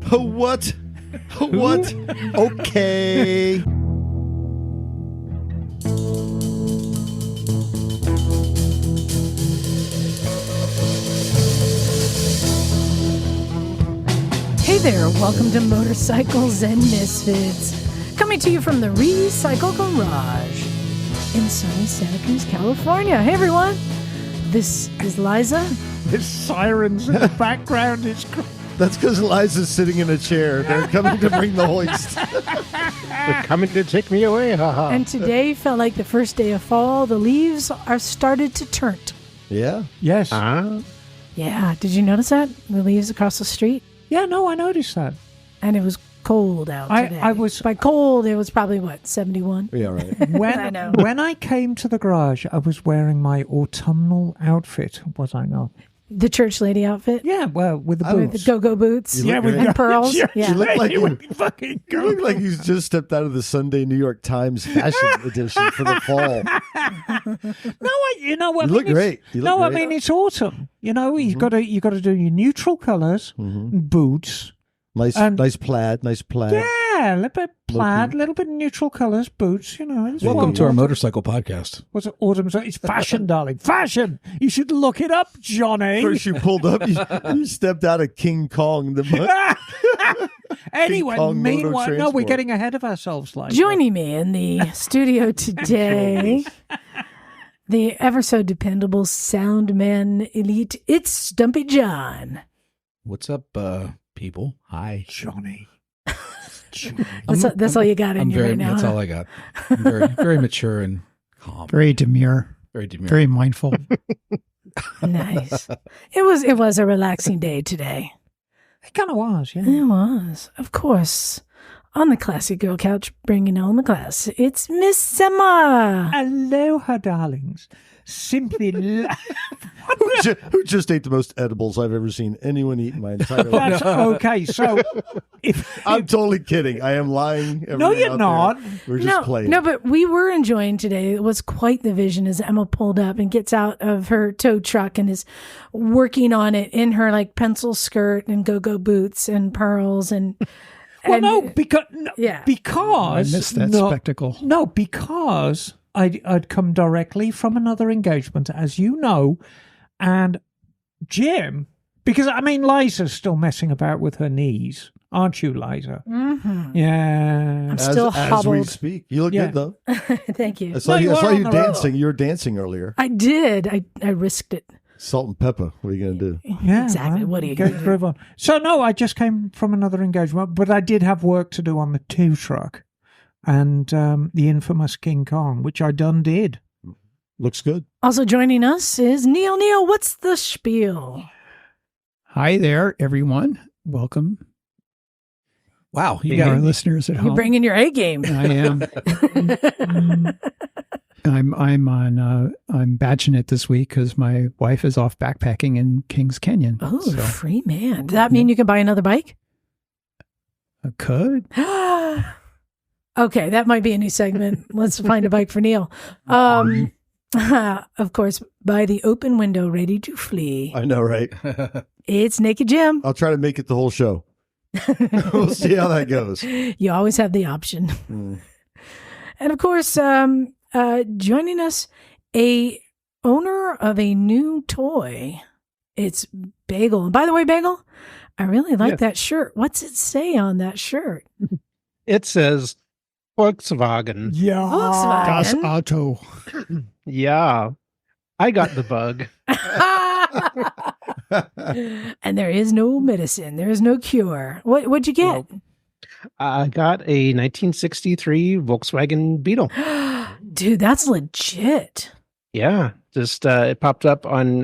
What? What? Okay. Hey there, welcome to Motorcycles and Misfits, coming to you from the Recycle Garage in sunny Santa Cruz, California. Hey everyone, this is Liza. There's sirens in the background. It's That's because Liza's sitting in a chair. They're coming to bring the hoist. They're coming to take me away, haha. And today felt like the first day of fall. The leaves are started to turn. Yeah. Yes. Yeah, did you notice that? The leaves across the street? Yeah, no, I noticed that. And it was cold out today. I was by cold, it was probably, 71? Yeah, right. I know. When I came to the garage, I was wearing my autumnal outfit, was I not? The church lady outfit? Yeah, well, with the With boots. the go-go boots? You look And great. pearls? Yeah. Yeah. You look like You fucking you look like you just stepped out of the Sunday New York Times fashion edition for the fall. No, you know what? You look great. You look I great. mean it's autumn. You know, you got to do your neutral colors, boots. Nice plaid. Yeah, a little bit plaid, a little bit neutral colors, boots. You know. It's Welcome to our autumn. motorcycle podcast. What's it? Autumn? It's fashion, darling. Fashion. You should look it up, Johnny. First you pulled up, you stepped out of King Kong. Anyway, Kong motor meanwhile, no, we're transport. getting ahead of ourselves. Like Joining me in the studio today, the ever so dependable sound man elite, it's Stumpy John. What's up, people? Hi. Johnny. That's all you got in you right now. That's huh? all I got. I'm very mature and calm. Very demure, Very demure. very mindful. Nice. It was a relaxing day today. It kind of was, yeah. It was, of course. On the classy girl couch, bringing on the class, it's Miss Summer. Aloha, darlings. Simply Who just ate the most edibles I've ever seen anyone eat in my entire life. That's okay. So, if I'm totally kidding. I am lying. No, Everyone you're out not. there. We're just playing. No, but we were enjoying today. It was quite the vision as Emma pulled up and gets out of her tow truck and is working on it in her like pencil skirt and go-go boots and pearls and. well, and- no, because Yeah. because I missed that no, spectacle. No, because I'd come directly from another engagement, as you know, and Jim. Because I mean, Liza's still messing about with her knees, aren't you, Liza? Mhm. Yeah. I'm still as we hobbled. speak. You look Yeah. good though. Thank you. I saw No, you, you I saw are on you the road. dancing. You were dancing earlier. I did. I risked it. Salt and pepper. What are you gonna do? Yeah, Exactly. well, What are you get gonna do? groove on. So no, I just came from another engagement, but I did have work to do on the tow truck and the infamous King Kong, which I done did. Looks good. Also joining us is Neil. Neil, what's the spiel? Hi there, everyone. Welcome. Wow. You Our got listeners at You're home. bringing your A game. I am. I'm batching it this week because my wife is off backpacking in Kings Canyon. Oh, So free man. Does that mean you can buy another bike? I could. Okay, that might be a new segment. Let's find a bike for Neil. Of course, by the open window, ready to flee. I know, right? It's Naked Jim. I'll try to make it the whole show. We'll see how that goes. You always have the option. And of course, joining us, a owner of a new toy. It's Bagel. And by the way, Bagel, I really like Yes. that shirt. What's it say on that shirt? It says Volkswagen. Yeah. Das Volkswagen. Auto. Yeah. I got the bug. And there is no medicine. There is no cure. What'd you get? I got a 1963 Volkswagen Beetle. Dude, that's legit. Yeah. Just it popped up on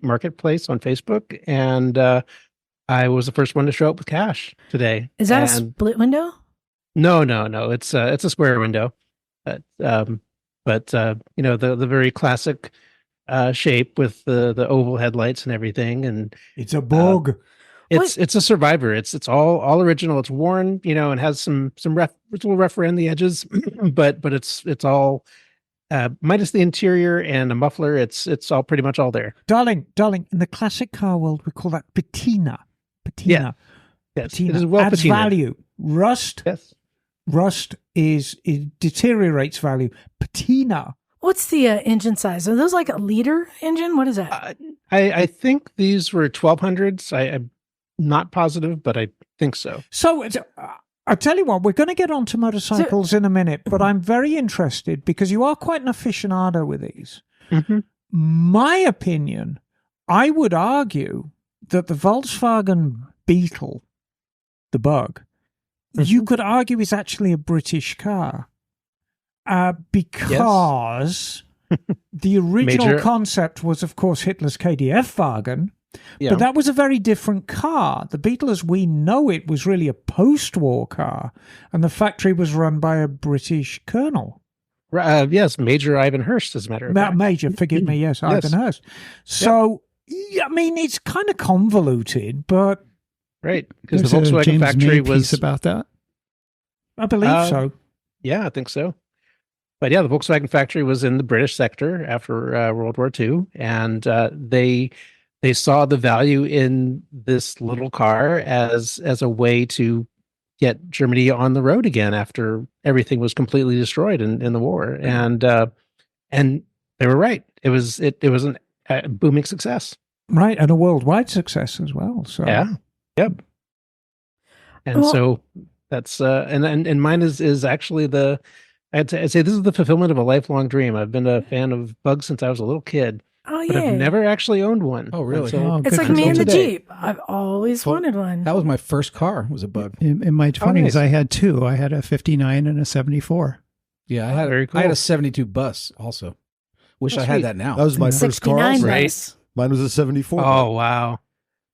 Marketplace on Facebook, and I was the first one to show up with cash today. Is that a And- split window? No. It's a square window. But you know, the very classic shape with the oval headlights and everything, and It's a bug. it's a Survivor. It's all original. It's worn, you know, and has some it's a little rough around the edges, but it's all minus the interior and a muffler. It's all pretty much all there. Darling, in the classic car world, we call that patina. Patina. Yes, patina. it is well Adds patinaed. value. Rust it deteriorates value. Patina. What's the engine size? Are those like a liter engine? What is that? I think these were 1200s. I'm not positive, but I think so. So I'll tell you what, we're going to get onto motorcycles in a minute, but I'm very interested because you are quite an aficionado with these. Mm-hmm. My opinion, I would argue that the Volkswagen Beetle, the Bug, you could argue is actually a British car. Because the original concept was, of course, Hitler's KDF wagon, but that was a very different car. The Beetle, as we know it, was really a post-war car, and the factory was run by a British colonel. Yes, Major Ivan Hurst, as a matter of fact. Major, forgive me, yes, Ivan Hurst. So, I mean, it's kind of convoluted, but... Right, because the There's a Volkswagen James factory May was... piece about that. I believe so. Yeah, I think so. But yeah, the Volkswagen factory was in the British sector after World War II, and they saw the value in this little car as a way to get Germany on the road again after everything was completely destroyed in the war, and they were right. It was a booming success, right, and a worldwide success as well. So yep. And so that's and mine is actually I'd say this is the fulfillment of a lifelong dream. I've been a fan of Bugs since I was a little kid, but I've never actually owned one. Oh, really? It's like me and the Jeep. I've always wanted one. That was my first car. Was a Bug. In my 20s, nice. I had two. I had a 59 and a 74. Yeah, I had Very cool. I had a 72 bus also. Wish Oh, I sweet. had that now. That was my first car. 69 Right. bus. Mine was a 74. Oh wow!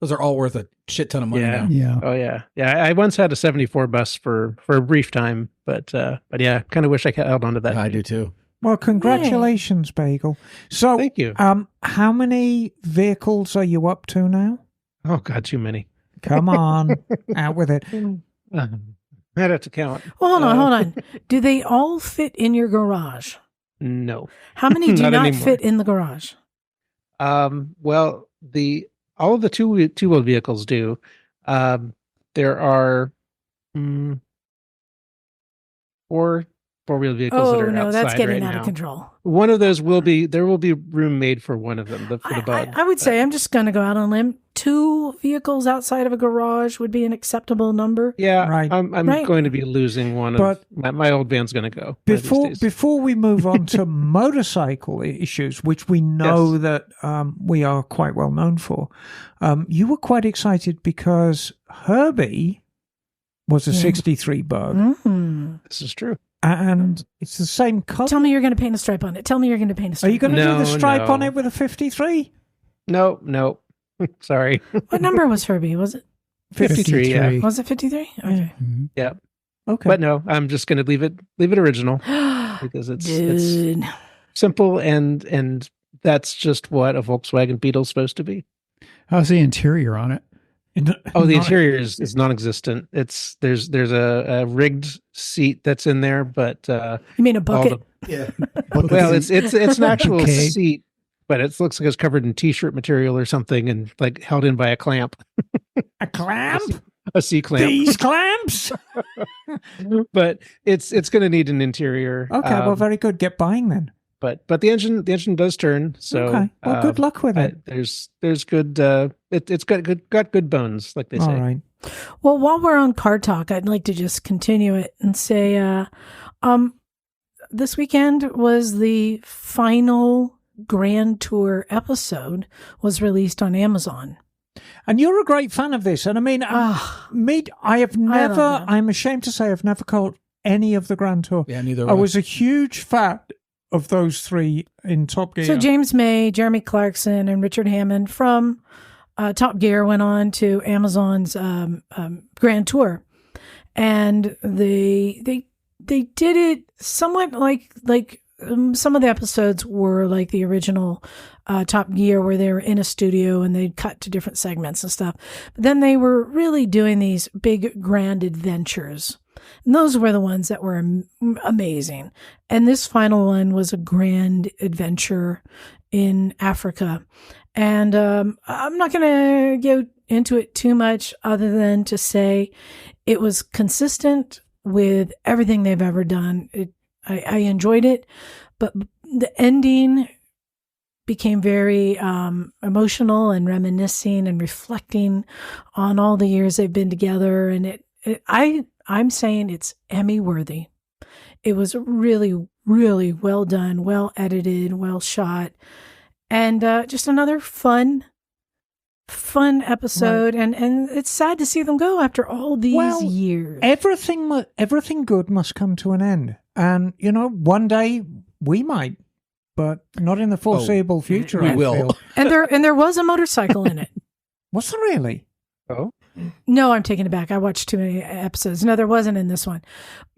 Those are all worth a shit ton of money Yeah. now. Yeah. Oh yeah. I once had a 74 bus for a brief time, but yeah, kind of wish I held on to that. I do too. Well, congratulations, Bagel. So, Thank you. how many vehicles are you up to now? Oh god, too many. Come on, out with it. I'd have to count. Well, hold on. Do they all fit in your garage? No. How many do Not not anymore. fit in the garage? Well, all of the two-wheel vehicles do. There are four-wheel vehicles that Oh are no, outside that's getting right out now. of control. One of those there will be room made for one of them, for the Bug. I would say I'm just going to go out on a limb. 2 vehicles outside of a garage would be an acceptable number. Yeah, Right. I'm Right. going to be losing one But- of my old van's going to go. one of these days. Before we move on to motorcycle issues, which we know that we are quite well known for, you were quite excited because Herbie was a 63 Bug, Mm. This is true. and it's the same color. Tell me you're going to paint a stripe on it. Tell me you're going to paint a stripe. Are you going to do No, the stripe no. on it with a 53? No. Sorry. What number was Herbie? Was it 53, yeah. Was it 53? Okay. Mhm. Yeah. Okay. But no, I'm just going to leave it original because it's Dude. simple and that's just what a Volkswagen Beetle's supposed to be. How's the interior on it? Oh, the interior is non-existent. There's a rigged seat that's in there, but You mean a bucket? Yeah. well, it's an actual Okay. seat, but it looks like it's covered in t-shirt material or something and like held in by a clamp, A clamp? a C clamp. These clamps? But it's going to need an interior. Okay, well, very good. Get buying then. But the engine does turn. So Okay. Well, good luck with it. there's good. It's got good bones, like they say. All right. Well, while we're on car talk, I'd like to just continue it and say, this weekend was the final Grand Tour episode was released on Amazon. And you're a great fan of this. And I mean, I have never, them. I'm ashamed to say, I've never caught any of the Grand Tour. Yeah, neither. I was a huge fan of those three in Top Gear. So James May, Jeremy Clarkson, and Richard Hammond from Top Gear went on to Amazon's Grand Tour, and they did it somewhat like some of the episodes were like the original Top Gear, where they were in a studio and they'd cut to different segments and stuff. But then they were really doing these big grand adventures. And those were the ones that were amazing. And this final one was a grand adventure in Africa. And I'm not going to go into it too much other than to say it was consistent with everything they've ever done. I enjoyed it, but the ending became very emotional and reminiscing and reflecting on all the years they've been together. And I'm saying it's Emmy worthy. It was really, really well done, well edited, well shot, and just another fun episode. Right. And it's sad to see them go after all these years. Everything good must come to an end. And, one day we might, but not in the foreseeable future. we I will. feel. And there was a motorcycle in it. Was there really? Oh, No, I'm taking it back. I watched too many episodes. No, there wasn't in this one.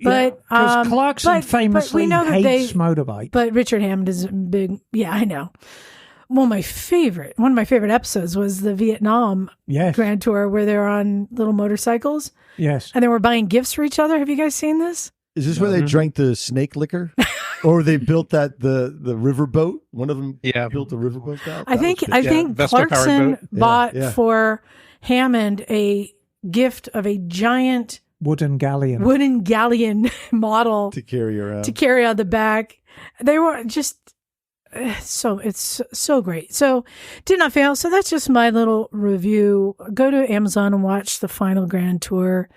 But Because Clarkson but famously we know that hates motorbikes. But Richard Hammond is a big. Yeah, I know. One of my favorite episodes was the Vietnam Yes. Grand Tour where they're on little motorcycles Yes. and they were buying gifts for each other. Have you guys seen this? Is this where they drank the snake liquor? Or they built the riverboat? One of them built the riverboat out? I think Vespa-powered Clarkson boat. bought Yeah. for Hammond a gift of a giant Wooden galleon. wooden galleon model to carry around. to carry on the back. They were just it's so great. So did not fail. So that's just my little review. Go to Amazon and watch the final Grand Tour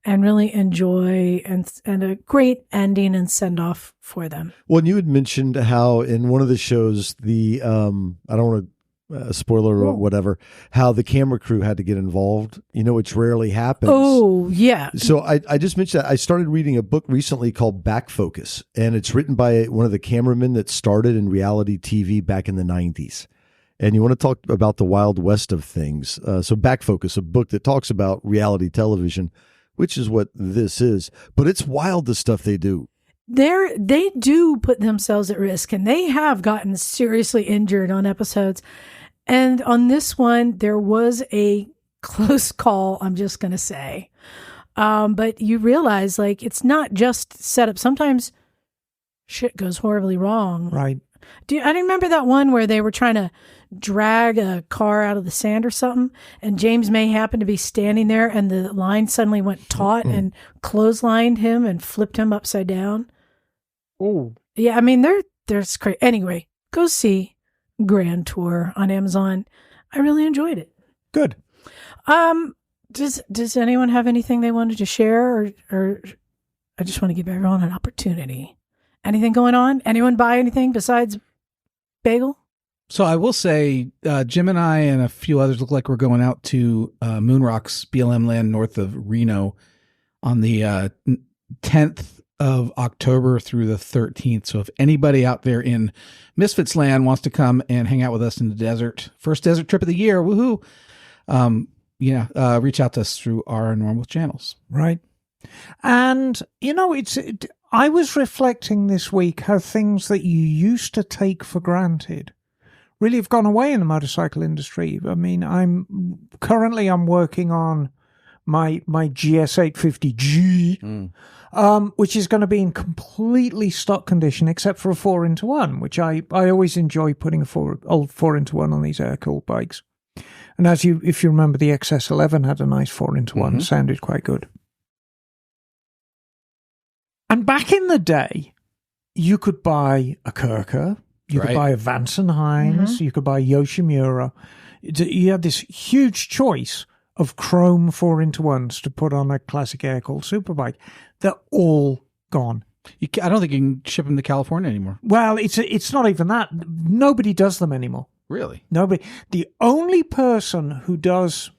and really enjoy and a great ending and send off for them. Well, and you had mentioned how in one of the shows, I don't want to spoiler or whatever, how the camera crew had to get involved, which rarely happens. Oh, yeah. So I just mentioned that I started reading a book recently called Back Focus, and it's written by one of the cameramen that started in reality TV back in the 90s. And you want to talk about the Wild West of things. So Back Focus, a book that talks about reality television, which is what this is. But it's wild, the stuff they do. They do put themselves at risk, and they have gotten seriously injured on episodes. And on this one, there was a close call, I'm just going to say. But you realize, it's not just set up. Sometimes shit goes horribly wrong. Right. I remember that one where they were trying to drag a car out of the sand or something, and James May happened to be standing there, and the line suddenly went taut and clotheslined him and flipped him upside down. Oh. Yeah, I mean, there's crazy. Anyway, go see Grand Tour on Amazon. I really enjoyed it. Good. Does anyone have anything they wanted to share, or I just want to give everyone an opportunity? Anything going on? Anyone buy anything besides Bagel? So I will say, Jim and I and a few others look like we're going out to Moonrocks BLM land north of Reno on the 10th of October through the 13th. So if anybody out there in Misfits land wants to come and hang out with us in the desert, first desert trip of the year, woohoo! Reach out to us through our normal channels. Right. And, I was reflecting this week how things that you used to take for granted really have gone away in the motorcycle industry. I mean, I'm working on my GS 850G, which is going to be in completely stock condition except for a 4x1, which I always enjoy putting old 4x1 on these air-cooled bikes. And if you remember, the XS11 had a nice 4x1, sounded quite good. And back in the day, you could buy a Kirker, you could buy a Vance and Hines, you could buy Yoshimura. You had this huge choice of chrome 4x1s to put on a classic air-cooled superbike. They're all gone. I don't think you can ship them to California anymore. Well, it's not even that. Nobody does them anymore. Really? Nobody. The only person who does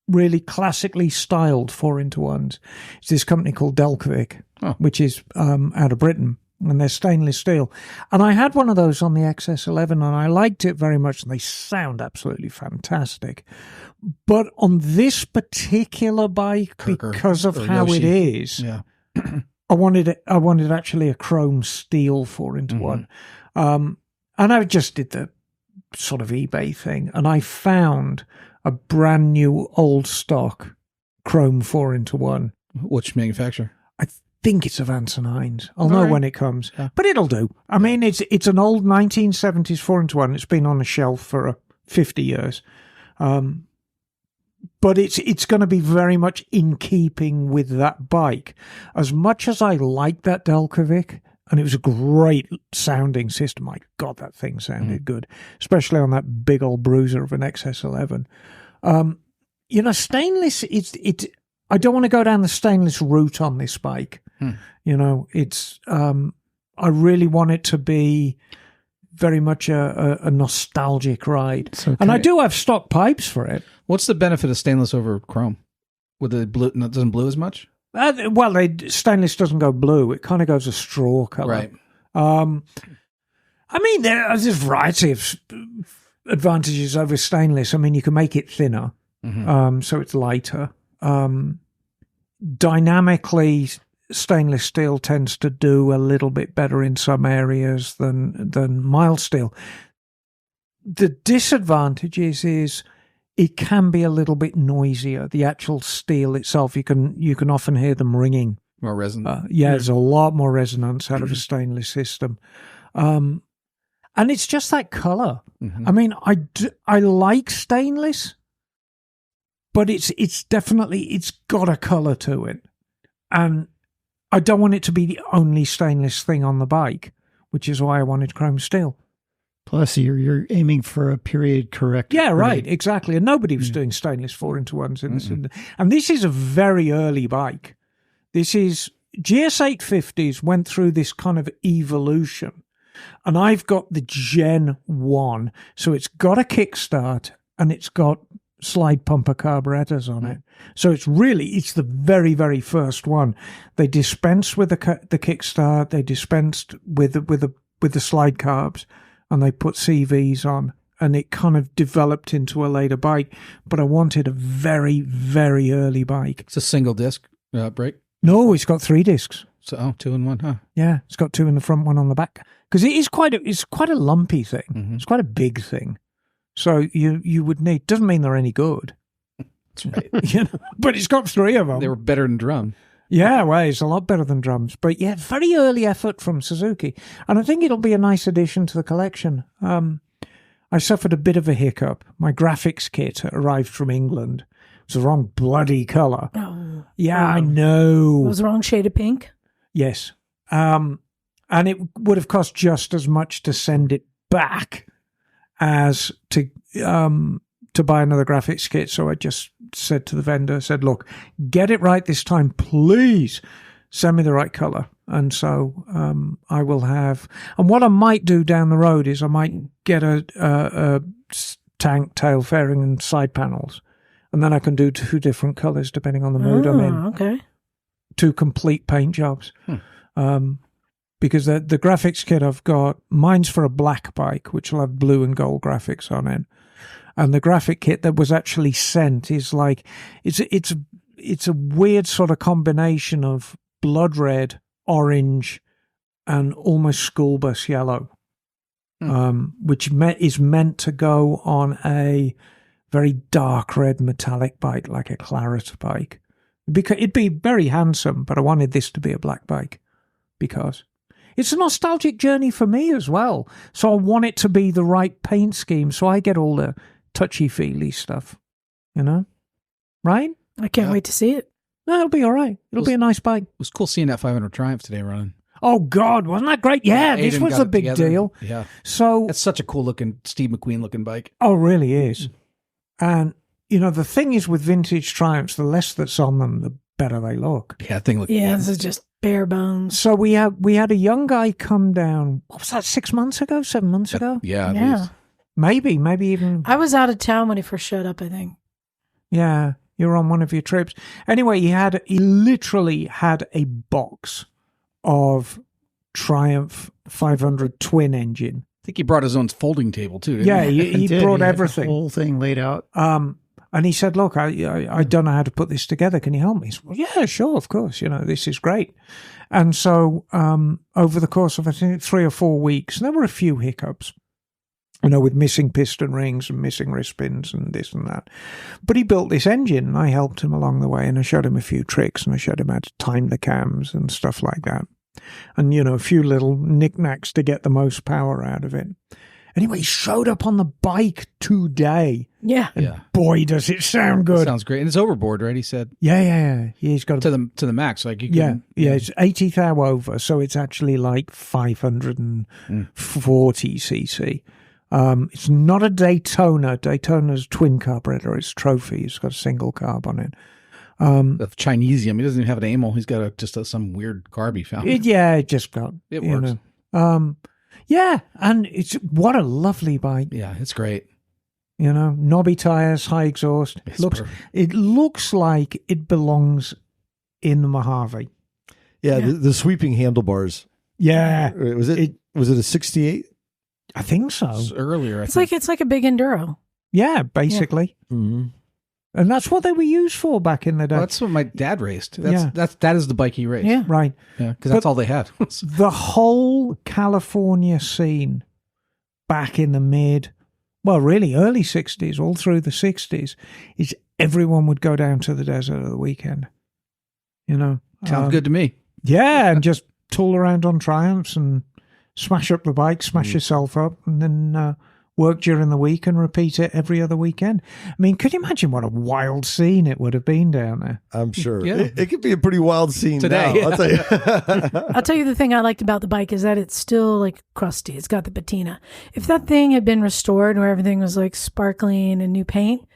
really classically styled 4x1s is this company called Delcovic, which is out of Britain, and they're stainless steel. And I had one of those on the XS11, and I liked it very much, and they sound absolutely fantastic. But on this particular bike, Kirker because of or how Yoshi. it is, I wanted actually a chrome steel 4x1. And I just did the sort of eBay thing, and I found a brand new old stock chrome 4x1. Which manufacturer? I think it's a Vance and Hines. I'll know right. when it comes, but it'll do. I mean, it's an old 1970s 4x1. It's been on a shelf for 50 years. But it's going to be very much in keeping with that bike. As much as I like that Delcovic, and it was a great sounding system, my God, that thing sounded good, especially on that big old bruiser of an XS11. Stainless, I don't want to go down the stainless route on this bike. It's, I really want it to be very much a nostalgic ride. Okay. And I do have stock pipes for it. What's the benefit of stainless over chrome? With the blue, it doesn't blue as much? Stainless doesn't go blue. It kind of goes a straw color. Right. There's a variety of advantages over stainless. I mean, you can make it thinner, so it's lighter. Dynamically, stainless steel tends to do a little bit better in some areas than mild steel. The disadvantage is it can be a little bit noisier. The actual steel itself, you can often hear them ringing. More resonance. There's a lot more resonance out of a stainless system. And it's just that color. I mean, I like stainless, but it's definitely, it's got a color to it. And I don't want it to be the only stainless thing on the bike, which is why I wanted chrome steel. Plus, you're aiming for a period correct. Yeah, right, exactly. And nobody was doing stainless 4-into-1s in this. And this is a very early bike. This is, GS850s went through this kind of evolution. And I've got the Gen 1. So it's got a kickstart and it's got slide pumper carburetors on it. So it's the very, very first one. They dispensed with the kickstart. They dispensed with the slide carbs, and they put CVs on, and it kind of developed into a later bike. But I wanted a very, very early bike. It's a single disc brake? No, it's got 3 discs. So 2 in 1, huh? Yeah, it's got 2 in the front, 1 on the back. Because it's quite a lumpy thing. It's quite a big thing. So you would need, doesn't mean they're any good. That's right. But it's got 3 of them. They were better than drum. Yeah, well, it's a lot better than drums. But yeah, very early effort from Suzuki. And I think it'll be a nice addition to the collection. I suffered a bit of a hiccup. My graphics kit arrived from England. It was the wrong bloody colour. Oh. Yeah, I know. It was the wrong shade of pink? Yes. And it would have cost just as much to send it back as to buy another graphics kit. So I just said to the vendor, look, get it right this time, please. Send me the right color. And so I will have, and what I might do down the road is I might get a tank, tail fairing and side panels. And then I can do 2 different colors depending on the mood I'm in. Okay. 2 complete paint jobs. Because the graphics kit I've got, mine's for a black bike, which will have blue and gold graphics on it. And the graphic kit that was actually sent is like, it's a weird sort of combination of blood red, orange, and almost school bus yellow, which is meant to go on a very dark red metallic bike, like a claret bike. Because it'd be very handsome, but I wanted this to be a black bike because it's a nostalgic journey for me as well. So I want it to be the right paint scheme, so I get all the touchy-feely stuff, right? I can't wait to see it. No, it'll be all right. It'll be a nice bike. It was cool seeing that 500 Triumph today running. Oh, God, wasn't that great? Yeah, this was a big deal. Yeah. So that's such a cool-looking, Steve McQueen-looking bike. Oh, really is. And, the thing is with vintage Triumphs, the less that's on them, the better they look. Yeah, that thing looks this is just bare bones. So we had a young guy come down, what was that, 6 months ago, 7 months ago? Yeah. Yeah. Maybe even. I was out of town when he first showed up, I think. Yeah, you were on one of your trips. Anyway, he literally had a box of Triumph 500 twin engine. I think he brought his own folding table too. Didn't he brought everything. The whole thing laid out. And he said, look, I don't know how to put this together. Can you help me? He said, well, yeah, sure, of course. This is great. And so over the course of, I think, 3 or 4 weeks, and there were a few hiccups, with missing piston rings and missing wrist pins and this and that. But he built this engine, and I helped him along the way, and I showed him a few tricks, and I showed him how to time the cams and stuff like that. And, a few little knickknacks to get the most power out of it. Anyway, he showed up on the bike today. Yeah. Yeah. Boy, does it sound good. Sounds great. And it's overboard, right? He said Yeah. He's got to the max. Like you yeah, can, it's 80 thou over, so it's actually like 540 cc. It's not a Daytona. Daytona's twin carburetor. It's trophy. It's got a single carb on it. of Chinesium. He doesn't even have an amyl. He's got some weird carb he found. It just got It you works. know. Yeah, and it's what a lovely bike. Yeah, it's great. You know, knobby tires, high exhaust. It's Looks it looks like it belongs in the Mojave. Yeah, the sweeping handlebars. Yeah, Was it a 68? I think so. It's earlier, I It's think. like a big enduro. Yeah, basically. Mm-hmm. And that's what they were used for back in the day. Well, that's what my dad raced. Yeah. That is the bike he raced. Yeah. Right. Yeah, because that's all they had. The whole California scene back in the really early 60s, all through the 60s, is everyone would go down to the desert at the weekend. You know? Sounds good to me. Yeah, and just tool around on Triumphs and smash up the bike, smash yourself up, and then work during the week and repeat it every other weekend. I mean, could you imagine what a wild scene it would have been down there? I'm sure. Yeah. It could be a pretty wild scene Today. now, I'll tell you. I'll tell you the thing I liked about the bike is that it's still like crusty. It's got the patina. If that thing had been restored where everything was like sparkling and new paint,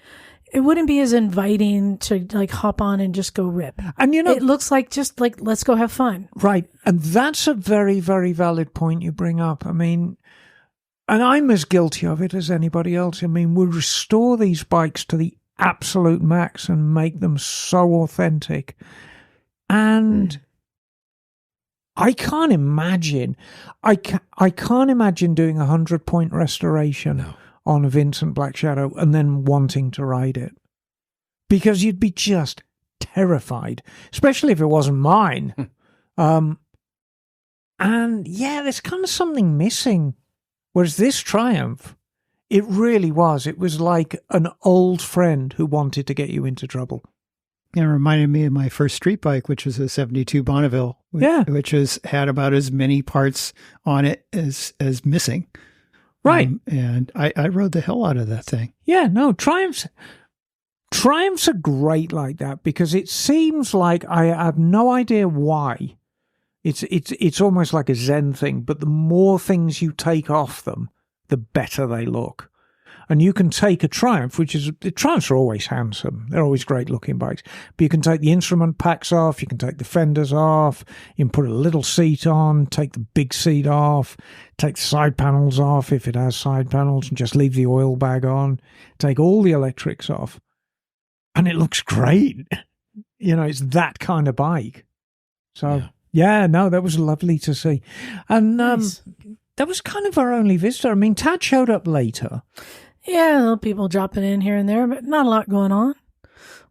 it wouldn't be as inviting to like hop on and just go rip. And you know, It looks like just like, let's go have fun. right. And that's a very, very valid point you bring up. I mean, and I'm as guilty of it as anybody else. I mean, we restore these bikes to the absolute max and make them so authentic. And I can't imagine, I can't imagine doing 100-point restoration on a Vincent Black Shadow and then wanting to ride it. Because you'd be just terrified, especially if it wasn't mine. And yeah, there's kind of something missing. Whereas this Triumph, it really was. It was like an old friend who wanted to get you into trouble. It reminded me of my first street bike, which was a 72 Bonneville, which had about as many parts on it as missing. Right. And I rode the hell out of that thing. Yeah, no, Triumphs are great like that because it seems like I have no idea why. It's almost like a Zen thing, but the more things you take off them, the better they look. And you can take a Triumph, the Triumphs are always handsome. They're always great looking bikes. But you can take the instrument packs off, you can take the fenders off, you can put a little seat on, take the big seat off, take the side panels off if it has side panels, and just leave the oil bag on, take all the electrics off. And it looks great. You know, it's that kind of bike. So, yeah, no, that was lovely to see. And Nice. that was kind of our only visitor. I mean, Tad showed up later. Yeah, little people dropping in here and there, but not a lot going on.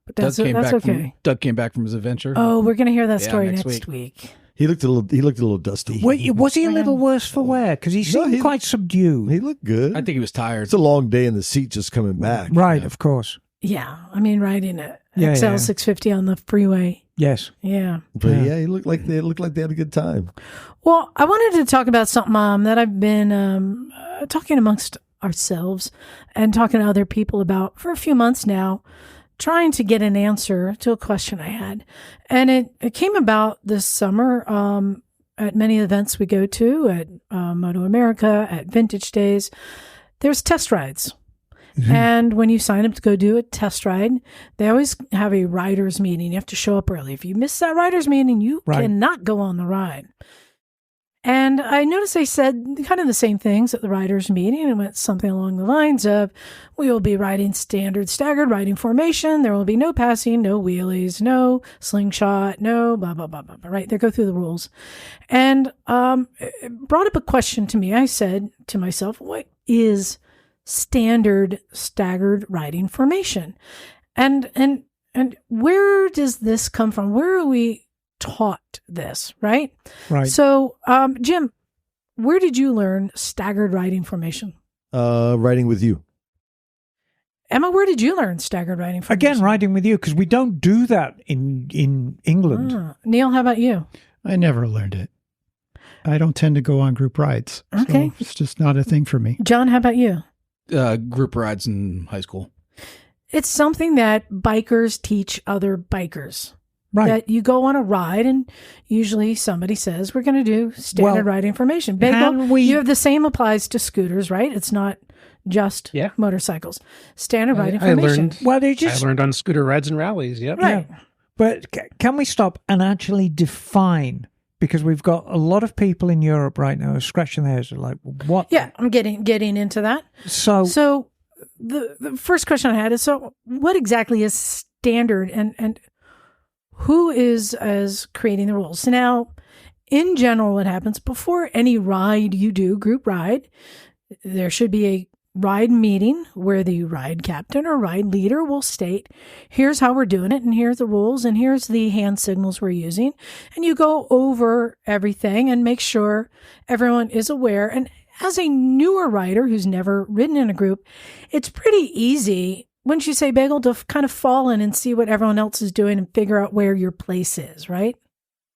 But that's okay. Doug came back from his adventure. Oh, we're going to hear that Yeah, story next next week. He looked a little dusty. Wait, was he a little worse for wear? Because he seemed quite subdued. He looked good. I think he was tired. It's a long day in the seat just coming back. Right, of course. Yeah, I mean, riding a Yeah, XL yeah. 650 on the freeway. Yes. Yeah. But yeah, he looked like they had a good time. Well, I wanted to talk about something that I've been talking amongst ourselves and talking to other people about for a few months now, trying to get an answer to a question I had. And it came about this summer at many events we go to, at Moto America, at Vintage Days. There's test rides. And when you sign up to go do a test ride, they always have a rider's meeting. You have to show up early. If you miss that rider's meeting, you cannot go on the ride. And I noticed they said kind of the same things at the rider's meeting. It went something along the lines of, we will be riding standard staggered riding formation. There will be no passing, no wheelies, no slingshot, no blah, blah, blah, blah, blah, right? They go through the rules. And it brought up a question to me. I said to myself, what is standard staggered riding formation? And where does this come from? Where are we taught this, right? Right. So, Jim, where did you learn staggered riding formation? Riding with you. Emma, where did you learn staggered riding formation? Again, riding with you, because we don't do that in England. Neil, how about you? I never learned it. I don't tend to go on group rides. Okay. So it's just not a thing for me. John, how about you? Group rides in high school. It's something that bikers teach other bikers. Right. That you go on a ride and usually somebody says, we're going to do standard ride information. Bagel, you have the same applies to scooters, right? It's not just motorcycles. Standard ride information. I learned on scooter rides and rallies. Yep. Right. Yeah. But can we stop and actually define? Because we've got a lot of people in Europe right now scratching their heads like, what? Yeah, I'm getting into that. So the first question I had is, so what exactly is standard and who is creating the rules? So now, in general, what happens before any ride you do, group ride, there should be a ride meeting where the ride captain or ride leader will state, here's how we're doing it, and here's the rules, and here's the hand signals we're using. And you go over everything and make sure everyone is aware. And as a newer rider who's never ridden in a group, it's pretty easy, wouldn't you say, Bagel, to kind of fall in and see what everyone else is doing and figure out where your place is, right?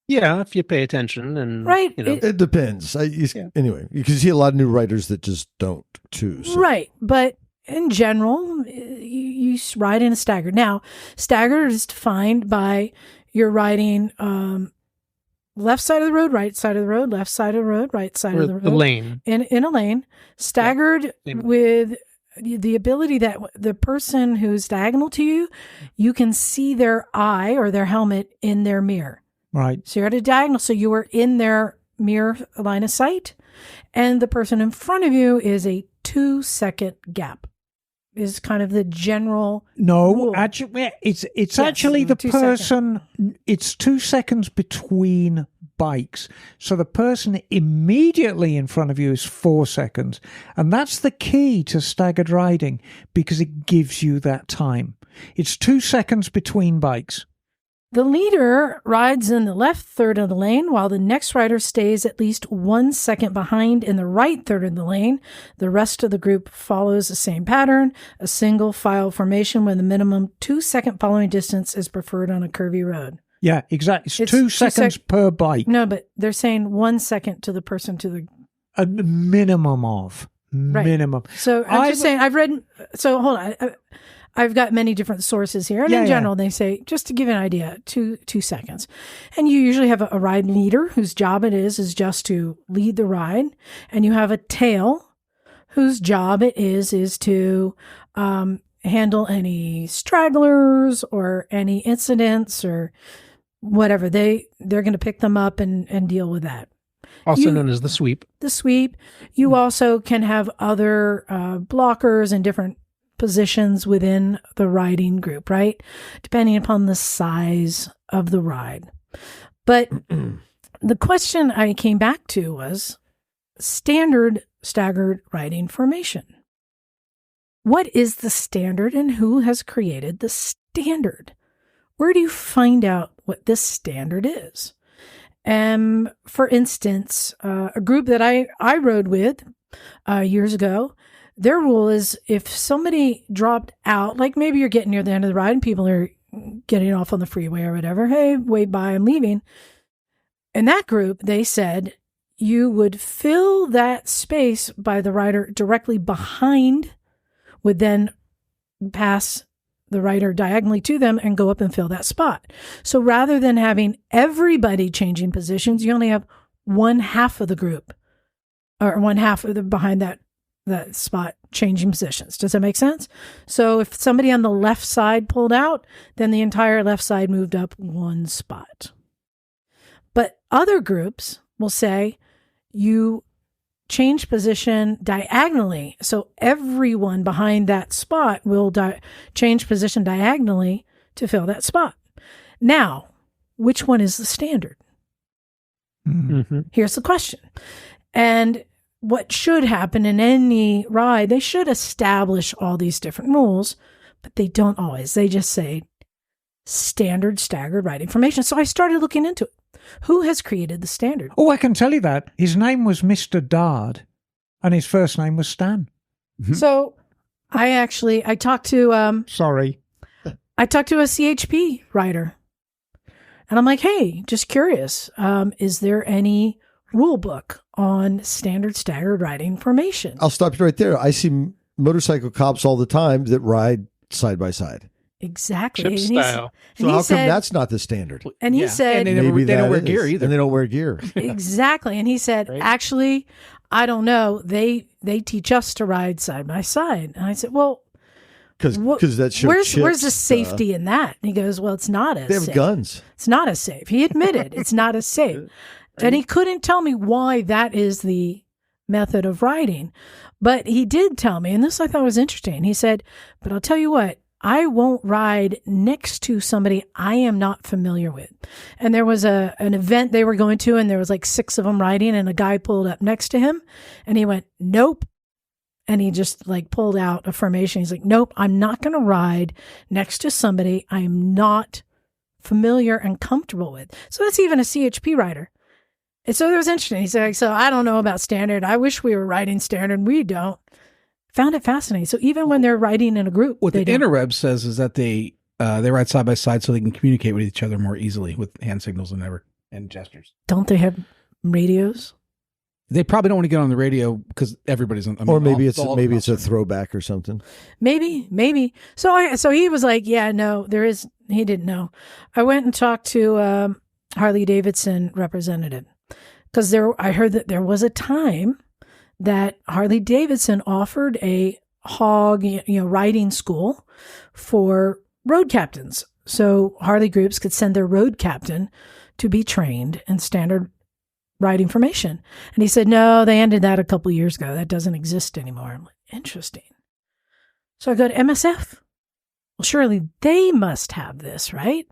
Yeah, if you pay attention. And right. It depends. Anyway, you can see a lot of new riders that just don't too. So. Right. But in general, you ride in a staggered. Now, staggered is defined by you're riding left side of the road, right side of the road, left side of the road, right side of the road. The lane. In a lane. Staggered with the ability that the person who's diagonal to you, you can see their eye or their helmet in their mirror. Right. So you're at a diagonal, so you are in their mirror line of sight, and the person in front of you is a 2-second gap. Is kind of the general rule. Actually, it's actually the person. It's 2 seconds between bikes, so the person immediately in front of you is 4 seconds, and that's the key to staggered riding because it gives you that time. It's 2 seconds between bikes. The leader rides in the left third of the lane, while the next rider stays at least 1 second behind in the right third of the lane. The rest of the group follows the same pattern, a single file formation with a minimum 2 second following distance is preferred on a curvy road. Yeah, exactly. It's 2 seconds per bike. No, but they're saying 1 second to the person to the... A minimum of. Right. Minimum. So I'm just saying, I've read... So hold on. I've got many different sources here. And in general, they say, just to give you an idea, 2 seconds. And you usually have a ride leader whose job it is just to lead the ride. And you have a tail whose job it is to handle any stragglers or any incidents or whatever. They're going to pick them up and deal with that. Also known as the sweep. The sweep. You also can have other blockers and different positions within the riding group, right? Depending upon the size of the ride. But the question I came back to was standard staggered riding formation. What is the standard and who has created the standard? Where do you find out what this standard is? For instance, a group that I rode with years ago, their rule is if somebody dropped out, like maybe you're getting near the end of the ride and people are getting off on the freeway or whatever, hey, wait, bye, I'm leaving. In that group, they said you would fill that space by the rider directly behind, would then pass the rider diagonally to them and go up and fill that spot. So rather than having everybody changing positions, you only have one half of the group or one half of the behind that spot changing positions. Does that make sense? So if somebody on the left side pulled out, then the entire left side moved up one spot. But other groups will say you change position diagonally. So everyone behind that spot will change position diagonally to fill that spot. Now, which one is the standard? Mm-hmm. Here's the question. And what should happen in any ride, they should establish all these different rules, but they don't always. They just say standard staggered riding formation. So I started looking into it. Who has created the standard? Oh, I can tell you that. His name was Mr. Dard, and his first name was Stan. So I talked to... Sorry. I talked to a CHP rider, and I'm like, hey, just curious, is there any rule book on standard staggered riding formation. I'll stop you right there. I see motorcycle cops all the time that ride side by side. Exactly. Chip And style. So how come that's not the standard? And he said, and they don't wear gear either. And they don't wear gear. Exactly. And he said, Right. actually, I don't know. They teach us to ride side by side. And I said, well, Because that's your where's the safety in that? And he goes, well, it's not as They have safe. guns. It's not as safe. He admitted it's not as safe. And he couldn't tell me why that is the method of riding. But he did tell me, and this I thought was interesting. He said, but I'll tell you what, I won't ride next to somebody I am not familiar with. And there was an event they were going to, and there was like 6 of them riding, and a guy pulled up next to him, and he went, nope. And he just like pulled out a formation. He's like, nope, I'm not going to ride next to somebody I'm not familiar and comfortable with. So that's even a CHP rider. And so it was interesting. He's like, so I don't know about standard. I wish we were riding standard. We don't. Found it fascinating. So even when they're riding in a group, What the interweb says is that they ride side by side so they can communicate with each other more easily with hand signals and gestures. Don't they have radios? They probably don't want to get on the radio because everybody's on. Or maybe it's a throwback or something. Maybe. So he was like, yeah, no, there is. He didn't know. I went and talked to Harley Davidson representative because I heard that there was a time that Harley Davidson offered a hog, riding school for road captains. So Harley groups could send their road captain to be trained in standard riding formation. And he said, no, they ended that a couple years ago. That doesn't exist anymore. I'm like, interesting. So I go to MSF. Well, surely they must have this, right?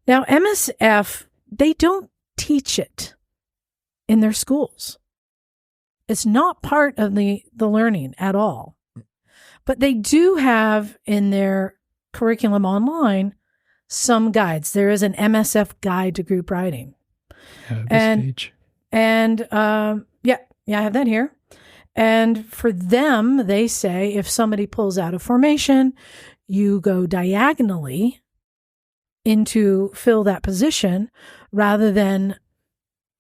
Now, MSF, they don't teach it in their schools. It's not part of the learning at all. But they do have in their curriculum online some guides. There is an MSF guide to group riding. Page. And I have that here. And for them, they say if somebody pulls out of formation, you go diagonally into fill that position rather than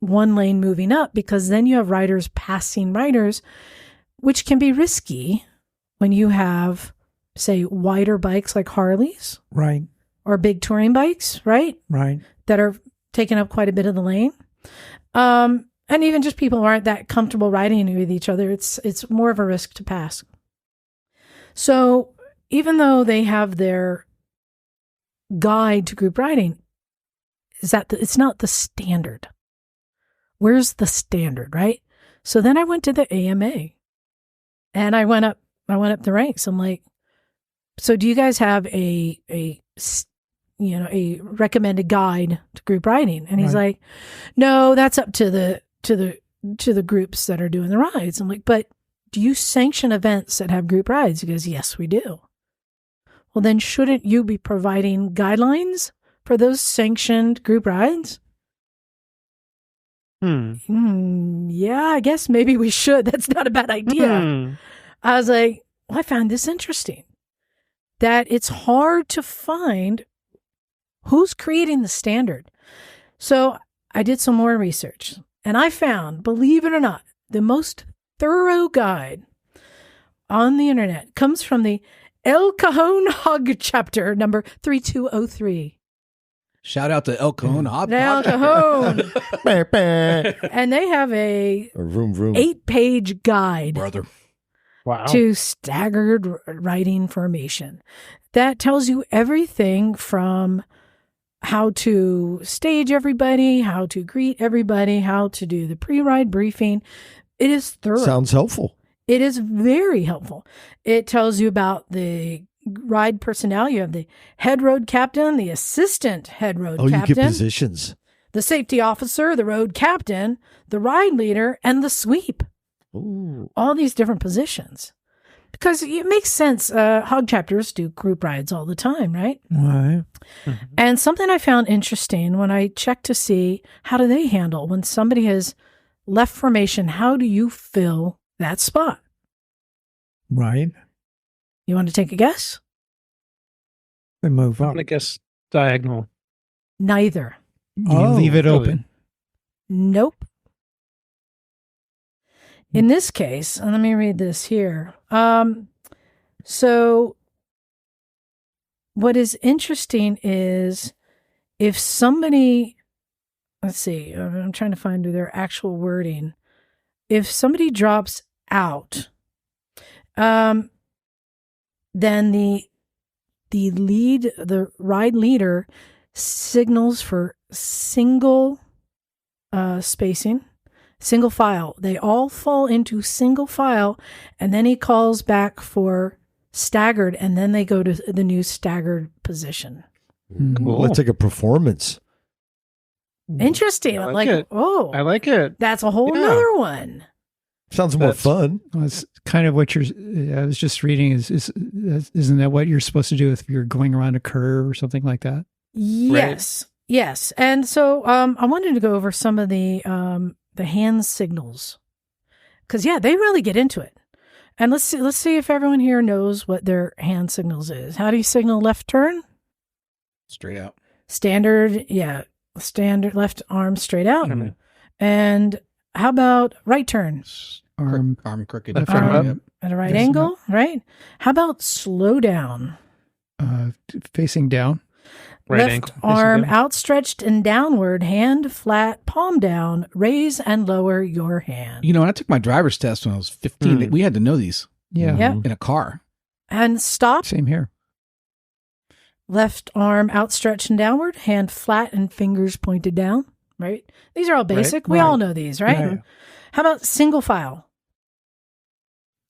one lane moving up, because then you have riders passing riders, which can be risky when you have, say, wider bikes like Harleys. Right. Or big touring bikes, right? Right. That are taking up quite a bit of the lane. And even just people who aren't that comfortable riding with each other, it's more of a risk to pass. So even though they have their guide to group riding, it's not the standard. Where's the standard, right? So then I went to the AMA and I went up the ranks. I'm like, so do you guys have a recommended guide to group riding? And he's like, no, that's up to the groups that are doing the rides. I'm like, but do you sanction events that have group rides? He goes, yes, we do. Well, then shouldn't you be providing guidelines for those sanctioned group rides? Yeah, I guess maybe we should. That's not a bad idea. I was like, well, I found this interesting, that it's hard to find who's creating the standard. So I did some more research and I found, believe it or not, the most thorough guide on the internet comes from the El Cajon Hog chapter number 3203. Shout out to El Cajon. El Cajon. And they have a vroom, vroom. 8-page guide. Brother. Wow. To staggered riding formation. That tells you everything from how to stage everybody, how to greet everybody, how to do the pre-ride briefing. It is thorough. Sounds helpful. It is very helpful. It tells you about the ride personnel. You have the head road captain, the assistant head road captain. You get positions. The safety officer, the road captain, the ride leader, and the sweep. Ooh. All these different positions. Because it makes sense. Hog chapters do group rides all the time, right? Right. Mm-hmm. And something I found interesting when I checked to see how do they handle when somebody has left formation, how do you fill that spot? Right. You want to take a guess? They move I'm up. going to guess diagonal. Neither. You leave it really? open. Nope. In this case, and let me read this here. So what is interesting is if somebody, let's see, I'm trying to find their actual wording. If somebody drops out, then the ride leader signals for single spacing, single file. They all fall into single file, and then he calls back for staggered, and then they go to the new staggered position. Cool. Let's take a performance. Interesting. I like it. Oh, I like it. that's a whole nother one. Sounds more fun. Well, it's kind of what I was just reading isn't that what you're supposed to do if you're going around a curve or something like that? Yes. Right. Yes. And so I wanted to go over some of the hand signals, because they really get into it. And let's see if everyone here knows what their hand signals is. How do you signal left turn? Straight out. Standard, standard left arm straight out. Mm-hmm. And how about right turn? Arm crooked. Left arm at a right angle, right? How about slow down? Facing down. Right left ankle. Arm outstretched and downward, hand flat, palm down. Raise and lower your hand. You know, when I took my driver's test when I was 15, we had to know these. Yeah. Yep. In a car. And stop. Same here. Left arm outstretched and downward, hand flat and fingers pointed down, right? These are all basic. Right. We all know these, right? Yeah. How about single file?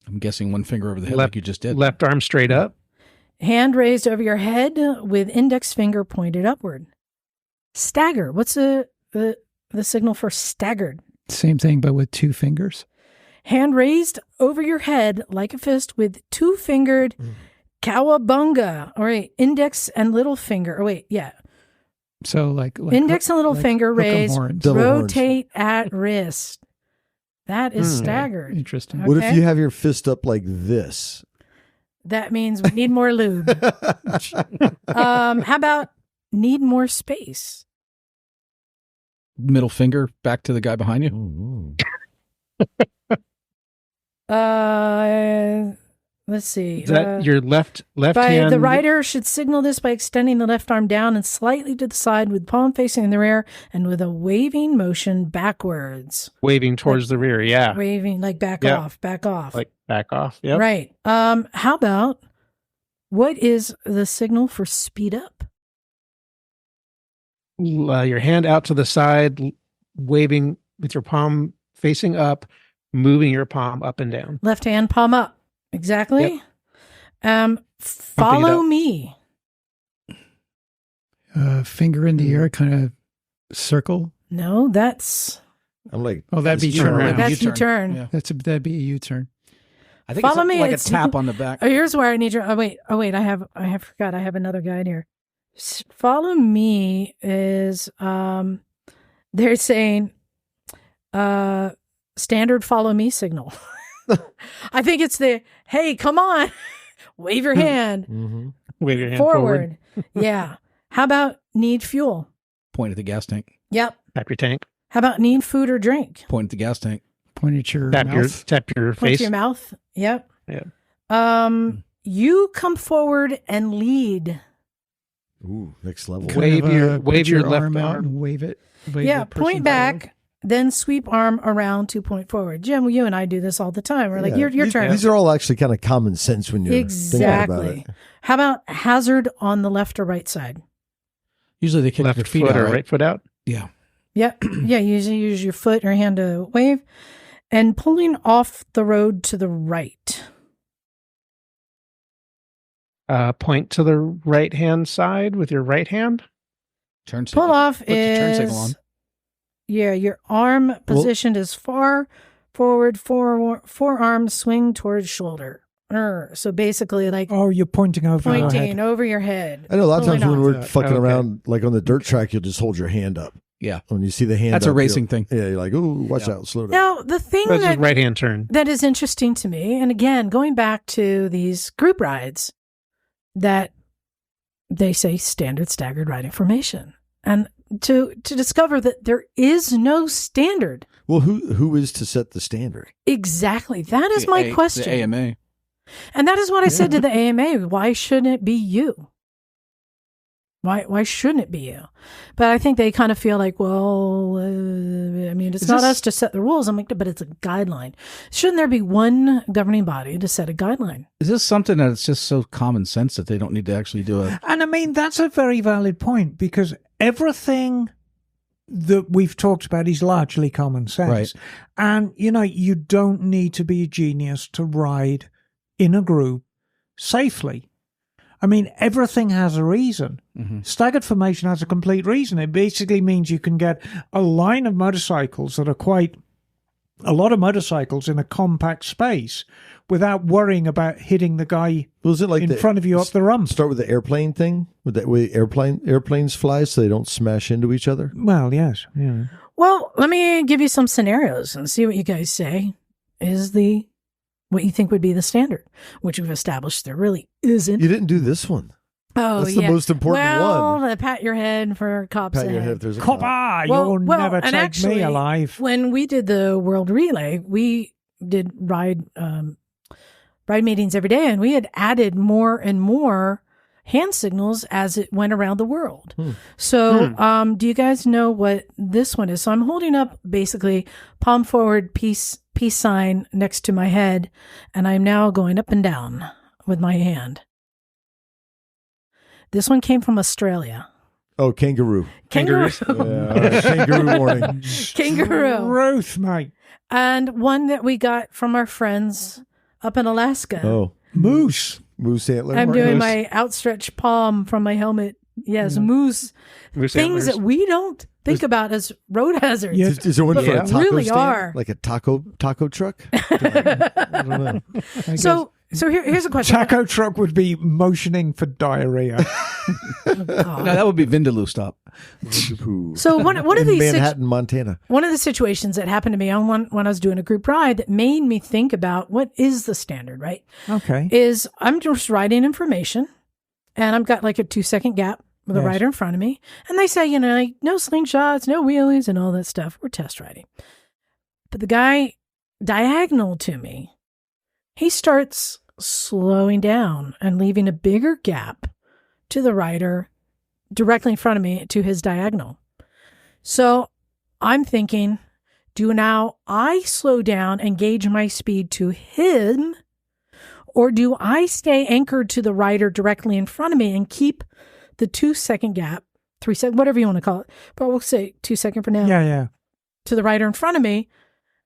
I'm guessing one finger over the head like you just did. Left arm straight up. Hand raised over your head with index finger pointed upward. Stagger. What's the signal for staggered? Same thing, but with two fingers. Hand raised over your head like a fist with two-fingered cowabunga. All right, index and little finger. Oh, wait, yeah. So like index and little finger raised, Double rotate at wrist. That is staggered. Interesting. Okay. What if you have your fist up like this? That means we need more lube. How about need more space? Middle finger back to the guy behind you. Let's see. Is that your left by hand? The rider should signal this by extending the left arm down and slightly to the side with palm facing in the rear and with a waving motion backwards. Waving towards the rear, yeah. Waving, like back off. Like back off, yep. Right. How about, what is the signal for speed up? Your hand out to the side, waving with your palm facing up, moving your palm up and down. Left hand, palm up. Exactly. Yep. Follow me. Finger in the air, kind of circle. No, that's... I'm like... Oh, that'd be turn around. That's U-turn. Yeah. That'd be a U-turn. I think Follow it's me. like a tap on the back. Oh, here's where I need your... Oh, wait. I have forgot. I have another guide here. Follow me is... they're saying... standard follow me signal. I think it's the, hey, come on, wave your hand, Wave your hand forward. Yeah. How about need fuel? Point at the gas tank. Yep. Tap your tank. How about need food or drink? Point at the gas tank. Point at your Tap mouth. your Point face. to your mouth. Yep. Yeah. You come forward and lead. Ooh, next level. Wave your left arm out arm. and wave it. Yeah. Point back. Then sweep arm around to point forward. Jim, you and I do this all the time. We're like, your turn. These are all actually kind of common sense when you're thinking about it. How about hazard on the left or right side? Usually they kick Left their feet foot out, or right? right foot out. Yeah. Yep. Yeah, usually use your foot or hand to wave. And pulling off the road to the right. Point to the right hand side with your right hand. Turn signal. Pull off Put the turn signal on. is... Yeah, your arm positioned as far forward, forearm swing towards shoulder. So basically, like Oh, you're pointing over your pointing head. over your head. I know a lot of times Pulling when off. we're fucking Okay. around, like on the dirt track, you'll just hold your hand up. Yeah. When you see the hand That's up, a racing thing. Yeah, you're like, ooh, watch Yeah. out, slow down. Now, the thing That's that just right hand turn. that is interesting to me, and again, going back to these group rides, that they say standard staggered riding formation, and to discover that there is no standard. Well, who is to set the standard? Exactly. That is my question. The AMA. And that is what I said to the AMA. Why shouldn't it be you? Why shouldn't it be you? But I think they kind of feel like, well, I mean, it's not us to set the rules. I'm like, but it's a guideline. Shouldn't there be one governing body to set a guideline? Is this something that it's just so common sense that they don't need to actually do it? And I mean, that's a very valid point, because everything that we've talked about is largely common sense. Right. And, you don't need to be a genius to ride in a group safely. I mean, everything has a reason. Mm-hmm. Staggered formation has a complete reason. It basically means you can get a line of motorcycles that are a lot of motorcycles in a compact space without worrying about hitting the guy in front of you up the rump. Start with the airplane thing, with that way airplanes fly so they don't smash into each other. Well, yes. Yeah. Well, let me give you some scenarios and see what you guys say is what you think would be the standard, which we've established there really isn't. You didn't do this one. Oh, that's the most important one. Well, pat your head for cops. Pat your head if there's a cop. You'll never take me alive. When we did the World Relay, we did ride meetings every day, and we had added more and more hand signals as it went around the world. So do you guys know what this one is? So I'm holding up basically palm forward, peace sign next to my head, and I'm now going up and down with my hand. This one came from Australia. Oh, kangaroo. Kangaroos. Kangaroo warning. Kangaroo. Ruth, mate. And one that we got from our friends up in Alaska. Oh, moose. Moose antler. I'm doing my outstretched palm from my helmet. Yes, moose things antlers that we don't think about as road hazards. Yeah. Is there one for a taco really stand? Are. Like a taco truck? I don't know. So here's a question. Taco truck would be motioning for diarrhea. No, that would be Vindaloo stop. So one of these Manhattan, Montana. One of the situations that happened to me on when I was doing a group ride that made me think about what is the standard, right? Okay. Is I'm just writing information, and I've got like a 2-second gap with a rider in front of me, and they say, like, no slingshots, no wheelies, and all that stuff. We're test riding, but the guy diagonal to me, he starts slowing down and leaving a bigger gap to the rider directly in front of me to his diagonal. So I'm thinking, do now I slow down and gauge my speed to him, or do I stay anchored to the rider directly in front of me and keep the 2-second gap, 3 second, whatever you want to call it, but we'll say 2 second for now. Yeah. To the rider in front of me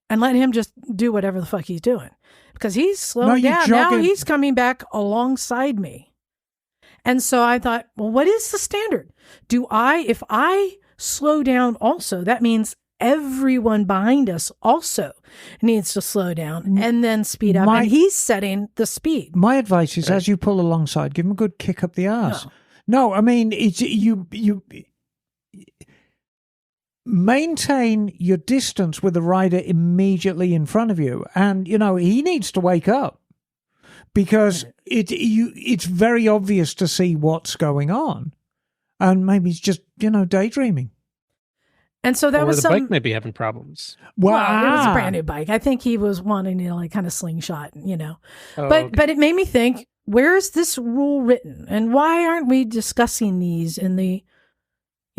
and let him just do whatever the fuck he's doing. Because he's slowing down. Now he's coming back alongside me. And so I thought, well, what is the standard? If I slow down also, that means everyone behind us also needs to slow down and then speed up. And he's setting the speed. My advice is, as you pull alongside, give him a good kick up the arse. No, I mean, it's you maintain your distance with the rider immediately in front of you, and he needs to wake up, because it's very obvious to see what's going on, and maybe he's just daydreaming. And so that or was the bike may be having problems. Well, it was a brand new bike. I think he was wanting to like kind of slingshot, but it made me think, where is this rule written, and why aren't we discussing these in the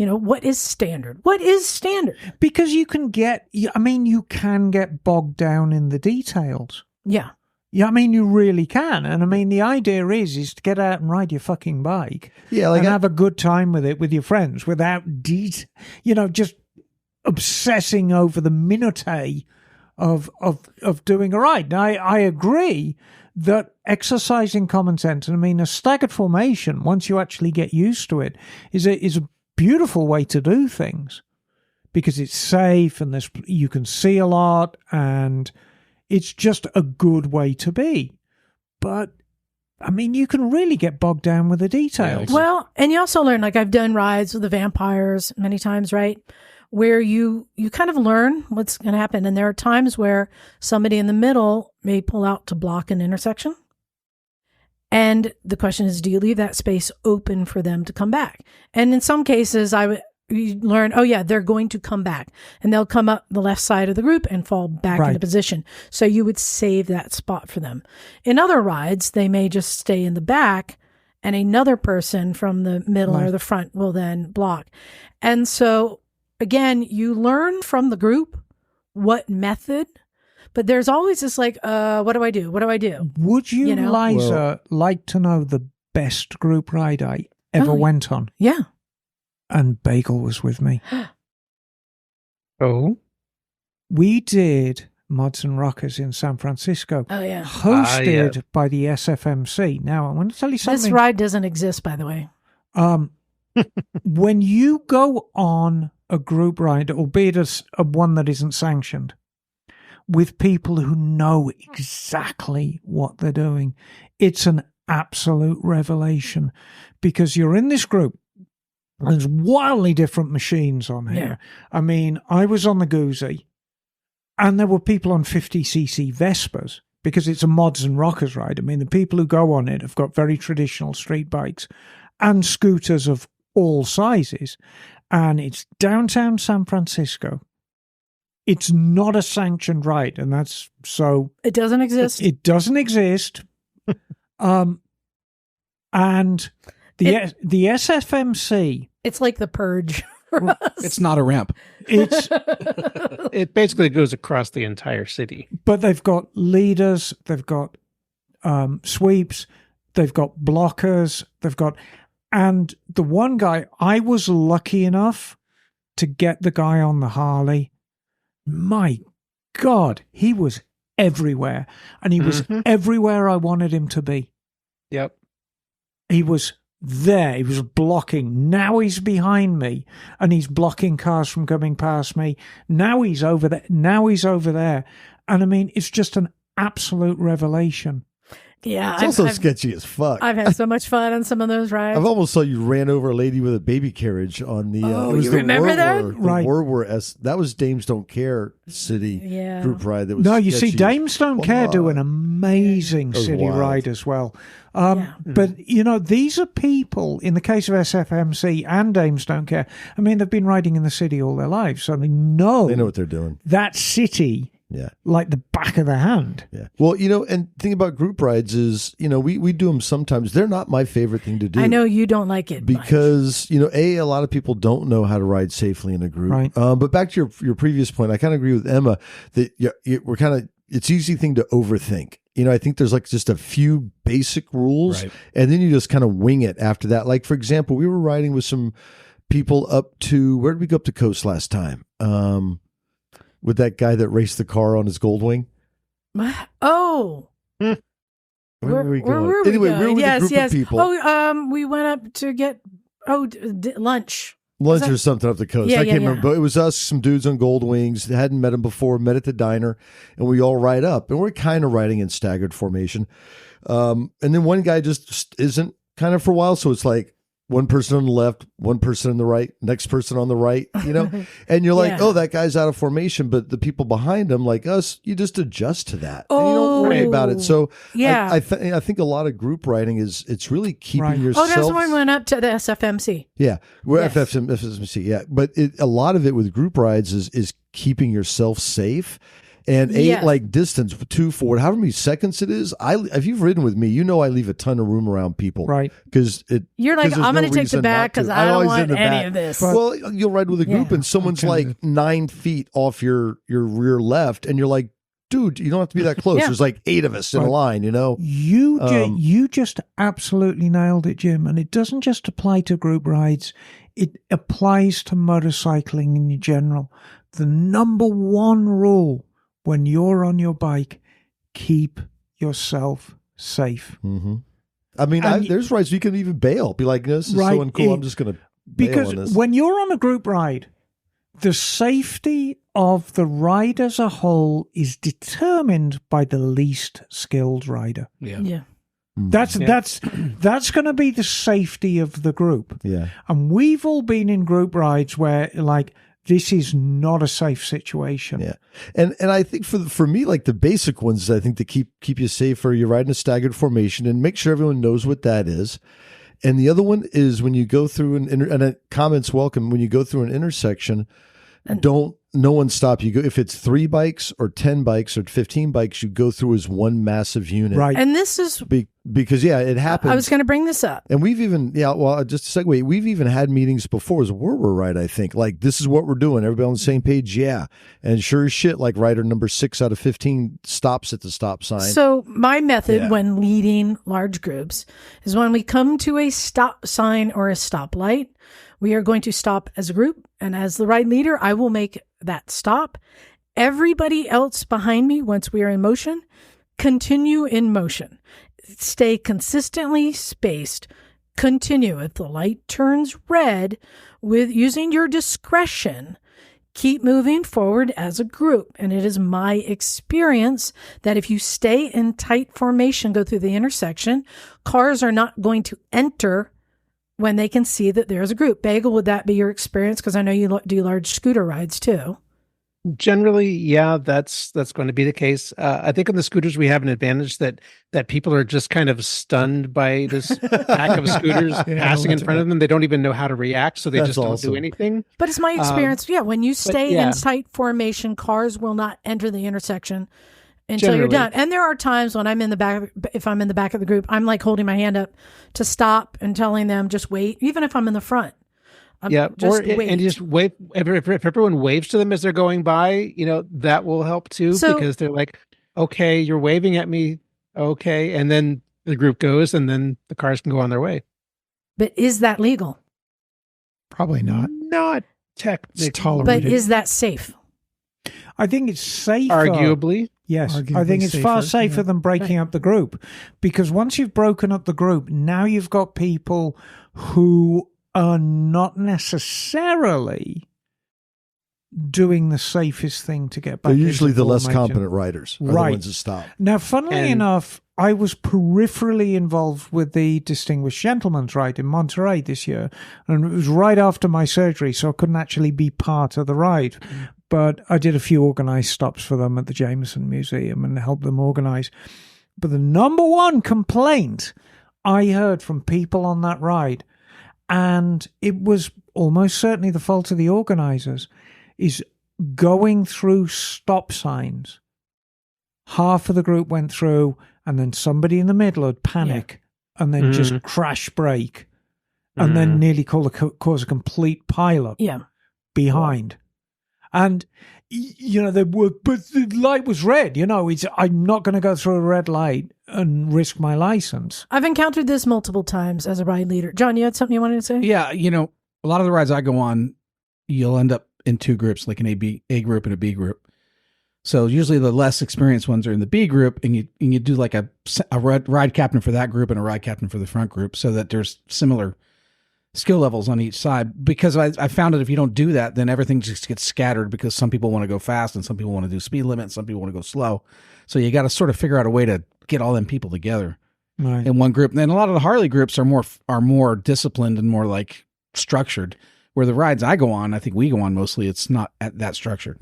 what is standard? What is standard? Because you can get bogged down in the details. Yeah. Yeah, I mean, you really can. And I mean, the idea is to get out and ride your fucking bike. Yeah, and have a good time with it with your friends without, just obsessing over the minutiae of doing a ride. Now, I agree that exercising common sense, and I mean, a staggered formation, once you actually get used to it, is a beautiful way to do things, because it's safe and you can see a lot, and it's just a good way to be. But I mean, you can really get bogged down with the details. Well, and you also learn, like I've done rides with the vampires many times, right? Where you kind of learn what's going to happen. And there are times where somebody in the middle may pull out to block an intersection. And the question is, do you leave that space open for them to come back? And in some cases, you learn, oh yeah, they're going to come back, and they'll come up the left side of the group and fall back into position. So you would save that spot for them. In other rides, they may just stay in the back, and another person from the middle or the front will then block. And so again, you learn from the group what method, but there's always this like, what do I do? What do I do? Would you, Liza, like to know the best group ride I ever went on? Yeah. And Bagel was with me. Oh? We did Mods and Rockers in San Francisco. Oh, yeah. Hosted by the SFMC. Now, I want to tell you something. This ride doesn't exist, by the way. When you go on a group ride, albeit a one that isn't sanctioned, with people who know exactly what they're doing, it's an absolute revelation, because you're in this group. There's wildly different machines on here. Yeah. I mean, I was on the Goozy, and there were people on 50cc Vespas, because it's a Mods and Rockers ride. I mean, the people who go on it have got very traditional street bikes and scooters of all sizes, and it's downtown San Francisco. It's not a sanctioned ride, and that's so... It doesn't exist. It doesn't exist. And... The SFMC. It's like the Purge. It's not a ramp. It basically goes across the entire city. But they've got leaders, they've got sweeps, they've got blockers, and the one guy, I was lucky enough to get the guy on the Harley. My God, he was everywhere, and he was everywhere I wanted him to be. Yep. He was there, he was blocking. Now he's behind me and he's blocking cars from coming past me. Now he's over there. And I mean, it's just an absolute revelation. Yeah. It's also sketchy as fuck. I've had so much fun on some of those rides. I've almost saw you ran over a lady with a baby carriage on the. You remember that? Right. That was Dames Don't Care City group ride. That was you see, Dames Don't Care do an amazing city ride as well. But, these are people, in the case of SFMC and Dames Don't Care, I mean, they've been riding in the city all their lives, so they know what they're doing. That city. Yeah. Like the back of the hand. Yeah. Well, and the thing about group rides is, we do them sometimes. They're not my favorite thing to do. I know you don't like it. Because, a lot of people don't know how to ride safely in a group. Right. But back to your previous point, I kind of agree with Emma that it's easy thing to overthink. I think there's like just a few basic rules, and then you just kind of wing it after that. Like, for example, we were riding with some people up to, where did we go up to coast last time? With that guy that raced the car on his Goldwing. Oh. Where were we going? Where were we were with a group of people. Oh, we went up to get lunch. Lunch or something up the coast. I can't remember. But it was us, some dudes on Goldwings. Hadn't met him before, met at the diner, and we all ride up. And we're kind of riding in staggered formation. And then one guy just isn't kind of for a while. So it's like, one person on the left, one person on the right, next person on the right, and you're like, oh, that guy's out of formation. But the people behind him, like us, you just adjust to that. And you don't worry about it. So I think a lot of group riding it's really keeping yourself. Oh, that's when we went up to the SFMC. Yeah. We're FFMC. Yeah. But a lot of it with group rides is keeping yourself safe. And like distance, 2, 4, however many seconds it is. If you've ridden with me, I leave a ton of room around people, right? Because you're like, I'm going to take the back because I don't want any of this. Well, you'll ride with a group, and someone's like 9 feet off your rear left, and you're like, dude, you don't have to be that close. There's like 8 of us in a line, You just absolutely nailed it, Jim. And it doesn't just apply to group rides; it applies to motorcycling in general. The number one rule when you're on your bike, keep yourself safe. Mm-hmm. I mean, there's rides you can even bail. Be like, this is so uncool. I'm just going to bail on this. Because when you're on a group ride, the safety of the ride as a whole is determined by the least skilled rider. Yeah. That's going to be the safety of the group. Yeah. And we've all been in group rides where, like, this is not a safe situation. Yeah. And I think for me, like the basic ones, I think to keep you safe are you ride in a staggered formation and make sure everyone knows what that is. And the other one is when you go through and it comments welcome, when you go through an intersection, no one stop. You go, if it's 3 bikes or 10 bikes or 15 bikes, you go through as one massive unit. Right. And this is because it happens. I was going to bring this up. And we've even, just a segue, we've even had meetings before as we're right, I think. Like, this is what we're doing. Everybody on the same page, yeah. And sure as shit, like rider number 6 out of 15 stops at the stop sign. So my method when leading large groups is when we come to a stop sign or a stoplight, we are going to stop as a group. And as the ride leader, I will make that stop. Everybody else behind me, once we are in motion, continue in motion. Stay consistently spaced. Continue. If the light turns red, with using your discretion, keep moving forward as a group. And it is my experience that if you stay in tight formation, go through the intersection, cars are not going to enter when they can see that there's a group. Bagel, would that be your experience? Because I know you do large scooter rides too. Generally, yeah, that's going to be the case. I think on the scooters we have an advantage that people are just kind of stunned by this pack of scooters passing in front of them. They don't even know how to react, so they just don't do anything. But it's my experience. When you stay in tight formation, cars will not enter the intersection until you're done. And there are times when I'm in the back, if I'm in the back of the group, I'm like holding my hand up to stop and telling them just wait, even if I'm in the front. And just wave. If everyone waves to them as they're going by, that will help too, because they're like, okay, you're waving at me. Okay. And then the group goes and then the cars can go on their way. But is that legal? Probably not. Not technically. It's tolerated. But is that safe? I think it's safer. Arguably. Yes, Arguably I think it's far safer, safer than breaking up the group, because once you've broken up the group, now you've got people who are not necessarily doing the safest thing to get back. They're usually into the less formation. competent riders, right? The ones that stop. Now, funnily enough, I was peripherally involved with the Distinguished Gentleman's Ride in Monterey this year, and it was right after my surgery, so I couldn't actually be part of the ride. But I did a few organized stops for them at the Jameson Museum and helped them organize. But the number one complaint I heard from people on that ride, and it was almost certainly the fault of the organizers, is going through stop signs. Half of the group went through, and then somebody in the middle would panic and then just crash brake and then nearly cause a complete pileup behind. And, but the light was red. I'm not going to go through a red light and risk my license. I've encountered this multiple times as a ride leader. John, you had something you wanted to say? Yeah, a lot of the rides I go on, you'll end up in 2 groups, like an A group and a B group. So usually the less experienced ones are in the B group, and you do like a ride captain for that group and a ride captain for the front group, so that there's similar skill levels on each side. Because I found that if you don't do that, then everything just gets scattered, because some people want to go fast and some people want to do speed limit, some people want to go slow. So you got to sort of figure out a way to get all them people together in one group. And then a lot of the Harley groups are more disciplined and more like structured. Where the rides I go on, I think we go on mostly, it's not that structured.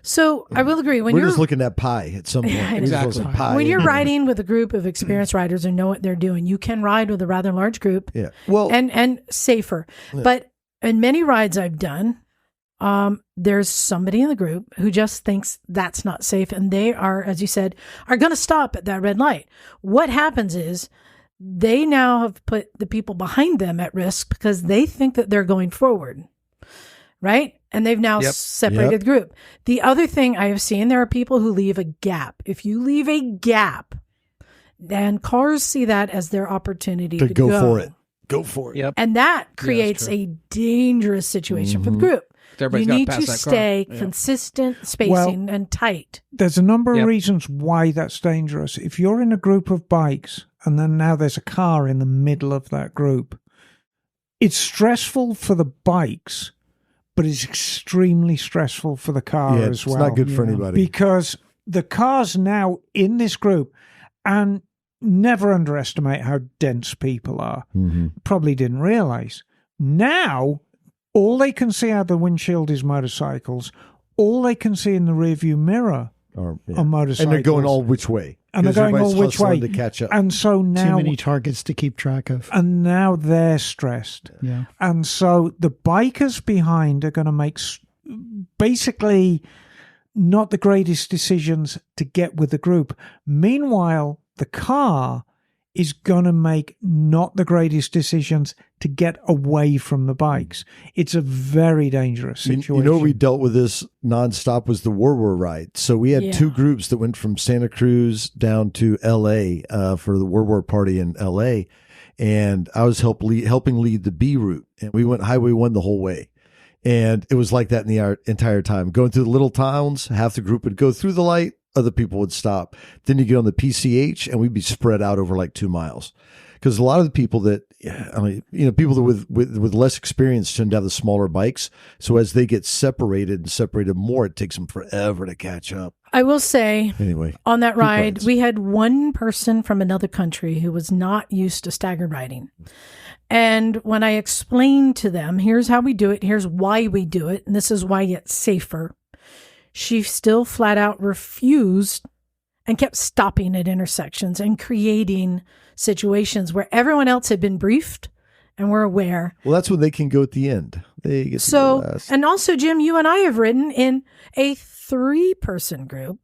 So I will agree. We're just looking at pie at some point. Exactly. When you're riding with a group of experienced riders who know what they're doing, you can ride with a rather large group. Yeah. Well, and safer. Yeah. But in many rides I've done, there's somebody in the group who just thinks that's not safe, and they are, as you said, are going to stop at that red light. What happens is, they now have put the people behind them at risk because they think that they're going forward, right? And they've now separated the group. The other thing I have seen, there are people who leave a gap. If you leave a gap, then cars see that as their opportunity to go for it. Go for it. Yep. And that creates a dangerous situation for the group. You need to stay consistent spacing and tight. There's a number of reasons why that's dangerous. If you're in a group of bikes and then now there's a car in the middle of that group, it's stressful for the bikes, but it's extremely stressful for the car as well. It's not good for anybody. Because the car's now in this group, and never underestimate how dense people are. Probably didn't realize. Now, all they can see out the windshield is motorcycles. All they can see in the rearview mirror are motorcycles. And they're going all which way. and they're going all which way to catch up. And so now too many targets to keep track of. And now they're stressed. Yeah. And so the bikers behind are going to make basically not the greatest decisions to get with the group. Meanwhile, the car is going to make not the greatest decisions to get away from the bikes. It's a very dangerous situation. You know, we dealt with this nonstop was the War ride. So we had two groups that went from Santa Cruz down to L.A. For the War party in L.A. And I was helping lead the B route. And we went Highway 1 the whole way. And it was like that in the entire time. Going through the little towns, half the group would go through the light, other people would stop. Then you get on the PCH and we'd be spread out over like 2 miles. Because a lot of the people that, people that with less experience tend to have the smaller bikes. So as they get separated more, it takes them forever to catch up. I will say, anyway, on that ride, we had one person from another country who was not used to staggered riding. And when I explained to them, here's how we do it, here's why we do it, and this is why it's safer, she still flat out refused and kept stopping at intersections and creating situations where everyone else had been briefed and were aware. Well, that's when they can go at the end. They get and also, Jim, you and I have ridden in a 3-person group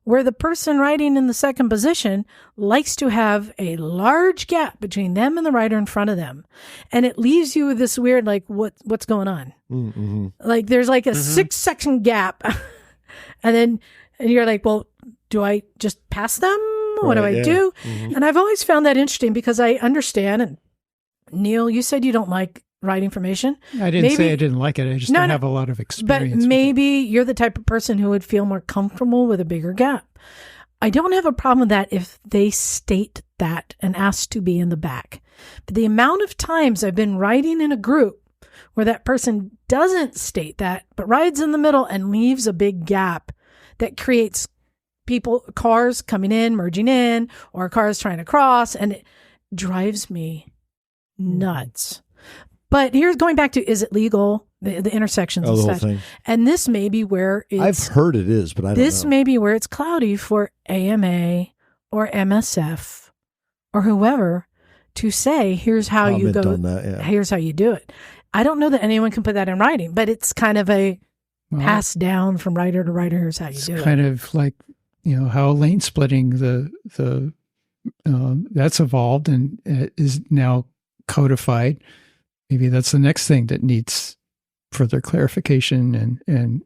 where the person riding in the second position likes to have a large gap between them and the rider in front of them. And it leaves you with this weird, like, what's going on? Mm-hmm. Like, there's like a 6-second gap. and you're like, well, do I just pass them? What do I do? Mm-hmm. And I've always found that interesting because I understand. And Neil, you said you don't like ride information. I didn't say I didn't like it. I just don't have a lot of experience. But maybe you're the type of person who would feel more comfortable with a bigger gap. I don't have a problem with that if they state that and ask to be in the back. But the amount of times I've been riding in a group where that person doesn't state that, but rides in the middle and leaves a big gap that creates cars coming in, merging in, or cars trying to cross, and it drives me nuts. But here's going back to, is it legal? The intersections and the whole stuff. thing. And this may be where I've heard it is, but I don't know. This may be where it's cloudy for AMA or MSF or whoever to say, here's how you go. Here's how you do it. I don't know that anyone can put that in writing, but it's kind of a pass down from writer to writer. Here's how you do it. It's kind of like, how lane splitting that's evolved and is now codified. Maybe that's the next thing that needs further clarification and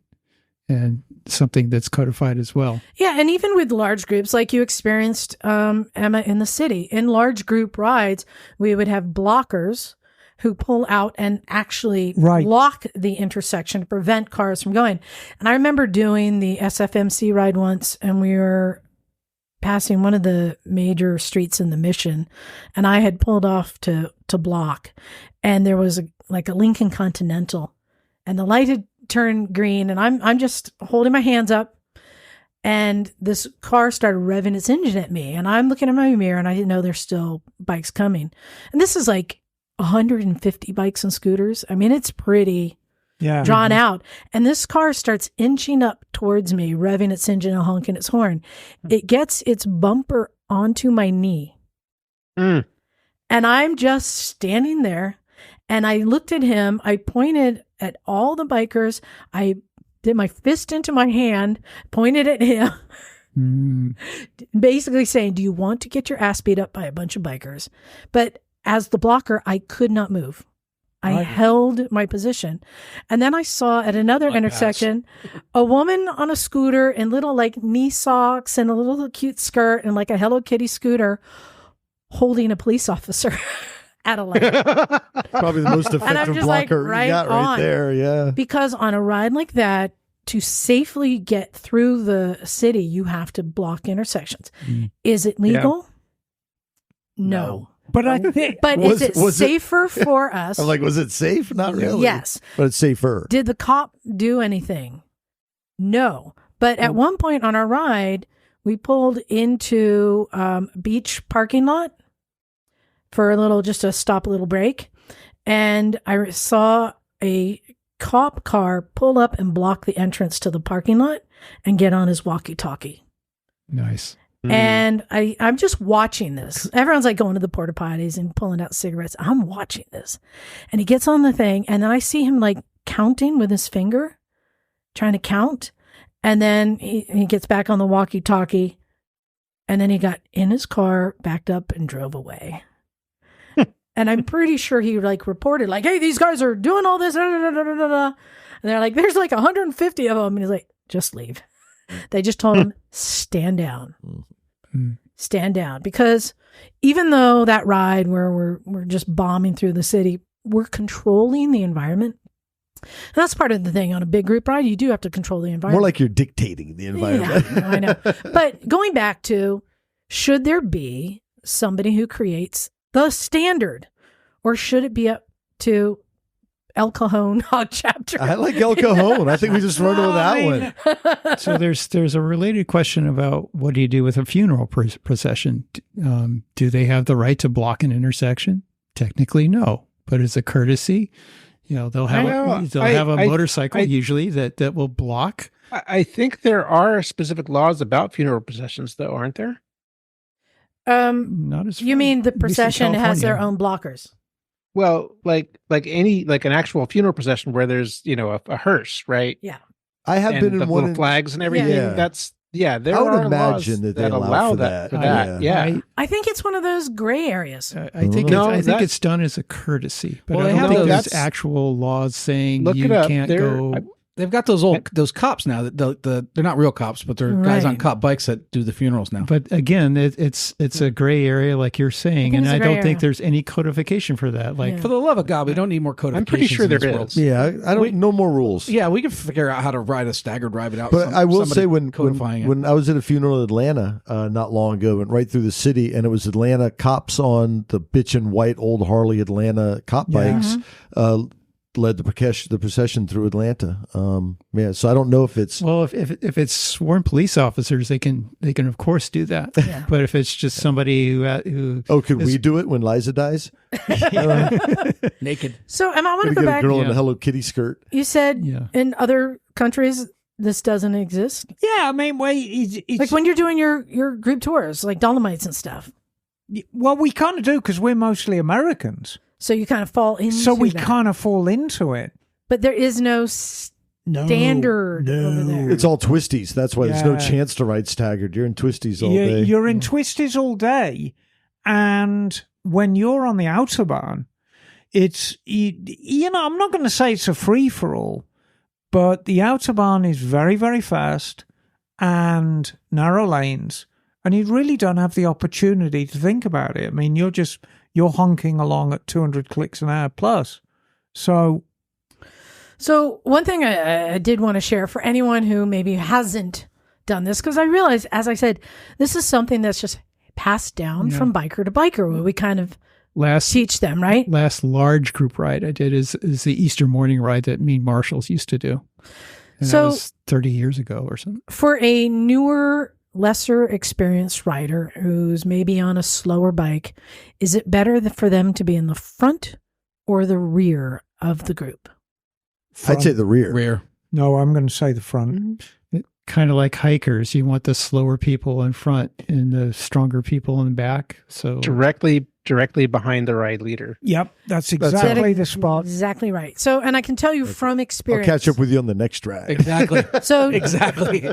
something that's codified as well. Yeah, and even with large groups, like you experienced, Emma, in the city, in large group rides, we would have blockers who pull out and actually block the intersection to prevent cars from going. And I remember doing the SFMC ride once, and we were passing one of the major streets in the Mission, and I had pulled off to block, and there was a Lincoln Continental, and the light had turned green, and I'm just holding my hands up, and this car started revving its engine at me, and I'm looking at my mirror, and I didn't know there's still bikes coming, and this is like 150 bikes and scooters. I mean, it's pretty drawn out. And this car starts inching up towards me, revving its engine and honking its horn. It gets its bumper onto my knee. And I'm just standing there. And I looked at him. I pointed at all the bikers. I did my fist into my hand, pointed at him, basically saying, do you want to get your ass beat up by a bunch of bikers? But as the blocker, I could not move. I held my position. And then I saw at another intersection, a woman on a scooter in little knee socks and a little cute skirt and like a Hello Kitty scooter holding a police officer at a light. Probably the most effective blocker you got right there. Yeah. Because on a ride like that, to safely get through the city, you have to block intersections. Is it legal? No. But I think, is it safer for us? I'm like, was it safe? Not really. Yes, but it's safer. Did the cop do anything? No. But at one point on our ride, we pulled into beach parking lot for just a stop, a little break, and I saw a cop car pull up and block the entrance to the parking lot and get on his walkie-talkie. Nice. And I'm just watching this. Everyone's like going to the porta potties and pulling out cigarettes. I'm watching this. And he gets on the thing, and then I see him like counting with his finger, trying to count. And then he gets back on the walkie-talkie, and then he got in his car, backed up, and drove away. And I'm pretty sure he like reported like, hey, these guys are doing all this. And they're like, there's like 150 of them. And he's like, just leave. They just told him, stand down. Stand down. Because even though that ride where we're just bombing through the city, we're controlling the environment. And that's part of the thing. On a big group ride, you do have to control the environment. More like you're dictating the environment. Yeah, I know. But going back to, should there be somebody who creates the standard, or should it be up to El Cajon chapter? I like El Cajon. I think we just run with that one. So there's a related question about what do you do with a funeral procession? Do they have the right to block an intersection? Technically, no. But as a courtesy, they'll have a motorcycle usually that will block. I think there are specific laws about funeral processions, though, aren't there? Not as You mean the at least in procession has their California. own blockers? Well, like an actual funeral procession where there's a hearse, right? Yeah. I have And been the in one. little flags and everything. Yeah. There I would are imagine laws that they allow for that. For that. Yeah. I think it's one of those gray areas. I think No, I think that- it's done as a courtesy, but Well, I they don't have think those- there's that's- actual laws saying Look you it up. can't go. They've got those cops now that they're not real cops, but they're guys on Right. cop bikes that do the funerals now. But again, it's a gray area, like you're saying, think and it's a I gray don't think area. there's any codification for that. Like, Yeah. For the love of God, we don't need more codifications. I'm pretty sure in this there world. is. Yeah, I don't know more rules. Yeah, we can figure out how to ride a staggered ride without. But I will somebody say when codifying it. when I was at a funeral in Atlanta not long ago, went right through the city, and it was Atlanta cops on the bitchin' white old Harley Atlanta cop bikes led the procession through Atlanta. So I don't know if it's well, if it's sworn police officers, they can of course do that. Yeah. But if it's just somebody who could we do it when Liza dies? naked. So, Emma, I want to Gonna go get a back. girl in Yeah. a Hello Kitty skirt. You said Yeah. in other countries this doesn't exist. Yeah, I mean, it's Like when you're doing your group tours, like Dolomites and stuff. well, we kind of do because we're mostly Americans, So you kind of fall into so we that. kind of fall into it. But there is no standard over there. It's all twisties. That's why there's no Yeah. chance to ride staggered. You're in twisties all day. You're in twisties all day, and when you're on the autobahn, it's I'm not going to say it's a free for all, but the autobahn is very, very fast and narrow lanes, and you really don't have the opportunity to think about it. I mean, you're honking along at 200 clicks an hour plus, so. So one thing I did want to share for anyone who maybe hasn't done this, because I realize, as I said, this is something that's just passed down from biker to biker, where we kind of teach them, right? last large group ride I did is the Easter morning ride that Mean Marshals used to do. And So- that was 30 years ago or something. For a newer, lesser experienced rider who's maybe on a slower bike, is it better for them to be in the front or the rear of the group? I'd say the rear. Rare. No, I'm going to say the front. Kind of like hikers, you want the slower people in front and the stronger people in the back. So Directly behind the ride leader. Yep, that's exactly the spot. Exactly right. So, and I can tell you from I'll experience. catch up with you on the next drag. Exactly. So, exactly.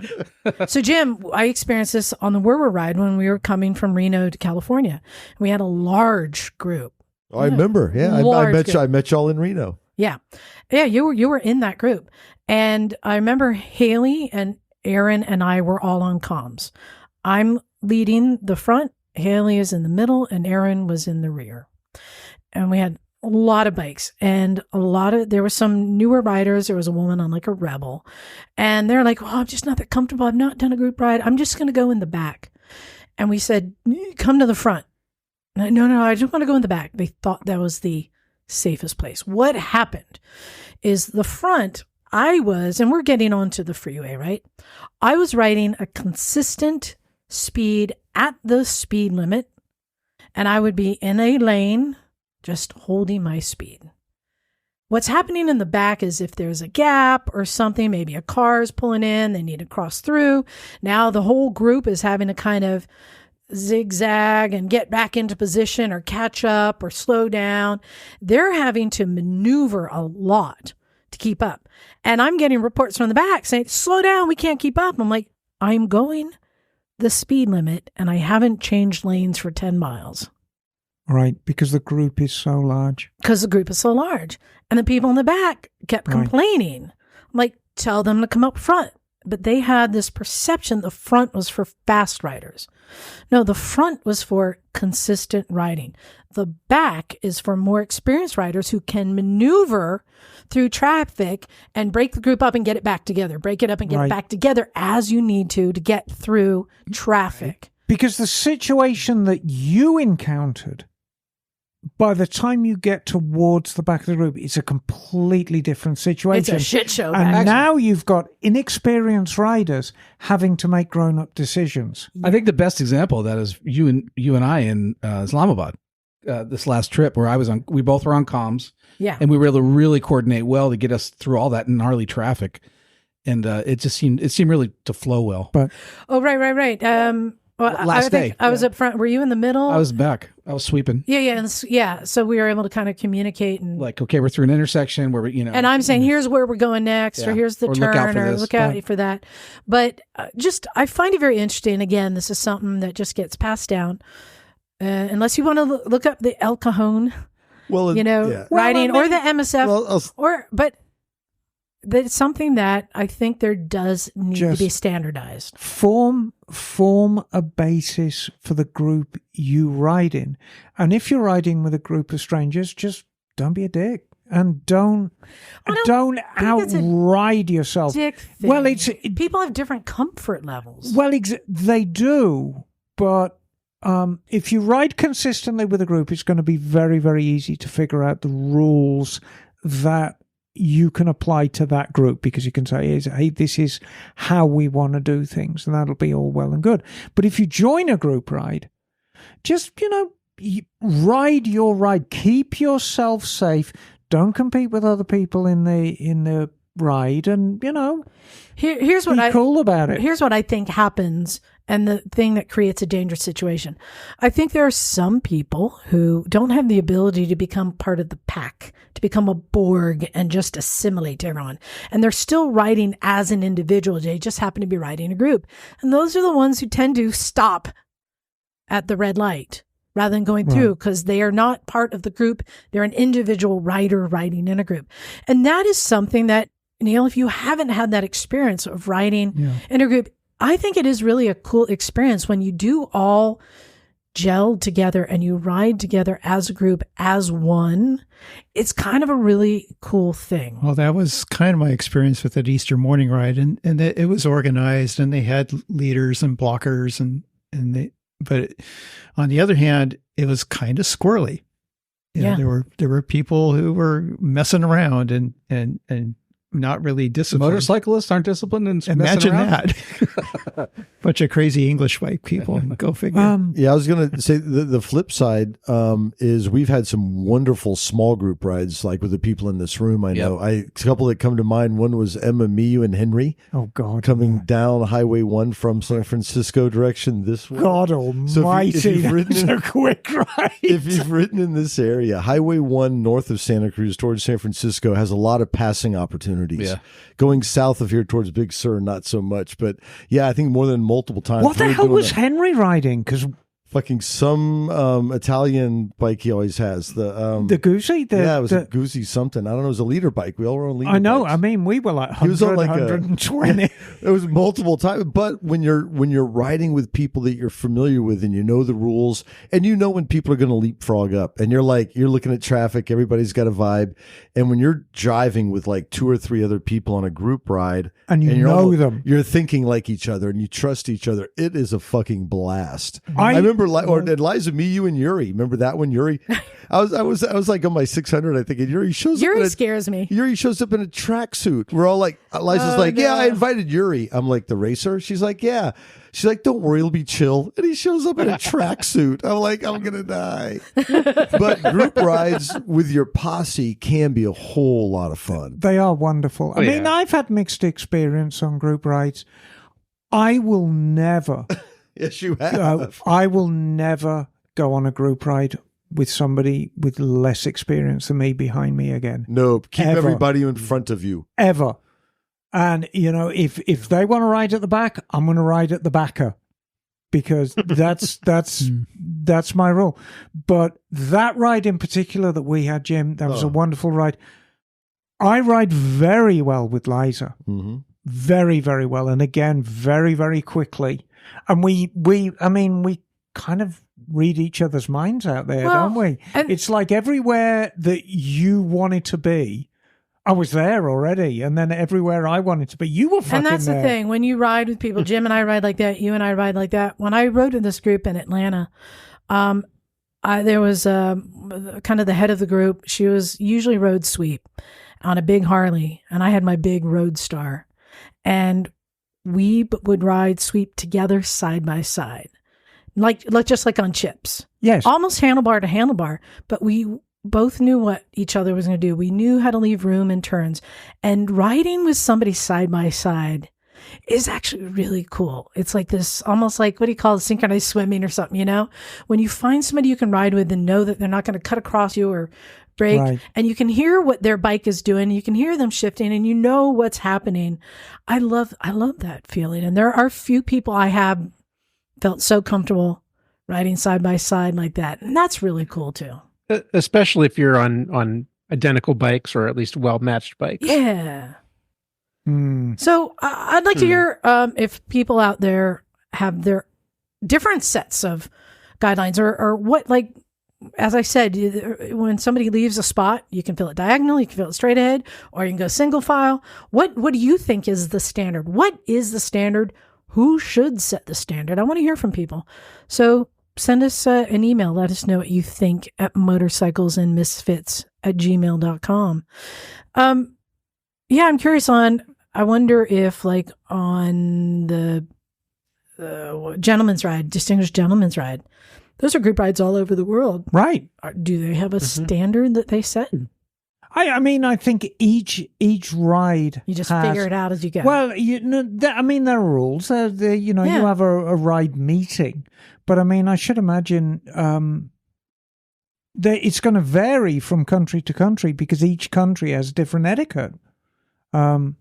So, Jim, I experienced this on the Werwer ride when we were coming from Reno to California. We had a large group. Oh, I remember. Yeah, I Large met group. you. I met y'all in Reno. Yeah. You were in that group. And I remember Haley and Aaron and I were all on comms. I'm leading the front, Haley is in the middle, and Aaron was in the rear. And we had a lot of bikes and there were some newer riders. There was a woman on like a Rebel, and they're like, "Well, I'm just not that comfortable. I've not done a group ride. I'm just going to go in the back." And we said, "Come to the front." No, I just want to go in the back. They thought that was the safest place. What happened is the front, and we're getting onto the freeway, right? I was riding a consistent speed at the speed limit, and I would be in a lane just holding my speed. What's happening in the back is if there's a gap or something, maybe a car is pulling in, they need to cross through. Now the whole group is having to kind of zigzag and get back into position or catch up or slow down. They're having to maneuver a lot to keep up. And I'm getting reports from the back saying, slow down, we can't keep up. I'm like, I'm going the speed limit and I haven't changed lanes for 10 miles. Right, because the group is so large. Because the group is so large. And the people in the back kept complaining. I'm like, tell them to come up front. But they had this perception the front was for fast riders. No, the front was for consistent riding. The back is for more experienced riders who can maneuver through traffic and break the group up and get it back together. Break it up and get it back together as you need to get through traffic. Because the situation that you encountered, by the time you get towards the back of the group, it's a completely different situation. It's a shit show. And now you've got inexperienced riders having to make grown-up decisions. I think the best example of that is you and I in Islamabad. This last trip where we both were on comms. Yeah. And we were able to really coordinate well to get us through all that gnarly traffic. And it seemed really to flow well. But right. Well, Last day. I was up front. Were you in the middle? I was back. I was sweeping. Yeah. So we were able to kind of communicate and like, okay, we're through an intersection where and I'm saying, here's where we're going next, or here's the or turn, look out for that. But I find it very interesting. Again, this is something that just gets passed down. Unless you want to look up the El Cajon, writing, or the MSF, but that's something that I think there does need to be standardized. Form a basis for the group you ride in. And if you're riding with a group of strangers, just don't be a dick. And don't outride yourself. Dick thing. Well, people have different comfort levels. Well, they do, but if you ride consistently with a group, it's going to be very, very easy to figure out the rules that you can apply to that group, because you can say, hey, this is how we want to do things, and that'll be all well and good. But if you join a group ride, just, ride your ride. Keep yourself safe. Don't compete with other people in the ride, and, here's what be cool about it. Here's what I think happens, and the thing that creates a dangerous situation. I think there are some people who don't have the ability to become part of the pack, to become a Borg and just assimilate to everyone. And they're still riding as an individual. They just happen to be riding a group. And those are the ones who tend to stop at the red light rather than going through, because they are not part of the group. They're an individual rider riding in a group. And that is something that, Neil, if you haven't had that experience of riding in a group, I think it is really a cool experience when you do all gel together and you ride together as a group, as one. It's kind of a really cool thing. Well, that was kind of my experience with that Easter morning ride, and it was organized, and they had leaders and blockers, but on the other hand, it was kind of squirrely. There were people who were messing around and not really disciplined. Motorcyclists aren't disciplined and imagine that. Bunch of crazy English white people. Go figure. I was going to say the flip side is we've had some wonderful small group rides, like with the people in this room. I know a couple that come to mind. One was Emma, Miu, and Henry. Oh God, coming down Highway 1 from San Francisco direction this way. God Almighty, so if you've a quick ride. If you've ridden in this area, Highway 1 north of Santa Cruz towards San Francisco has a lot of passing opportunities. Yeah. Going south of here towards Big Sur, not so much. But yeah, I think more than multiple times. What the hell was Henry riding? Because fucking some Italian bike he always has. The Guzzi? It was a Guzzi something. I don't know. It was a leader bike. We all were on leader I know. bikes. I mean, we were like 100, he was on like 120. It was multiple times. But when you're riding with people that you're familiar with and you know the rules, and you know when people are going to leapfrog up, and you're looking at traffic, everybody's got a vibe. And when you're driving with like 2 or 3 other people on a group ride, and you know them, you're thinking like each other and you trust each other. It is a fucking blast. I remember remember, and Liza, me, you, and Yuri. Remember that one, Yuri? I was like on my 600, I think, and Yuri shows up. Yuri scares me. Yuri shows up in a tracksuit. We're all like, Liza's like, yeah, I invited Yuri. I'm like, the racer? She's like, yeah. She's like, don't worry, it'll be chill. And he shows up in a tracksuit. I'm like, I'm going to die. But group rides with your posse can be a whole lot of fun. They are wonderful. I mean, I've had mixed experience on group rides. I will never. Yes, you have. I will never go on a group ride with somebody with less experience than me behind me again. No, keep everybody in front of you. Ever. And, if they want to ride at the back, I'm going to ride at the backer because that's my rule. But that ride in particular that we had, Jim, that was a wonderful ride. I ride very well with Liza. Mm-hmm. Very, very well. And again, very, very quickly. And we kind of read each other's minds out there, don't we? It's like everywhere that you wanted to be, I was there already. And then everywhere I wanted to be, you were fucking there. And that's the thing. When you ride with people, Jim and I ride like that, you and I ride like that. When I rode in this group in Atlanta, there was kind of the head of the group. She was usually road sweep on a big Harley, and I had my big Roadstar. And we would ride sweep together side by side, like just like on chips. Yes. Almost handlebar to handlebar, but we both knew what each other was going to do. We knew how to leave room in turns. And riding with somebody side by side is actually really cool. It's like this, almost like, what do you call it, synchronized swimming or something, When you find somebody you can ride with and know that they're not going to cut across you or break, right, and you can hear what their bike is doing, you can hear them shifting, and you know what's happening. I love that feeling. And there are few people I have felt so comfortable riding side by side like that. And that's really cool too. Especially if you're on identical bikes or at least well-matched bikes. Yeah. So I'd like to hear if people out there have their different sets of guidelines or what, like, as I said, when somebody leaves a spot, you can fill it diagonal, you can fill it straight ahead, or you can go single file. What do you think is the standard? What is the standard? Who should set the standard? I want to hear from people. So send us an email. Let us know what you think at motorcyclesandmisfits@gmail.com. Yeah, I'm curious I wonder if, like, on the Gentleman's Ride, Distinguished Gentleman's Ride, those are group rides all over the world. Right. Do they have a standard that they set? I mean, I think each ride you just figure it out as you go. Well, there are rules. You have a ride meeting, but I mean, I should imagine it's going to vary from country to country because each country has different etiquette. That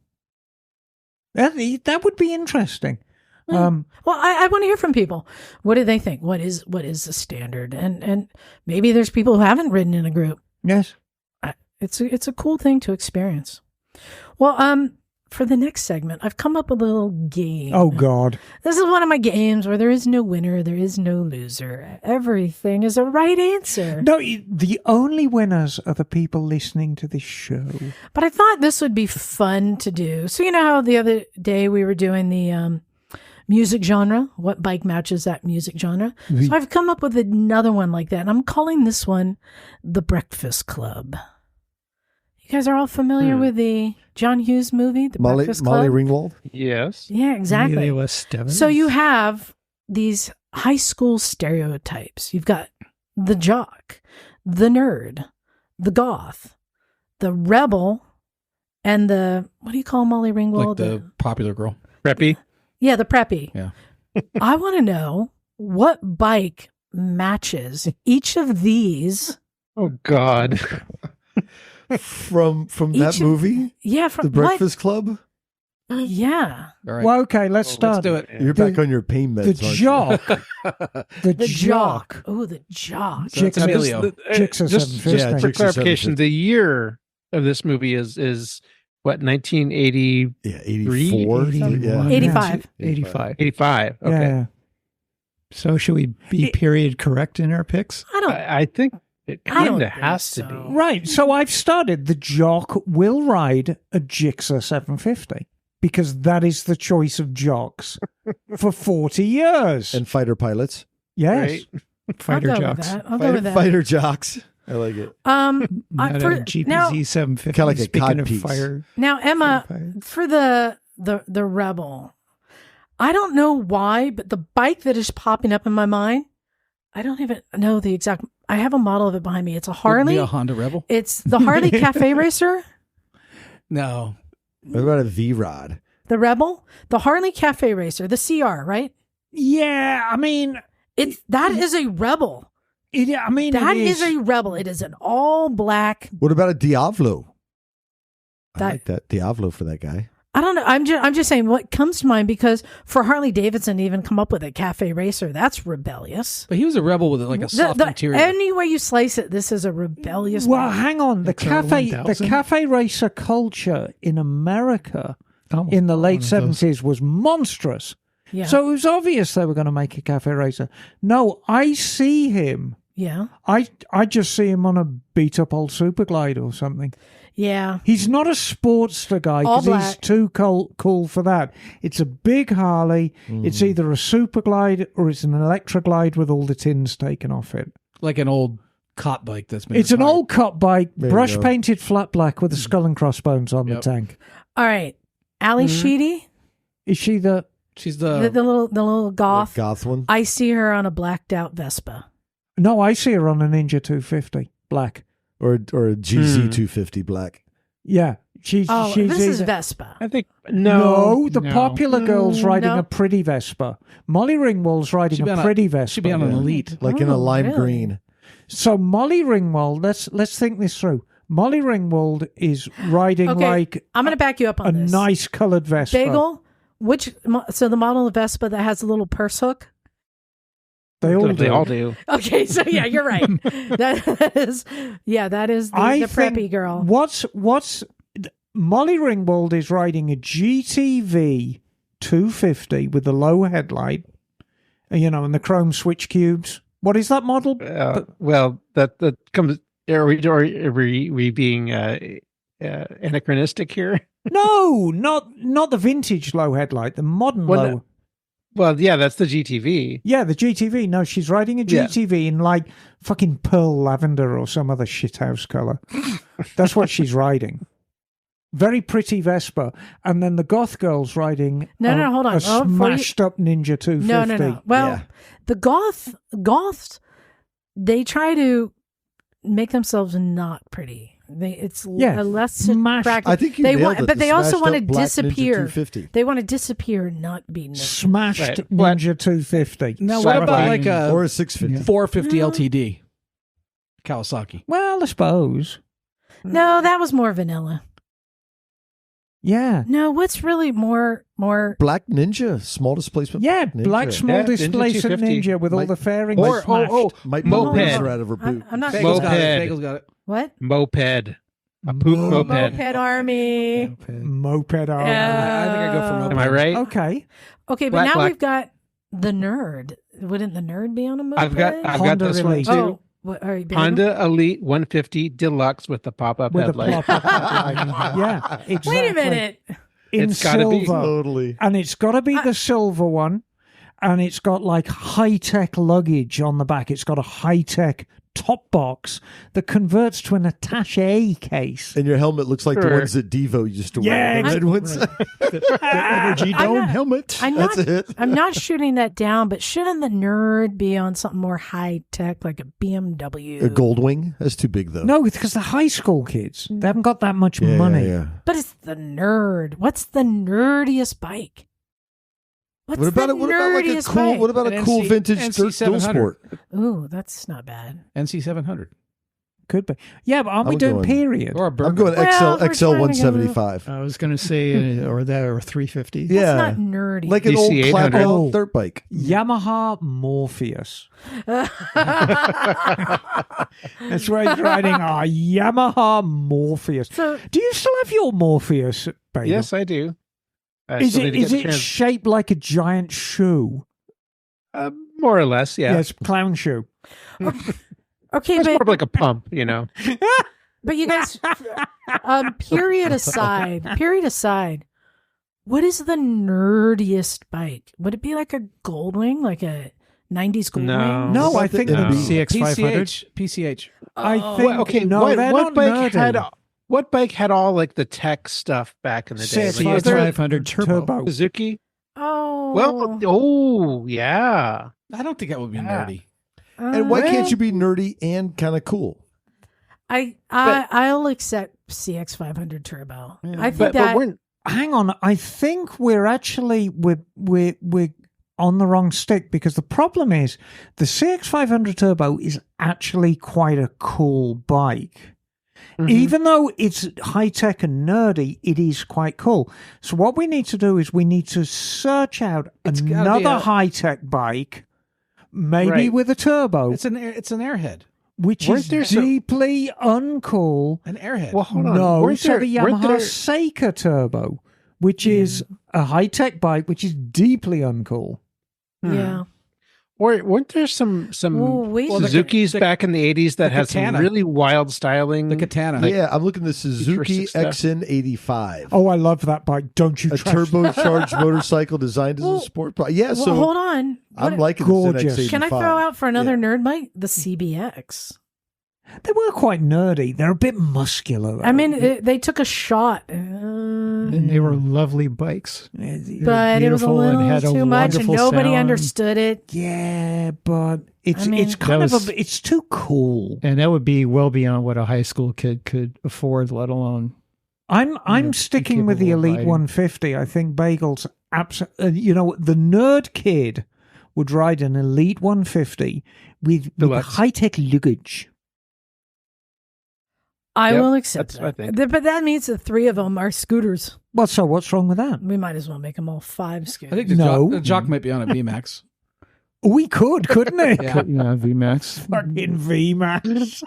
would be interesting. Well, I want to hear from people. What do they think? What is the standard? And maybe there's people who haven't ridden in a group. Yes. It's a cool thing to experience. Well, for the next segment, I've come up with a little game. Oh, God. This is one of my games where there is no winner, there is no loser. Everything is a right answer. No, the only winners are the people listening to this show. But I thought this would be fun to do. So you know how the other day we were doing the music genre? What bike matches that music genre? So I've come up with another one like that, and I'm calling this one The Breakfast Club. You guys are all familiar with the John Hughes movie, The Breakfast Club? Molly Ringwald? Yes. Yeah, exactly. Emilio Estevez. So you have these high school stereotypes. You've got the jock, the nerd, the goth, the rebel, and the, what do you call Molly Ringwald? Like the popular girl. Preppy. Yeah, the preppy. Yeah. I want to know what bike matches each of these. Oh, God. From that movie? Yeah, from The Breakfast Club? Yeah. All right. Well, okay, let's start. Let's do it. You're back on your pain meds, The aren't jock. The jock. Oh, the jock. That's Emilio. Just for Jigsaw clarification, 750. the year of this movie is what, 1980? Yeah, 84. 81. Yeah. 85. 85. 85. Okay. Yeah. So should we be period correct in our picks? I think it I don't kind of think has so. to be. Right. So I've started. The jock will ride a Jigsaw 750 because that is the choice of jocks for 40 years. And fighter pilots. Yes. Right? Fighter I'll go jocks. With that. I'll go with that. Fighter jocks. I like it. Not a for, GPZ now, 750. Kinda like a Speaking of codpiece. fire, now, Emma, fire. for the Rebel, I don't know why, but the bike that is popping up in my mind, I don't even know the exact. I have a model of it behind me. It's a Harley. A Honda Rebel? It's the Harley Cafe Racer. No. What about a V-Rod? The Rebel, the Harley Cafe Racer, the CR, right? Yeah, I mean, That is a Rebel. That is a Rebel. It is an all black. What about a Diavolo? I That- like that Diavolo for that guy. I don't know. I'm just saying what comes to mind, because for Harley Davidson to even come up with a Cafe Racer, that's rebellious. But he was a rebel with like a soft interior. Any way you slice it, this is a rebellious. well, bike. hang on. The Carol cafe 1000? racer culture in America Oh, in the late one of those. 70s was monstrous. Yeah. So it was obvious they were going to make a cafe racer. No, I see him. yeah. I just see him on a beat up old super glide or something. Yeah. He's not a sportster guy All because he's black. too cool for that. It's a big Harley. It's either a super glide or it's an electra glide with all the tins taken off it. Like an old cop bike that's been It's an retired. old cop bike, There you brush go. painted flat black with a skull and crossbones on the Yep. tank. All right. Ali Sheedy, Is she the? She's the little goth. Goth one. I see her on a blacked out Vespa. No, I see her on a Ninja 250 black. Or a GZ 250 black. Yeah, she's. Oh, she's this is either- Vespa. I think No, the No. popular girl's riding no. a pretty Vespa. Molly Ringwald's riding She'd be a on a- pretty Vespa. She'd be on an elite. Like in a Oh, lime really? green. So Molly Ringwald, let's think this through. Molly Ringwald is riding Okay, like I'm going to back you up a on this. nice coloured Vespa. Bagel. So the model of Vespa that has a little purse hook. They all they do. all do. Okay, so yeah, you're right. that is the I preppy think girl. What's Molly Ringwald is riding a GTV 250 with the low headlight, and the chrome switch cubes. What is that model? Well, that comes. Are we being anachronistic here? No, not the vintage low headlight, the modern Well, low. no. Well, yeah, that's the GTV. Yeah, the GTV. No, she's riding a Yeah. GTV in like fucking pearl lavender or some other shithouse color. That's what she's riding. Very pretty Vespa. And then the goth girl's riding No, hold on. a Oh, before you- smashed up Ninja 250. No. Well, Yeah. the goths, they try to make themselves not pretty. It's Yeah, a less smashed- attractive. I think you they nailed want, it. but The they also smashed want to up black Ninja disappear. 250. They want to disappear and not be known. Smashed Right. What- Ninja 250. Now, Flat what about black. like a Or a 650. 450 LTD? Kawasaki. Well, I suppose. No, that was more vanilla. Yeah. No, what's really more Black Ninja. Small displacement. Yeah, Ninja. black small Yeah, Ninja displacement 250. Ninja with all Might- the fairings Or smashed. Might Moped. be a out of her boot. I'm not Bagel's got it. Moped. Bagel's got it. what Moped. A poop moped. moped army. Moped arm. Yeah. I think I go for moped. Am I right? Okay. Okay, but Black, now black. we've got the nerd. Wouldn't the nerd be on a moped? I've got Honda this one Elite. too. Oh, what, all right, baby. Honda Elite 150 Deluxe with the pop-up With a headlight. pop-up headlight. Yeah, exactly. Wait a minute. In It's gotta be. silver. Totally. And it's got to be the silver one. And it's got like high-tech luggage on the back. It's got a high-tech top box that converts to an attaché case. And your helmet looks like the Sure. ones that Devo used to Yeah, wear. The red ones. Energy I'm dome not- helmet. I'm That's not, it. I'm not shooting that down, but shouldn't the nerd be on something more high tech, like a BMW? A Goldwing. That's too big though. No, it's because they're high school kids. They haven't got that much Yeah, money. yeah. But it's the nerd. What's the nerdiest bike? What's What about the it? What about like a nerdiest cool? bike? What about An a cool NC vintage dual 700. sport? Ooh, that's not bad. NC 700 Could be. Yeah, but aren't we I'm doing going- period? or a I'm Burger. going Well, XL we're XL trying to go- 175. I was going to say, or 350. That's Yeah, not nerdy. like an old DC clapped 800. out dirt bike. Yamaha Morpheus. That's where he's riding a Yamaha Morpheus. So Do you still have your Morpheus, Bagel? Yes, I do. I Is still it need to get is the it shaped like a giant shoe? more or less, yeah. Yes, clown shoe. okay, It's more but of like a pump, you know. you guys, period aside, what is the nerdiest bike? Would it be like a Goldwing, like a 90s gold No. wings? No, I think the the NB. CX500. PCH. I think Okay, no, what, they're what not bike nerdy. had what bike had all like the tech stuff back in the day? Like, was there a CX500 Turbo. Suzuki? Oh. Well, oh yeah. I don't think that would be Yeah. nerdy. And why can't you be nerdy and kind of cool? I'll accept CX500 Turbo. I think But that we're Hang on, I think we're actually we're on the wrong stick, because the problem is the CX500 Turbo is actually quite a cool bike. Even though it's high tech and nerdy, it is quite cool. So what we need to do is we need to search out It's gotta be another a- high tech bike, maybe Right. with a turbo, It's an airhead. which Weren't is there some- deeply uncool. An airhead. well, hold on. No, weren't so there, the weren't Yamaha there- Seika Turbo, which is a high tech bike, which is deeply uncool. yeah. weren't there some Ooh, wait. Well, the- Suzukis back in the 80s that the had some Katana. really wild styling? The Katana. Yeah, I'm looking at the Suzuki futuristic stuff. XN85. Oh, I love that bike. Don't you A trash turbocharged motorcycle designed as Well- a sport bike. Yeah, Well, so hold on. I'm What- liking Gorgeous. this Can I throw out for another nerd bike? The CBX. They were quite nerdy. They're a bit muscular, though. I mean, they took a shot. And they were lovely bikes. But it was a beautiful and little had a too much, and wonderful nobody sound. understood it. yeah, but it's I mean- it's kind That of was- it's too cool. And that would be well beyond what a high school kid could afford, let alone. I'm sticking with the capable of Elite riding. 150. I think Bagel's absolutely. The nerd kid would ride an Elite 150 with Deluxe. high tech luggage. I Yep, will accept that's what I that. think. But that means the three of them are scooters. Well, so what's wrong with that? We might as well make them all 5 scooters. I think the, No. jock, the jock might be on a VMAX. We could, couldn't it? Yeah. Yeah, VMAX. Fucking VMAX.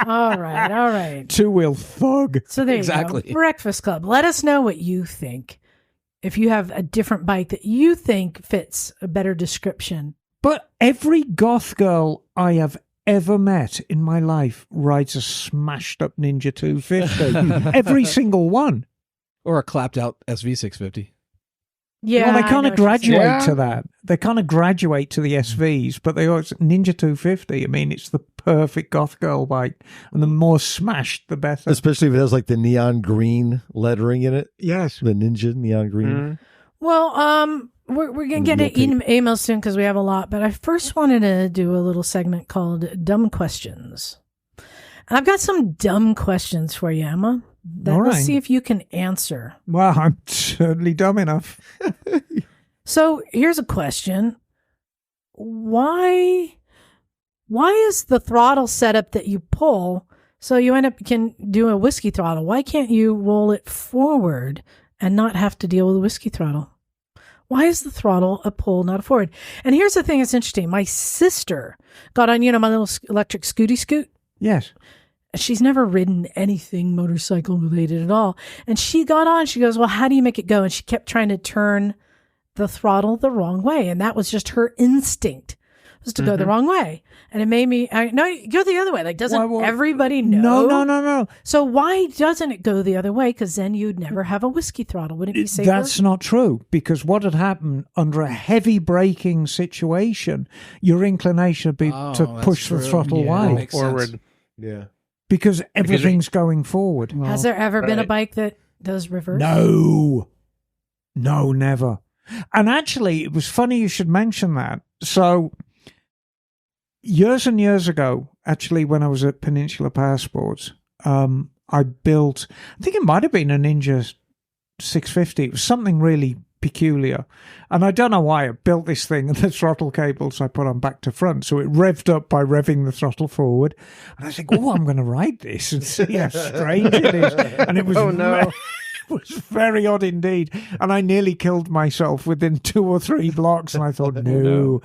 all right. Two wheel thug. So there Exactly. you go. Breakfast Club. Let us know what you think. If you have a different bike that you think fits a better description. But every goth girl I have ever met in my life rides a smashed up Ninja 250. Every single one. Or a clapped out SV650. Yeah. Well, they I kind know of what you're saying. graduate to that. They kind of graduate to the SVs, but they always Ninja 250. I mean, it's the perfect goth girl bike, and the more smashed, the better. especially if it has like the neon green lettering in it. Yes. The Ninja neon green. Mhm. Well, we're going to get to emails soon because we have a lot, but I first wanted to do a little segment called Dumb Questions. And I've got some dumb questions for you, Emma. All Let's right. see if you can answer. Well, I'm certainly dumb enough. So here's a question. Why is the throttle setup that you pull so you can do a whiskey throttle? Why can't you roll it forward and not have to deal with a whiskey throttle? Why is the throttle a pull, not a forward? And here's the thing that's interesting. My sister got on, my little electric scooty scoot. Yes. She's never ridden anything motorcycle related at all. And she got on, she goes, well, how do you make it go? And she kept trying to turn the throttle the wrong way. And that was just her instinct, was to go the wrong way. And it made me, no, go the other way. Like, doesn't Well, everybody know? No. So why doesn't it go the other way? Because then you'd never have a whiskey throttle. Wouldn't it be safer? That's not true, because what had happened under a heavy braking situation, your inclination would be Oh, to that's push the true. throttle Yeah. wide, Makes sense. Forward. Yeah. because everything's going forward. Well, Has there ever been a Right. bike that does reverse? No, never. And actually, it was funny you should mention that. So, years and years ago, actually, when I was at Peninsula Power Sports, I built, I think it might have been a Ninja 650. It was something really peculiar. And I don't know why I built this thing, and the throttle cables I put on back to front. So it revved up by revving the throttle forward. And I think, oh, I'm going to ride this and see how strange it is. And it was, Oh, no. it was very odd indeed. And I nearly killed myself within 2 or 3 blocks. And I thought, no.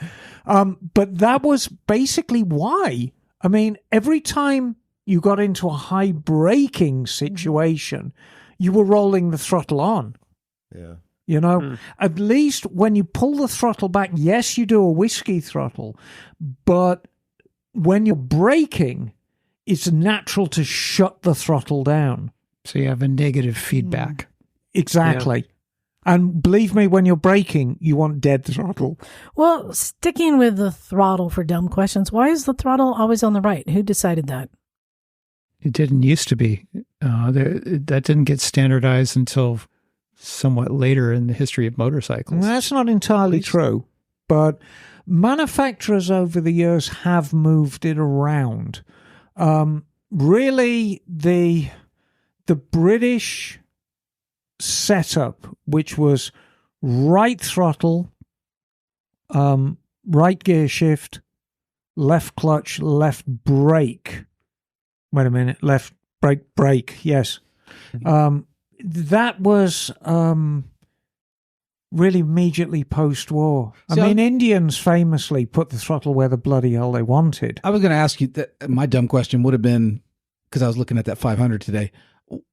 But that was basically why. I mean, every time you got into a high braking situation, you were rolling the throttle on. Yeah. At least when you pull the throttle back, yes, you do a whiskey throttle, but when you're braking, it's natural to shut the throttle down. so you have a negative feedback. Exactly. And believe me, when you're braking, you want dead throttle. Well, sticking with the throttle for dumb questions, why is the throttle always on the right? Who decided that? It didn't used to be. That didn't get standardized until somewhat later in the history of motorcycles. That's not entirely true, but manufacturers over the years have moved it around. Really, the British setup, which was right throttle, right gear shift, left clutch, left brake. Wait a minute, left brake, yes. That was really immediately post-war. So, I mean, Indians famously put the throttle where the bloody hell they wanted. I was going to ask you that. My dumb question would have been, because I was looking at that 500 today,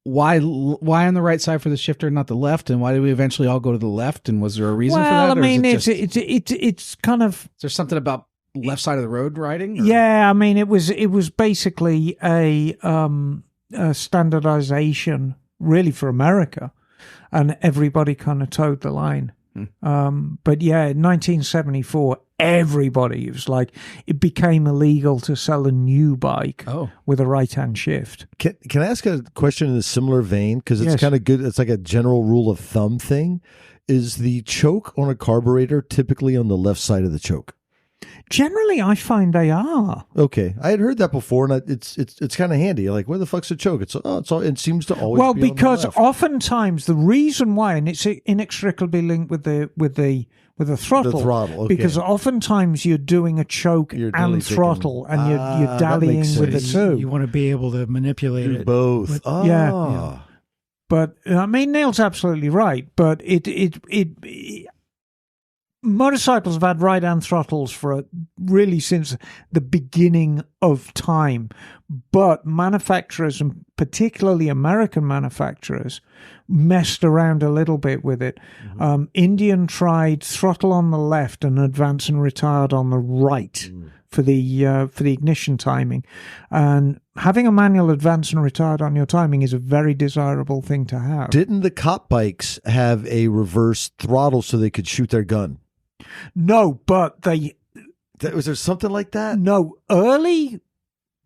why on the right side for the shifter, not the left, and why did we eventually all go to the left? And was there a reason for that? Well, I or mean, is it just, it's kind of. is there something about left side of the road riding? Or? Yeah, I mean, it was basically a standardization, really, for America, and everybody kind of towed the line. But yeah, in 1974, everybody, it was like, it became illegal to sell a new bike with a right-hand shift. Can I ask a question in a similar vein? Because it's Yes. kind of good. It's like a general rule of thumb thing. Is the choke on a carburetor typically on the left side of the choke? Generally, I find they are. Okay, I had heard that before, and it's kind of handy. Like, where the fuck's the choke? It seems to always Well, be on the because left. oftentimes the reason why, and it's inextricably linked with the throttle. The throttle, okay. Because oftentimes you're doing a choke You're and dilly throttle, and you're that dallying makes with the sense. two. You want to be able to manipulate do it. both. with- Yeah. But I mean, Neil's absolutely right. But motorcycles have had right-hand throttles for really since the beginning of time. But manufacturers, and particularly American manufacturers, messed around a little bit with it. Indian tried throttle on the left and advance and retired on the right for the ignition timing. And having a manual advance and retired on your timing is a very desirable thing to have. Didn't the cop bikes have a reverse throttle so they could shoot their gun? No, but Was there something like that? early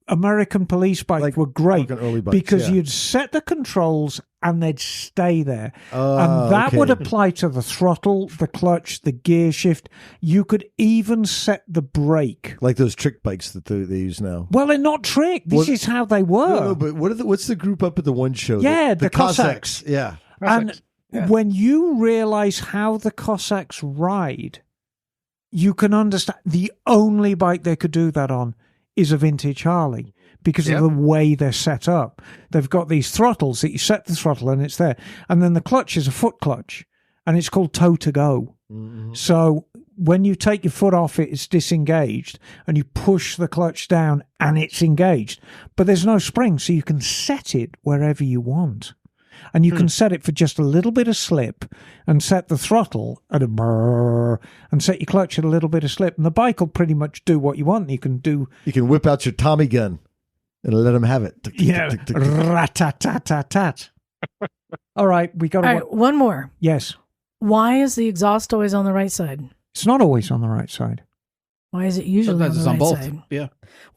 American police bikes Like were great fucking early bikes, because yeah. you'd set the controls and they'd stay there. Oh, And that okay. would apply to the throttle, the clutch, the gear shift. You could even set the brake. Like those trick bikes that they use now. Well, they're not trick. This What- is how they were. No, but what's the group up at the one show? Yeah, the Cossacks. Yeah. And when you realize how the Cossacks ride, you can understand the only bike they could do that on is a vintage Harley because of the way they're set up. They've got these throttles that you set the throttle and it's there. And then the clutch is a foot clutch and it's called toe to go. Mm-hmm. So when you take your foot off it, it's disengaged and you push the clutch down and it's engaged. But there's no spring, so you can set it wherever you want. And you can set it for just a little bit of slip and set the throttle at a brrr and set your clutch at a little bit of slip. And the bike will pretty much do what you want. You can whip out your Tommy gun and let them have it. rat-tat-tat-tat-tat. All right, we got All right, one more. Yes. Why is the exhaust always on the right side? It's not always on the right side. Why is it usually Sometimes on the it's on right both. side? Yeah.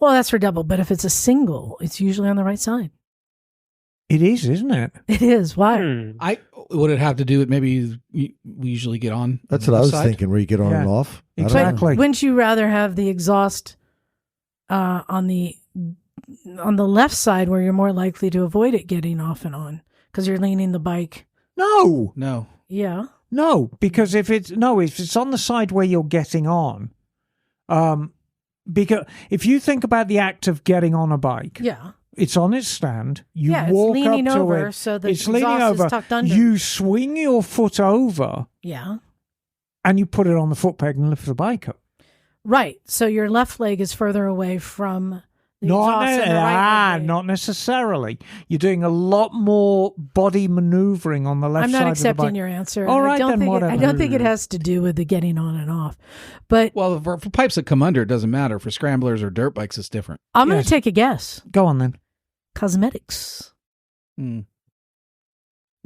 Well, that's for double, but if it's a single, it's usually on the right side. It is, isn't it? It is. Why? Would it have to do with maybe we usually get on? That's the what I was left side? thinking, where you get on Yeah. and off. I don't Exactly. Wouldn't you rather have the exhaust on the left side where you're more likely to avoid it getting off and on because you're leaning the bike? No. No. Yeah. No, because if it's on the side where you're getting on, because if you think about the act of getting on a bike, Yeah. it's on its stand. You Yeah, it's walk leaning up to over, it. so the it's leaning exhaust is over. tucked under. You swing your foot over Yeah. and you put it on the foot peg and lift the bike up. Right. So your left leg is further away from the exhaust and the right leg. Not necessarily. You're doing a lot more body maneuvering on the left I'm side not of the accepting bike. your answer. All I right, don't then think whatever. I don't think it has to do with the getting on and off. But Well, for pipes that come under, it doesn't matter. For scramblers or dirt bikes, it's different. I'm going Yes. to take a guess. Go on then. Cosmetics. Hmm.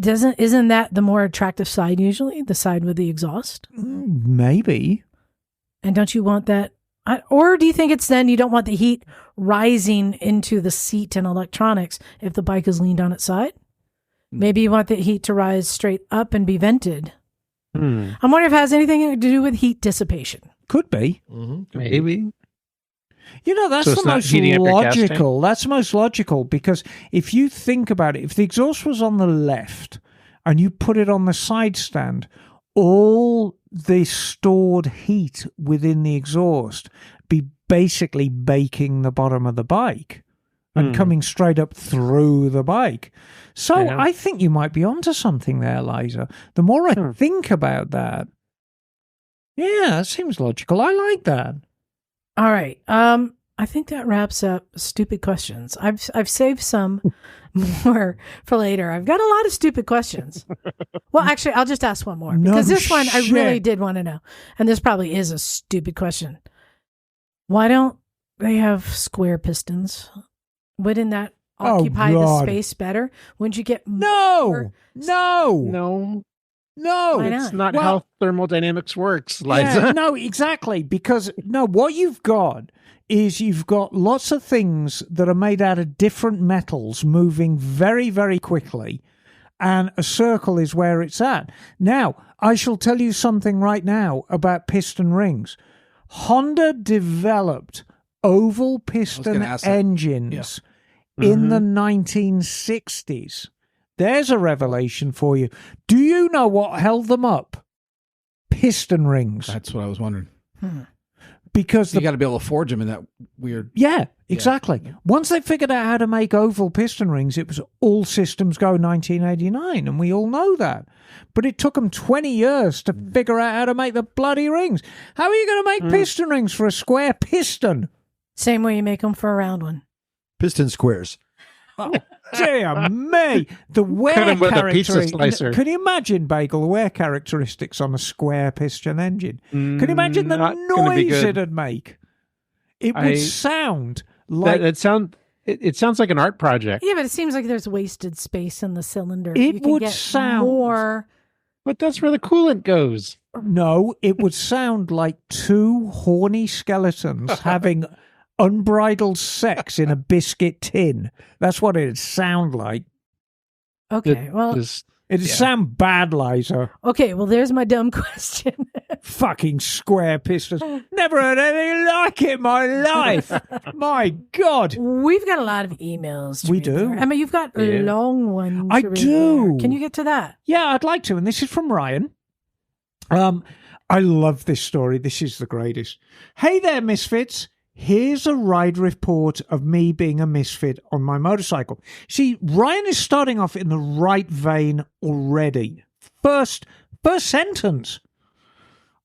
Isn't that the more attractive side usually, the side with the exhaust? Maybe. And don't you want that? Or do you think it's then you don't want the heat rising into the seat and electronics if the bike is leaned on its side? Maybe you want the heat to rise straight up and be vented. I'm wondering if it has anything to do with heat dissipation. Could be. Maybe. You know, that's So the it's not most heating up your gas tank? logical. That's the most logical because if you think about it, if the exhaust was on the left and you put it on the side stand, all the stored heat within the exhaust be basically baking the bottom of the bike and coming straight up through the bike. So Yeah. I think you might be onto something there, Liza. The more I think about that, yeah, it seems logical. I like that. All right. I think that wraps up stupid questions. I've saved some more for later. I've got a lot of stupid questions. Well, actually, I'll just ask one more No because this one I shit. really did want to know. And this probably is a stupid question. Why don't they have square pistons? Wouldn't that Oh, occupy the God. space better? Wouldn't you get No, more- No, Why it's not? not Well- how thermodynamics works, Liza. Yeah, no, exactly. Because no, what you've got is you've got lots of things that are made out of different metals moving very, very quickly. And a circle is where it's at. Now, I shall tell you something right now about piston rings. Honda developed oval piston ask that. engines in the 1960s. There's a revelation for you. Do you know what held them up? Piston rings. That's what I was wondering. Because You got to be able to forge them in that weird. yeah, exactly. Once they figured out how to make oval piston rings, it was all systems go 1989, and we all know that. But it took them 20 years to figure out how to make the bloody rings. How are you going to make piston rings for a square piston? Same way you make them for a round one. Piston squares. Dear me, the wear Cut 'em with a pizza characteristics. slicer. Can you imagine, Bagel, the wear characteristics on a square piston engine? Can you imagine the Not gonna be noise good. it'd make? It would I- sound like It sounds like an art project. Yeah, but it seems like there's wasted space in the cylinder. It You can would get sound- more. But that's where the coolant goes. No, it would sound like two horny skeletons having unbridled sex in a biscuit tin. That's what it'd sound like. Okay, well, It'd sound bad, Liza. okay, well, there's my dumb question. Fucking square pistons. Never heard anything like it in my life. My God. We've got a lot of emails. To We read do. there. Emma, you've got a Yeah. long one. I to read do. there. Can you get to that? Yeah, I'd like to. And this is from Ryan. I love this story. This is the greatest. Hey there, misfits. Here's a ride report of me being a misfit on my motorcycle. See, Ryan is starting off in the right vein already. First sentence.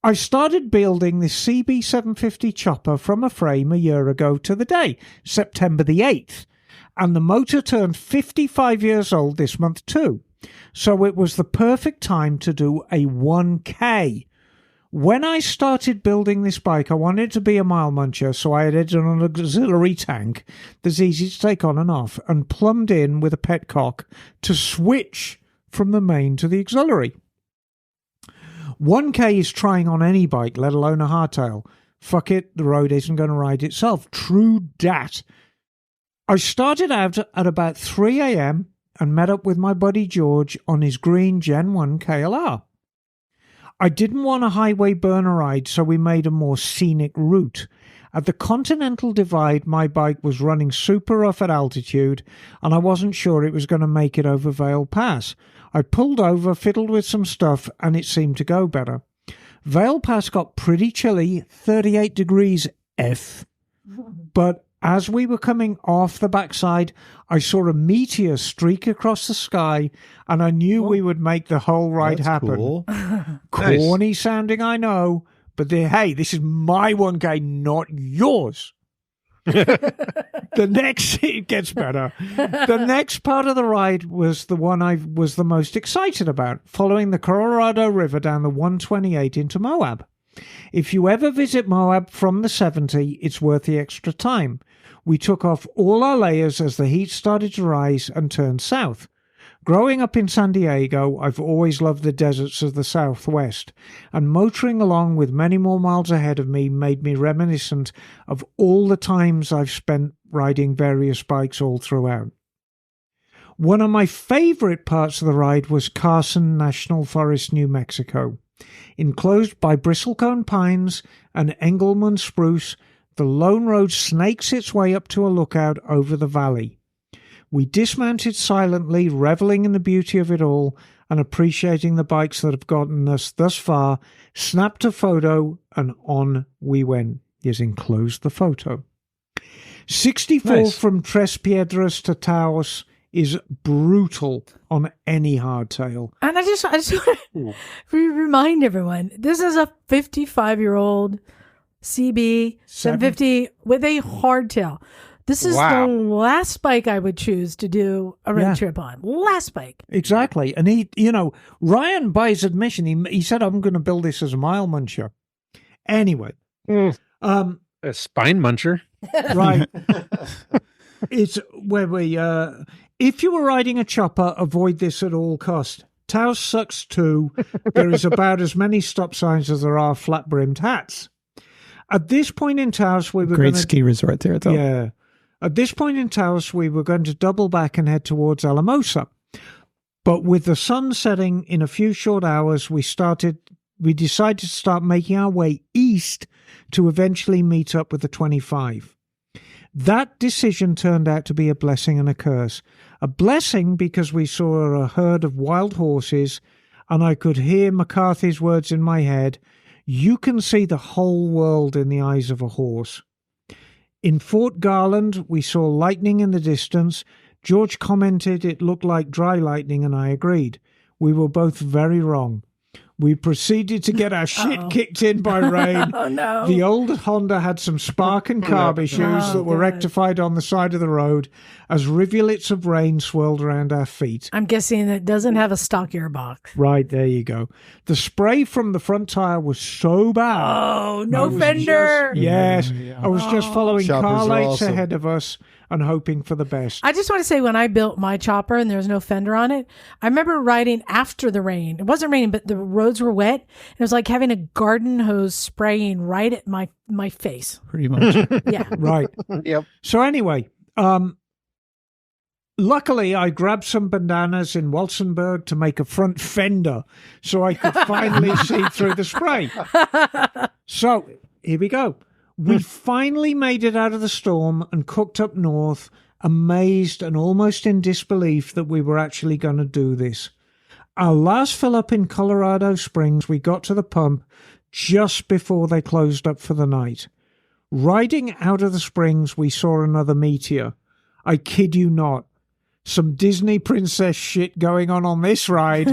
I started building this CB750 chopper from a frame a year ago to the day, September the 8th. And the motor turned 55 years old this month too. So it was the perfect time to do a 1K. When I started building this bike, I wanted it to be a mile muncher, so I added an auxiliary tank that's easy to take on and off, and plumbed in with a petcock to switch from the main to the auxiliary. 1K is trying on any bike, let alone a hardtail. Fuck it, the road isn't going to ride itself. True dat. I started out at about 3 a.m. and met up with my buddy George on his green Gen 1 KLR. I didn't want a highway burner ride, so we made a more scenic route. At the Continental Divide, my bike was running super rough at altitude, and I wasn't sure it was going to make it over Vale Pass. I pulled over, fiddled with some stuff, and it seemed to go better. Vale Pass got pretty chilly, 38 degrees F, but as we were coming off the backside, I saw a meteor streak across the sky, and I knew we would make the whole ride That's happen. cool. Corny sounding, I know, but hey, this is my 1K, not yours. It gets better. The next part of the ride was the one I was the most excited about, following the Colorado River down the 128 into Moab. If you ever visit Moab from the 70, it's worth the extra time. We took off all our layers as the heat started to rise and turn south. Growing up in San Diego, I've always loved the deserts of the Southwest, and motoring along with many more miles ahead of me made me reminiscent of all the times I've spent riding various bikes all throughout. One of my favorite parts of the ride was Carson National Forest, New Mexico. Enclosed by bristlecone pines and Engelmann spruce, the lone road snakes its way up to a lookout over the valley. We dismounted silently, reveling in the beauty of it all and appreciating the bikes that have gotten us thus far, snapped a photo, and on we went. Here's enclosed the photo. 64 Nice. from Tres Piedras to Taos is brutal on any hardtail. And I just want to remind everyone, this is a 55-year-old CB 750 with a hardtail. This is Wow. the last bike I would choose to do a road Yeah. trip on. Last bike. Exactly. And Ryan, by his admission, he said, I'm going to build this as a mile muncher. Anyway, A spine muncher. right. It's where we, if you were riding a chopper, avoid this at all cost. Taos sucks too. There is about as many stop signs as there are flat-brimmed hats. At this point in Taos, we were Great going ski resort there, though. Yeah. At this point in Taos, we were going to double back and head towards Alamosa. But with the sun setting in a few short hours, we decided to start making our way east to eventually meet up with the 25. That decision turned out to be a blessing and a curse. A blessing because we saw a herd of wild horses, and I could hear McCarthy's words in my head, "You can see the whole world in the eyes of a horse." In Fort Garland, we saw lightning in the distance. George commented it looked like dry lightning, and I agreed. We were both very wrong. We proceeded to get our shit kicked in by rain. Oh, no. The old Honda had some spark and carb issues that were God. rectified on the side of the road as rivulets of rain swirled around our feet. I'm guessing it doesn't have a stock gearbox. Right, there you go. The spray from the front tire was so bad. Oh, no I was fender. Yes, I was just following Choppers car are lights awesome. ahead of us and hoping for the best. I just want to say, when I built my chopper and there was no fender on it, I remember riding after the rain. It wasn't raining, but the roads were wet. It was like having a garden hose spraying right at my face. Pretty much. Yeah. Right. Yep. So anyway, luckily I grabbed some bananas in Walsenburg to make a front fender so I could finally see through the spray. So here we go. We finally made it out of the storm and cooked up north, amazed and almost in disbelief that we were actually going to do this. Our last fill up in Colorado Springs, we got to the pump just before they closed up for the night. Riding out of the springs, we saw another meteor. I kid you not. Some Disney princess shit going on this ride.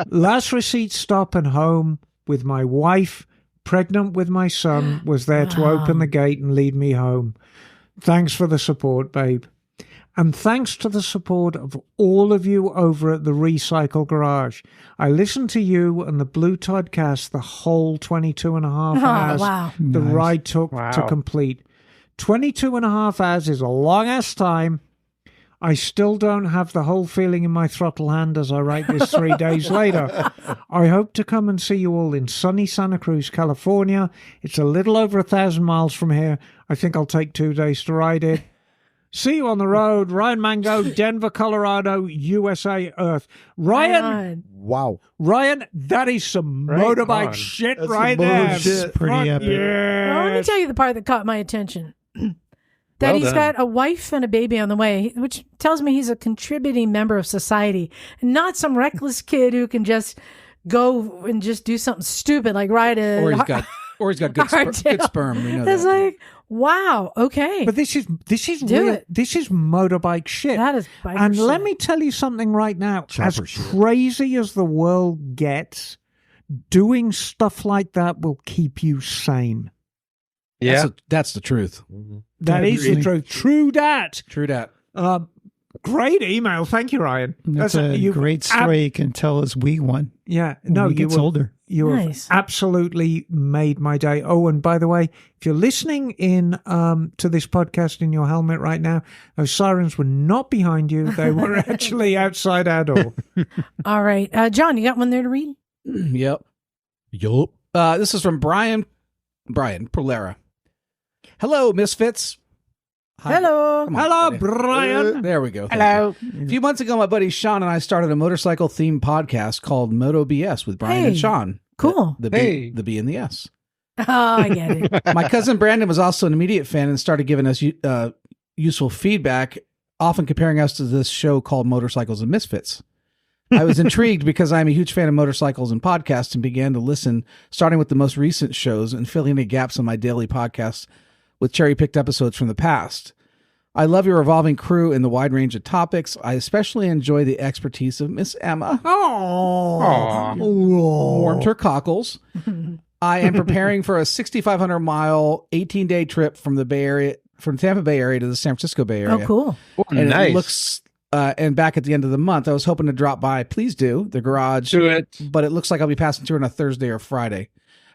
Last receipt stop and home with my wife, pregnant with my son, was there to open the gate and lead me home. Thanks for the support, babe. And thanks to the support of all of you over at the Recycle Garage. I listened to you and the Blue Toddcast the whole 22 and a half hours wow. the Nice. ride took Wow. to complete. 22 and a half hours is a long-ass time. I still don't have the whole feeling in my throttle hand as I write this 3 days later. I hope to come and see you all in sunny Santa Cruz, California. It's a little over 1,000 miles from here. I think I'll take 2 days to ride it. See you on the road. Ryan Mango, Denver, Colorado, USA, Earth. Ryan, Wow. Ryan, that is some Right motorbike on. shit That's right some motor there. shit. Pretty epic. Well, let me Yes. tell you the part that caught my attention. That Well he's done. got a wife and a baby on the way, which tells me he's a contributing member of society, and not some reckless kid who can just go and just do something stupid like ride a. Or he's got good, Hardtail. good sperm. We know It's that. like, wow, okay, But this is Do real. it. This is motorbike shit. that is. biker And let shit. me tell you something right now. Chopper as shit. crazy as the world gets, doing stuff like that will keep you sane. Yeah. That's the truth. That is the Agreed. truth. True dat. True dat. Great email. Thank you, Ryan. That's a you've great story. You can tell us we won Yeah. when No, he you gets were older. You Nice. have absolutely made my day. Oh, and by the way, if you're listening in to this podcast in your helmet right now, those sirens were not behind you. They were actually outside our door. All right. John, you got one there to read? Yep. This is from Brian Polera. Hello, Misfits. Hi. Hello. Come on, Hello, buddy. Brian. There we go. Hello. A few months ago, my buddy Sean and I started a motorcycle-themed podcast called Moto BS with Brian and Hey, Sean. cool. The Hey. B and the S. Oh, I get it. My cousin Brandon was also an immediate fan and started giving us useful feedback, often comparing us to this show called Motorcycles and Misfits. I was intrigued because I'm a huge fan of motorcycles and podcasts and began to listen, starting with the most recent shows and filling any gaps in my daily podcasts with cherry-picked episodes from the past. I love your evolving crew and the wide range of topics. I especially enjoy the expertise of Miss Emma. Warmed her cockles. I am preparing for a 6,500-mile, 18-day trip from the Tampa Bay area to the San Francisco Bay Area. Oh, cool. And Nice. it looks and back at the end of the month. I was hoping to drop by. Please do the garage. Do it. But it looks like I'll be passing through on a Thursday or Friday.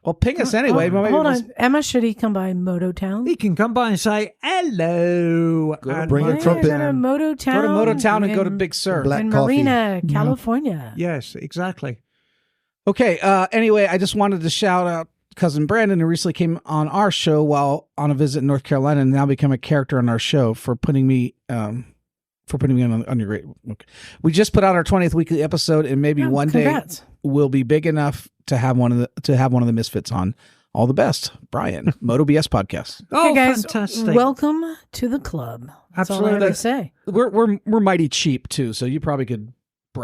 Well, ping us anyway. Oh, Maybe hold we'll- on. Emma, should he come by Mototown? He can come by and say hello. And bring a Yeah, trumpet. Go to Mototown. Go to Mototown and go to in- Big Sur. Black in coffee. Marina, California. Yes, exactly. Okay. Anyway, I just wanted to shout out cousin Brandon, who recently came on our show while on a visit in North Carolina, and now become a character on our show for putting me on your great. Okay. We just put out our 20th weekly episode, and maybe Oh, one congrats. day we'll be big enough to have one of the Misfits on. All the best, Brian. Moto BS podcast. Oh, hey guys, fantastic. welcome to the club. That's all I have to Absolutely. say. We're mighty cheap too, so you probably could.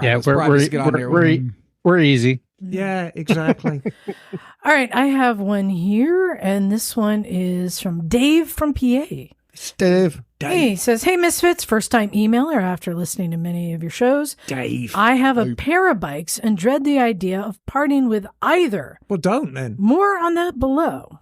Yeah, us to get on there. we're easy. Yeah, exactly. All right, I have one here, and this one is from Dave from PA. Steve. Hey, he says, "Hey Misfits, first time emailer after listening to many of your shows. Dave. I have a pair of bikes and dread the idea of parting with either. Well, don't then. More on that below.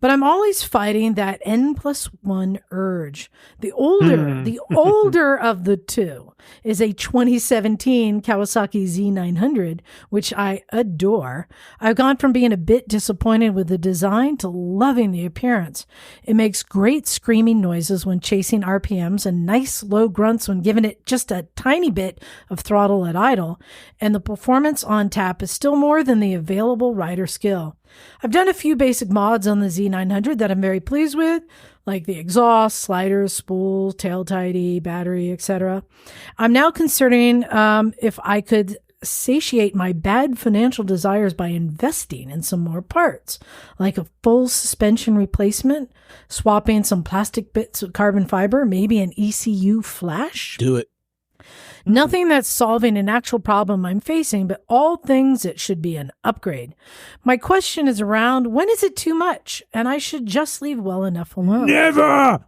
But I'm always fighting that N+1 urge. The older of the two is a 2017 Kawasaki Z900, which I adore. I've gone from being a bit disappointed with the design to loving the appearance. It makes great screaming noises when chasing RPMs and nice low grunts when giving it just a tiny bit of throttle at idle. And the performance on tap is still more than the available rider skill. I've done a few basic mods on the Z900 that I'm very pleased with, like the exhaust, sliders, spool, tail tidy, battery, etc. I'm now considering if I could satiate my bad financial desires by investing in some more parts, like a full suspension replacement, swapping some plastic bits of carbon fiber, maybe an ECU flash. Do it. Nothing that's solving an actual problem I'm facing, but all things that should be an upgrade. My question is around, when is it too much? And I should just leave well enough alone. Never.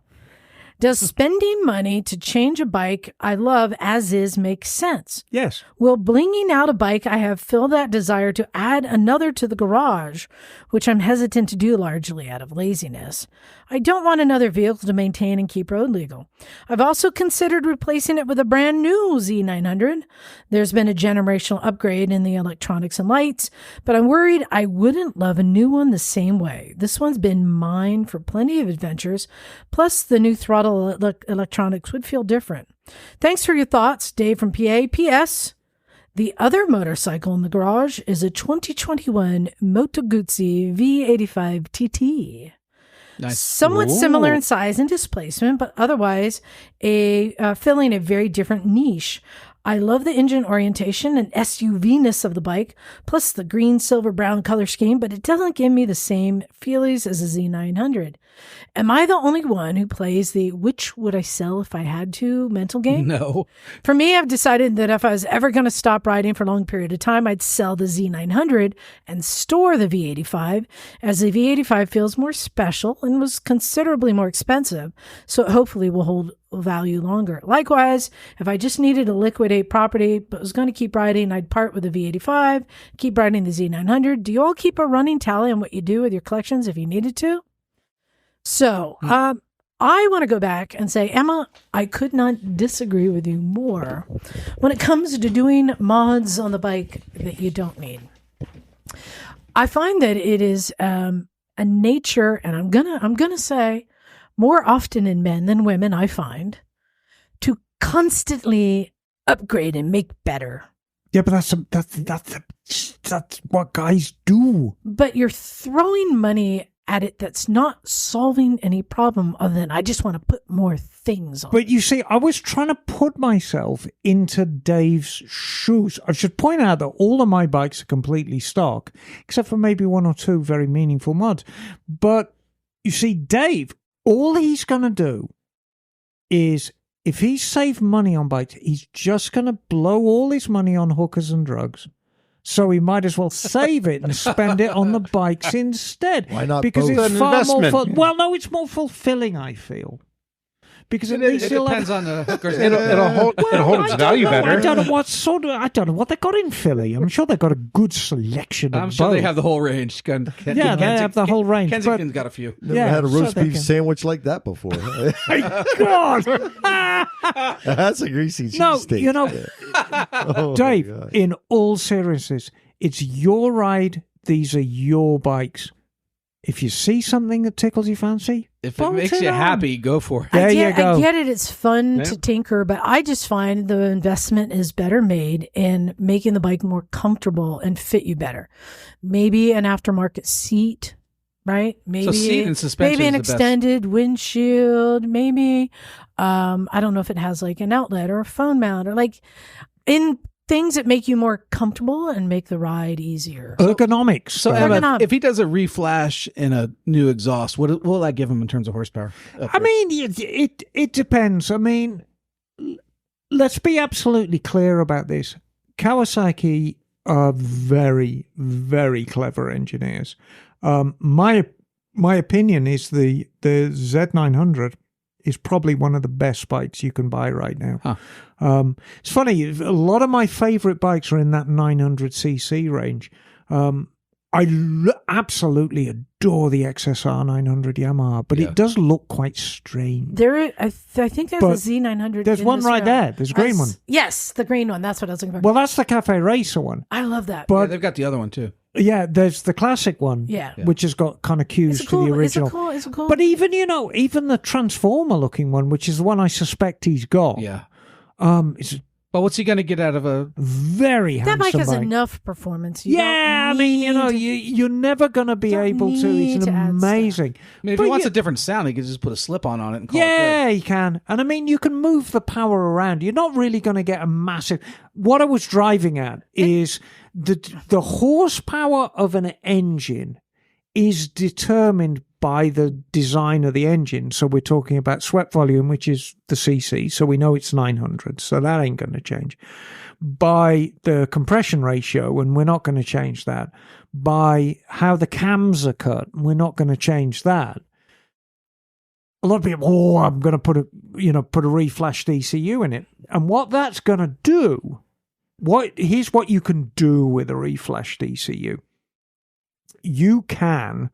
Does spending money to change a bike I love as is make sense? Yes. Will blinging out a bike I have fill that desire to add another to the garage, which I'm hesitant to do largely out of laziness? I don't want another vehicle to maintain and keep road legal. I've also considered replacing it with a brand new Z900. There's been a generational upgrade in the electronics and lights, but I'm worried I wouldn't love a new one the same way. This one's been mine for plenty of adventures, plus the new throttle electronics would feel different. Thanks for your thoughts, Dave from PA. P.S. The other motorcycle in the garage is a 2021 Moto Guzzi V85 TT. Nice. Somewhat similar in size and displacement, but otherwise filling a very different niche. I love the engine orientation and SUV-ness of the bike, plus the green, silver, brown color scheme, but it doesn't give me the same feelies as a Z900. Am I the only one who plays the which would I sell if I had to mental game? No. For me, I've decided that if I was ever going to stop riding for a long period of time, I'd sell the Z900 and store the V85, as the V85 feels more special and was considerably more expensive, so it hopefully will hold value longer. Likewise, if I just needed to liquidate property but was going to keep riding, I'd part with the V85, keep riding the Z900. Do you all keep a running tally on what you do with your collections if you needed to? So, I want to go back and say, Emma, I could not disagree with you more when it comes to doing mods on the bike that you don't need. I find that it is a nature, and I'm gonna say more often in men than women, I find, to constantly upgrade and make better. Yeah, but that's what guys do. But you're throwing money at it that's not solving any problem other than I just want to put more things on. But you see, I was trying to put myself into Dave's shoes. I should point out that all of my bikes are completely stock, except for maybe one or two very meaningful mods. But you see, Dave, all he's going to do is, if he's saved money on bikes, he's just going to blow all his money on hookers and drugs. So he might as well save it and spend it on the bikes instead. Why not Because both? it's An far more investment. well, no, it's more fulfilling, I feel. Because at least It he'll depends have... on the hookers. It'll hold its value better. I don't know what they got in Philly. I'm sure they got a good selection of I'm sure they both. have the whole range. Yeah, they have the whole range. Kensington's got a few. Never Yeah, had a roast so they beef can- sandwich like that before. God! That's a greasy No, cheesesteak. you know, Oh, my Dave, God. in all seriousness, it's your ride. These are your bikes. If you see something that tickles your fancy, If it bolt makes you on. happy, go for it. There you I go. get it. It's fun Yeah. to tinker, but I just find the investment is better made in making the bike more comfortable and fit you better. Maybe an aftermarket seat, right? Maybe seat and suspension maybe an is the best. extended windshield. Maybe I don't know if it has like an outlet or a phone mount or like in things that make you more comfortable and make the ride easier. Ergonomics. So right? Emma, Ergonomic. if he does a reflash in a new exhaust, what will that give him in terms of horsepower? I mean, it depends. I mean, let's be absolutely clear about this. Kawasaki are very, very clever engineers. My opinion is the Z900 is probably one of the best bikes you can buy right now. Huh. It's funny, a lot of my favorite bikes are in that 900cc range. I absolutely adore the XSR 900 Yamaha, but Yeah. it does look quite strange. I think there's But a Z900. there's in one this right round. there. There's a green one. Yes, the green one. That's what I was looking for. Well, that's the Cafe Racer one. I love that. But Yeah, they've got the other one too. yeah, there's the classic one, Yeah. which has got kind of cues It's to cool. the original. It's a cool. But even the Transformer looking one, which is the one I suspect he's got, Yeah. it's But what's he going to get out of a? very that handsome bike has bike. enough performance. You Yeah, I don't mean, need- you're never going to be don't able to. need It's to add amazing. I mean, if But he wants you- a different sound, he can just put a slip on it and call Yeah, it you can. And I mean, you can move the power around. You're not really going to get a massive. What I was driving at is the horsepower of an engine is determined by the design of the engine. So we're talking about swept volume, which is the CC. So we know it's 900. So that ain't going to change. By the compression ratio, and we're not going to change that. By how the cams are cut, we're not going to change that. A lot of people, I'm going to put a reflashed ECU in it. And what that's going to do, here's what you can do with a reflashed ECU. You can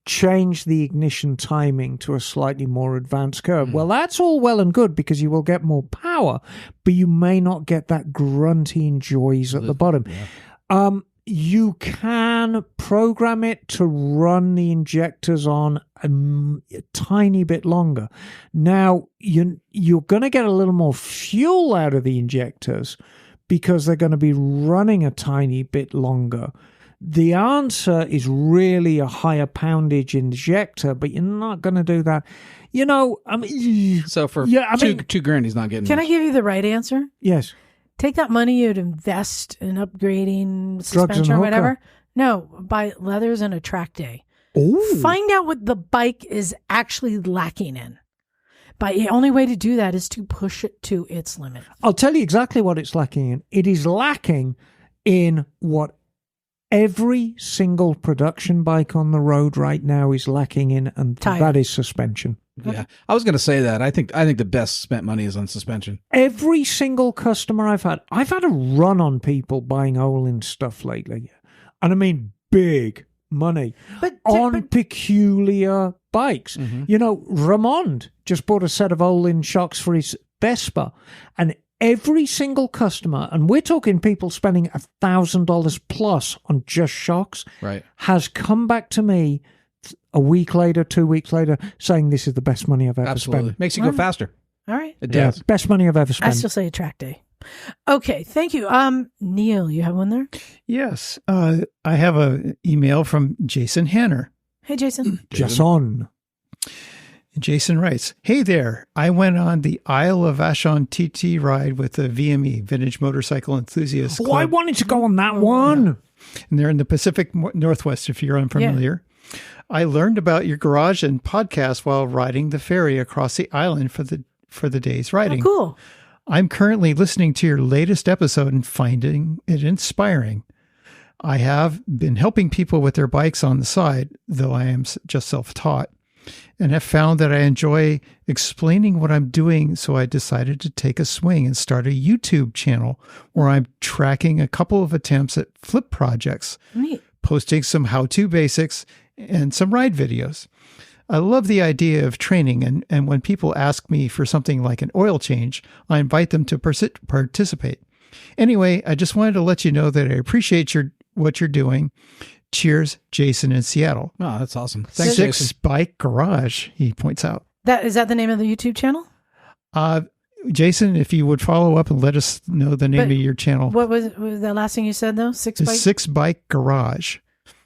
change the ignition timing to a slightly more advanced curve. Well, that's all well and good because you will get more power, but you may not get that grunty noise at the bottom. You can program it to run the injectors on a tiny bit longer. Now, you're going to get a little more fuel out of the injectors because they're going to be running a tiny bit longer. The answer is really a higher poundage injector, but you're not going to do that. I mean, So for $2,000, he's not getting. Can I much. give you the right answer? yes. Take that money you'd invest in upgrading and suspension or hooker. whatever. No, buy leathers and a track day. Ooh. Find out what the bike is actually lacking in. But the only way to do that is to push it to its limit. I'll tell you exactly what it's lacking in. It is lacking in what every single production bike on the road right now is lacking in, and Tire. that is suspension. Yeah, I was going to say that. I think the best spent money is on suspension. Every single customer I've had a run on people buying Olin stuff lately. And I mean big money on peculiar bikes. Mm-hmm. Ramond just bought a set of Olin shocks for his Vespa, and every single customer, and we're talking people spending $1,000 plus on just shocks, Right. has come back to me a week later, 2 weeks later, saying this is the best money I've ever Absolutely. spent. Makes you go faster. All right. It Yeah, does. best money I've ever I spent. still say a track day. Okay, thank you. Neil, you have one there? Yes. I have an email from Jason Hanner. Hey, Jason. Jason. Jason writes, "Hey there. I went on the Isle of Vashon TT ride with the VME, Vintage Motorcycle Enthusiasts Club. Oh, I wanted to go on that one. And they're in the Pacific Northwest, if you're unfamiliar. I learned about your garage and podcast while riding the ferry across the island for the day's Oh, riding. cool. I'm currently listening to your latest episode and finding it inspiring. I have been helping people with their bikes on the side, though I am just self-taught, and have found that I enjoy explaining what I'm doing, so I decided to take a swing and start a YouTube channel where I'm tracking a couple of attempts at flip projects, Neat. posting some how-to basics and some ride videos. I love the idea of training, and when people ask me for something like an oil change, I invite them to participate. Anyway, I just wanted to let you know that I appreciate what you're doing. Cheers, Jason in Seattle. Oh, that's awesome. Thanks, Six Jason. Bike Garage, he points out. Is that the name of the YouTube channel? Jason, if you would follow up and let us know the name But of your channel. What was the last thing you said, though? Six It's bike? Six Bike Garage.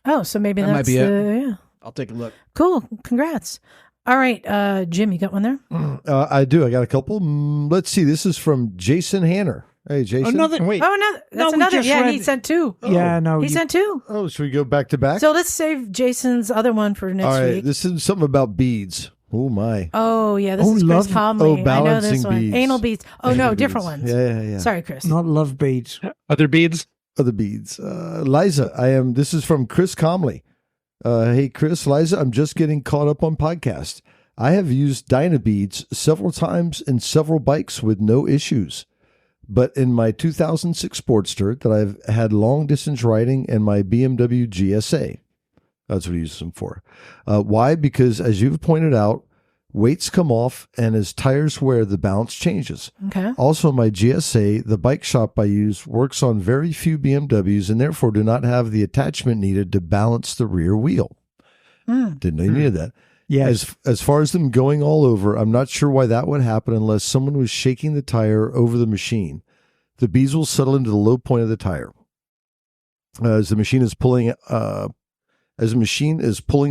Oh, so maybe That might that's be it. yeah. I'll take a look. Cool. Congrats. All right, Jim, you got one there? I do. I got a couple. Let's see. This is from Jason Hanner. Hey, Jason. Another. Wait, Oh, no, that's we another. just Yeah, read- he sent two. Yeah, no. He sent two. Oh, should we go back to back? So let's save Jason's other one for next All right. week. This is something about beads. Oh, my. Oh, yeah, this Oh, is Chris love- Comley. I know balancing this one. beads. Anal beads. Oh, no, Anal different beads. ones. Yeah. Sorry, Chris. Not love beads. Other beads? Other beads. Liza, this is from Chris Comley. Hey, Chris, Liza, I'm just getting caught up on podcast. I have used Dynabeads several times in several bikes with no issues. But in my 2006 Sportster that I've had long distance riding and my BMW GSA, that's what he uses them for. Why? Because as you've pointed out, weights come off and as tires wear, the balance changes. Okay. Also, my GSA, the bike shop I use, works on very few BMWs and therefore do not have the attachment needed to balance the rear wheel. Didn't know you needed that. Yes. As far as them going all over, I'm not sure why that would happen unless someone was shaking the tire over the machine. The beads will settle into the low point of the tire. As the machine is pulling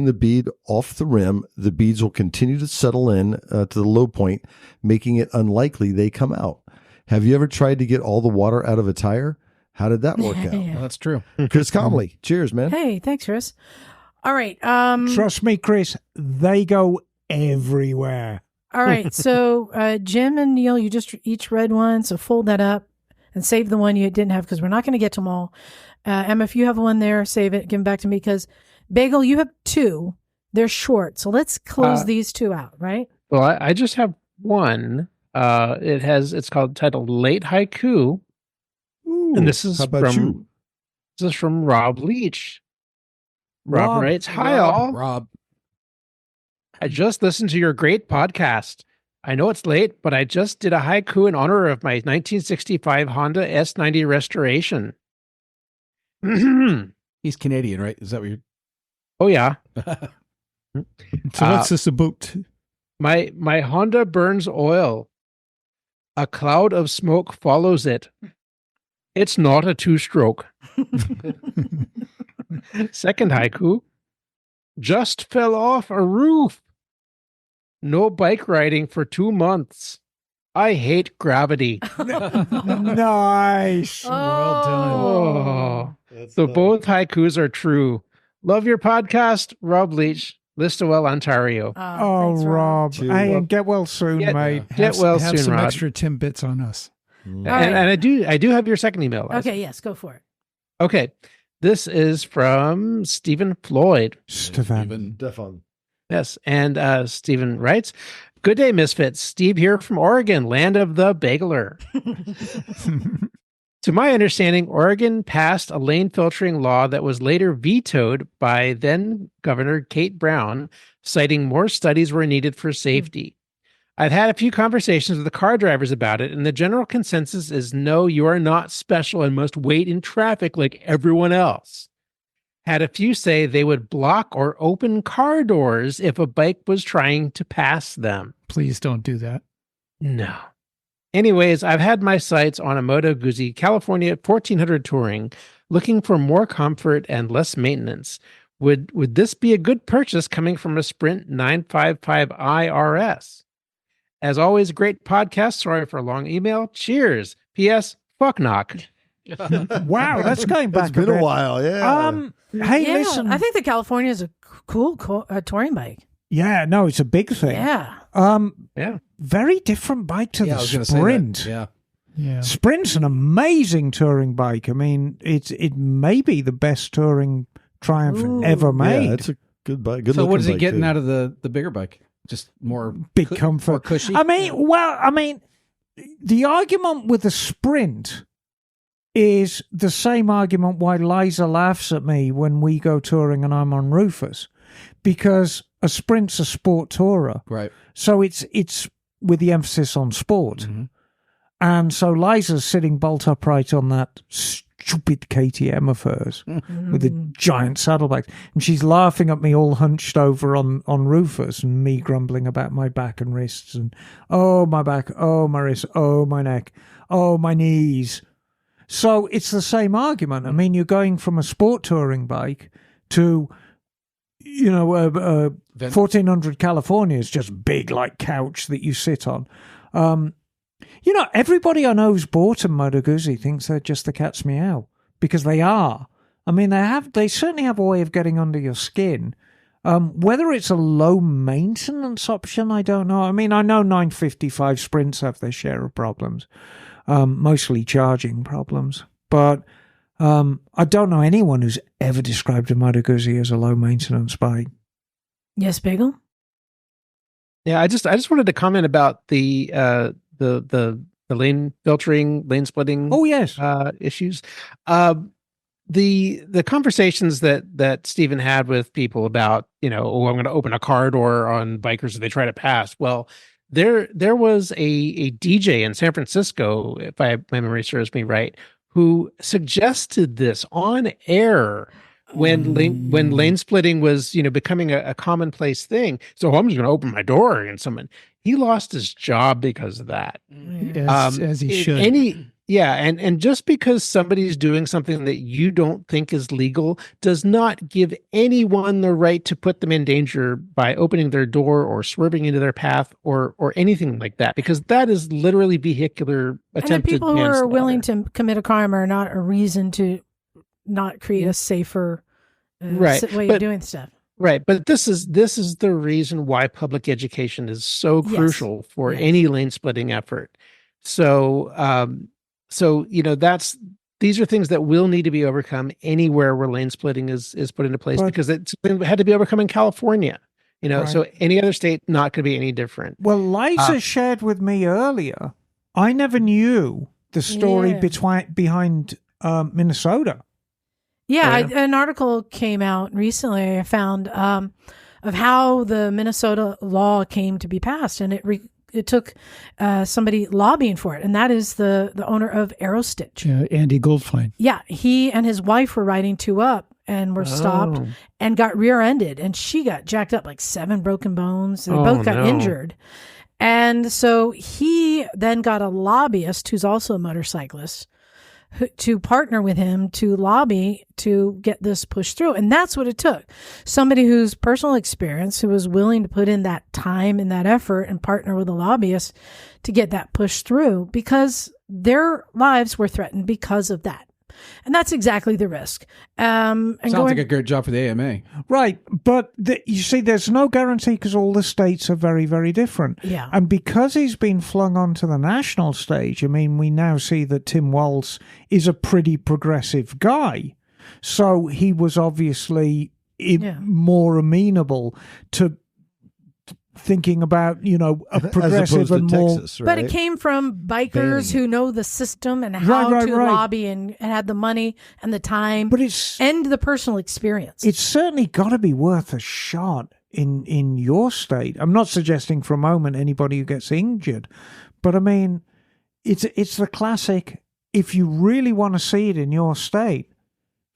the bead off the rim, the beads will continue to settle in to the low point, making it unlikely they come out. Have you ever tried to get all the water out of a tire? How did that work out? Well, that's true. Chris Comley, cheers, man. Hey, thanks, Chris. All right. Trust me, Chris, they go everywhere. All right. So Jim and Neil, you just each read one. So fold that up and save the one you didn't have because we're not going to get to them all. Emma, if you have one there, save it. Give them back to me because Bagel, you have two. They're short. So let's close these two out, right? Well, I just have one. It's titled Late Haiku. Ooh, And this is how about you? This is from Rob Leach. Rob writes, "Hi all. Rob. I just listened to your great podcast. I know it's late, but I just did a haiku in honor of my 1965 Honda S90 restoration." He's Canadian, right? Is that what you're... Oh yeah. So what's this about? My Honda burns oil. A cloud of smoke follows it. It's not a two-stroke. Second haiku. Just fell off a roof. No bike riding for 2 months. I hate gravity. Nice. Well done. Oh. So both haikus are true. Love your podcast, Rob Leach, Listowel, Ontario. Oh, thanks, Rob. To- Hey, get well soon, Get- mate. Get well have soon, some Rod. extra Timbits on us. And, All right. and I do have your second email. Liza. Okay, yes, go for it. Okay. This is from Stephen Floyd. Stefan. Stefan. Yes. And Stephen writes, "Good day, Misfits. Steve here from Oregon, land of the Bageler. To my understanding, Oregon passed a lane filtering law that was later vetoed by then Governor Kate Brown, citing more studies were needed for safety. I've had a few conversations with the car drivers about it, and the general consensus is no, you are not special and must wait in traffic like everyone else. Had a few say they would block or open car doors if a bike was trying to pass them. Please don't do that. No. Anyways, I've had my sights on a Moto Guzzi California 1400 Touring, looking for more comfort and less maintenance. Would this be a good purchase coming from a Sprint 955i RS? As always, great podcast. Sorry for a long email. Cheers. P.S. Fuck knock. Wow, that's going back. It's been a while, yeah. Hey, Yeah, listen. I think the California is a cool touring bike. Yeah, no, it's a big thing. Yeah. Yeah. Very different bike to Yeah, I the was going to say Sprint. that. Yeah. Yeah. Sprint's an amazing touring bike. I mean, it may be the best touring Triumph Ooh. ever made. Yeah, it's a good bike. Good So what is he bike, getting too. out of the bigger bike? Just more Big comfort. more cushy? I mean, the argument with the Sprint is the same argument why Liza laughs at me when we go touring and I'm on Rufus, because a Sprint's a sport tourer, Right. so it's with the emphasis on sport, Mhm. and so Liza's sitting bolt upright on that stupid KTM of hers with a giant saddlebag, and she's laughing at me all hunched over on Rufus, and me grumbling about my back and wrists, and oh my back, oh my wrist, oh my neck, oh my knees. So it's the same argument. I mean, you're going from a sport touring bike to, 1400 California is just big like couch that you sit on. Everybody I know who's bought a Moto Guzzi thinks they're just the cat's meow, because they are. I mean, they certainly have a way of getting under your skin. Whether it's a low maintenance option, I don't know. I mean, I know 955 Sprints have their share of problems, mostly charging problems, but I don't know anyone who's ever described a Moto Guzzi as a low maintenance bike. Yes, Bagel? Yeah, I just wanted to comment about the lane filtering, lane splitting. Oh yes, issues. The conversations that Stephen had with people about, I'm going to open a car door on bikers if they try to pass. Well, there was a DJ in San Francisco, if my memory serves me right, who suggested this on air when lane splitting was becoming a commonplace thing. So I'm just going to open my door against someone. He lost his job because of that. As he should. And just because somebody's doing something that you don't think is legal does not give anyone the right to put them in danger by opening their door or swerving into their path or anything like that, because that is literally vehicular attempted And the people who are manslaughter. willing to commit a crime are not a reason to not create a safer way of doing stuff. Right, but this is the reason why public education is so crucial for any lane splitting effort. So, these are things that will need to be overcome anywhere where lane splitting is put into place, because it had to be overcome in California. Right. So any other state not going to be any different. Well, Liza shared with me earlier, I never knew the story behind Minnesota. Yeah, an article came out recently, I found, of how the Minnesota law came to be passed, and it took somebody lobbying for it, and that is the owner of Aerostitch. Andy Goldfein. Yeah, he and his wife were riding two up and were stopped and got rear-ended, and she got jacked up like 7 broken bones. They both got injured. And so he then got a lobbyist who's also a motorcyclist to partner with him to lobby to get this pushed through. And that's what it took. Somebody who's personal experience, who was willing to put in that time and that effort and partner with a lobbyist to get that pushed through, because their lives were threatened because of that. And that's exactly the risk. Sounds like a great job for the AMA. Right, but you see, there's no guarantee because all the states are very, very different. Yeah. And because he's been flung onto the national stage, I mean, we now see that Tim Walz is a pretty progressive guy. So he was obviously more amenable to thinking about, a progressive and more. Texas, right? But it came from bikers who know the system and how to lobby and had the money and the time, but it's and the personal experience. It's certainly got to be worth a shot in your state. I'm not suggesting for a moment anybody who gets injured, but I mean, it's the classic. If you really want to see it in your state,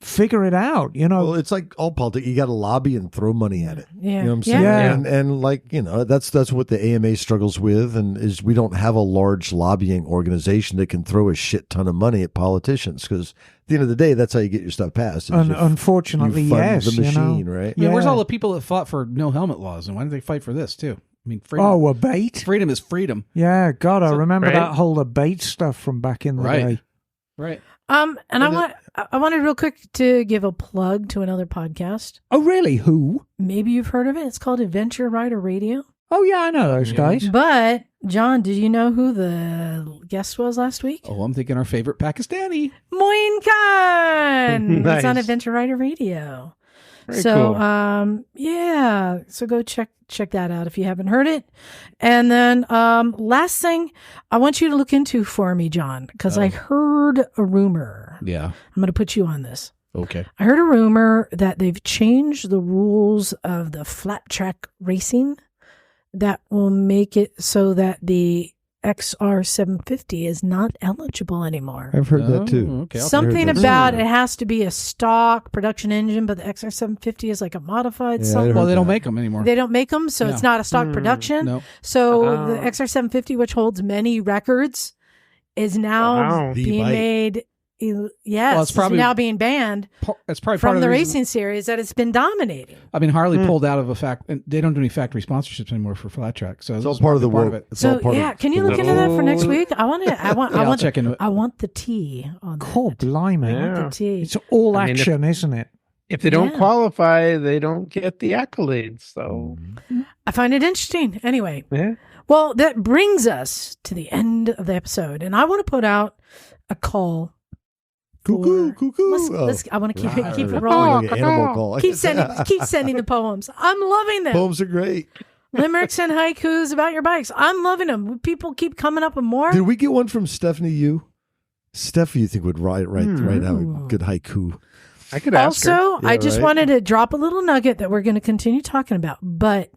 figure it out. Well, it's like all politics. You got to lobby and throw money at it. Yeah. You know what I'm saying? Yeah. And like, that's what the AMA struggles with, and is we don't have a large lobbying organization that can throw a shit ton of money at politicians, because at the end of the day, that's how you get your stuff passed. Unfortunately, you fund yes. the machine, right? I mean, where's all the people that fought for no helmet laws, and why did they fight for this too? I mean, freedom. Oh, a bait? Freedom is freedom. Yeah, God, I remember right? that whole debate stuff from back in the day. Right. And I wanted real quick to give a plug to another podcast. Oh, really? Who? Maybe you've heard of it. It's called Adventure Rider Radio. Oh, yeah, I know those guys. But John, did you know who the guest was last week? Oh, I'm thinking our favorite Pakistani. Moin Khan. Nice. It's on Adventure Rider Radio. Very So, cool. yeah. So go check that out if you haven't heard it. And then, last thing I want you to look into for me, John, because I heard a rumor. Yeah. I'm going to put you on this. Okay. I heard a rumor that they've changed the rules of the flat track racing that will make it so that the XR750 is not eligible anymore. I've heard that too. Okay. Something heard that. about it has to be a stock production engine, but the XR750 is like a modified Yeah, I something. heard Well, they don't that. make them anymore. They don't make them, so No. it's not a stock production. No. So Oh. the XR750, which holds many records, is now Wow. The being bike. made. Yes, Well, it's probably- now being banned That's probably part from of the reason- racing series that it's been dominating. I mean, Harley pulled out of and they don't do any factory sponsorships anymore for flat track. So It's this all is part of the probably work. it. It's all So part yeah, of can you look into that for next week? I want to. I want. Yeah, I I'll want. check into it. I want the T on that. Cool, blimey. I want Yeah. the T. It's all I mean, if- action, isn't it? If they don't Yeah. qualify, they don't get the accolades. So, I find it interesting. Anyway, yeah. well, that brings us to the end of the episode, and I want to put out a call. Cuckoo, cuckoo. I want to keep it Like rolling. an animal call. Keep sending the poems. I'm loving them. Poems are great. Limericks and haikus about your bikes. I'm loving them. People keep coming up with more. Did we get one from Stephanie Yu? Stephanie, you think would write out a good haiku? I could ask her. Also, I Yeah, just right. wanted to drop a little nugget that we're going to continue talking about, but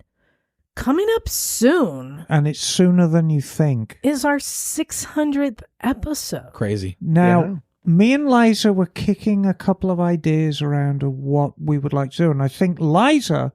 coming up soon And it's sooner than you think. is our 600th episode. Crazy. Now, Yeah. me and Liza were kicking a couple of ideas around of what we would like to do. And I think Liza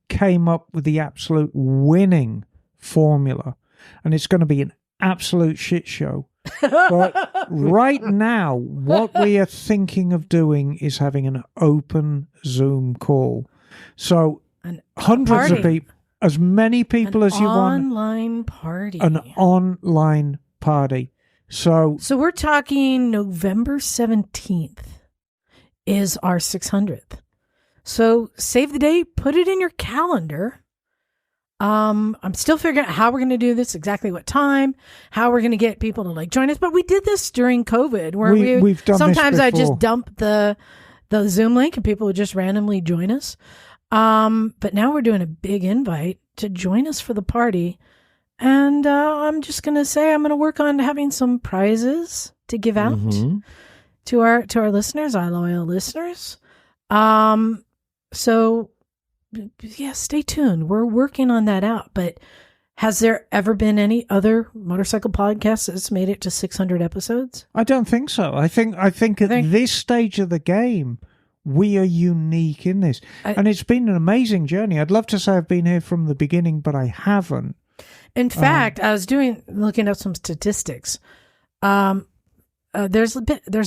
came up with the absolute winning formula. And it's going to be an absolute shit show. But right now, what we are thinking of doing is having an open Zoom call. So An hundreds of party. people, as many people An as you want, online party. an online party. So So we're talking November 17th is our 600th. So save the date, put it in your calendar. I'm still figuring out how we're going to do this, exactly what time, how we're going to get people to like join us. But we did this during COVID where We've done this sometimes I just before. dump the Zoom link and people would just randomly join us. But now we're doing a big invite to join us for the party. And I'm just going to say I'm going to work on having some prizes to give out to our listeners, our loyal listeners. So yeah, stay tuned. We're working on that out. But has there ever been any other motorcycle podcast that's made it to 600 episodes? I don't think so. I think at this stage of the game, we are unique in this. And it's been an amazing journey. I'd love to say I've been here from the beginning, but I haven't. In fact, I was looking up some statistics. There's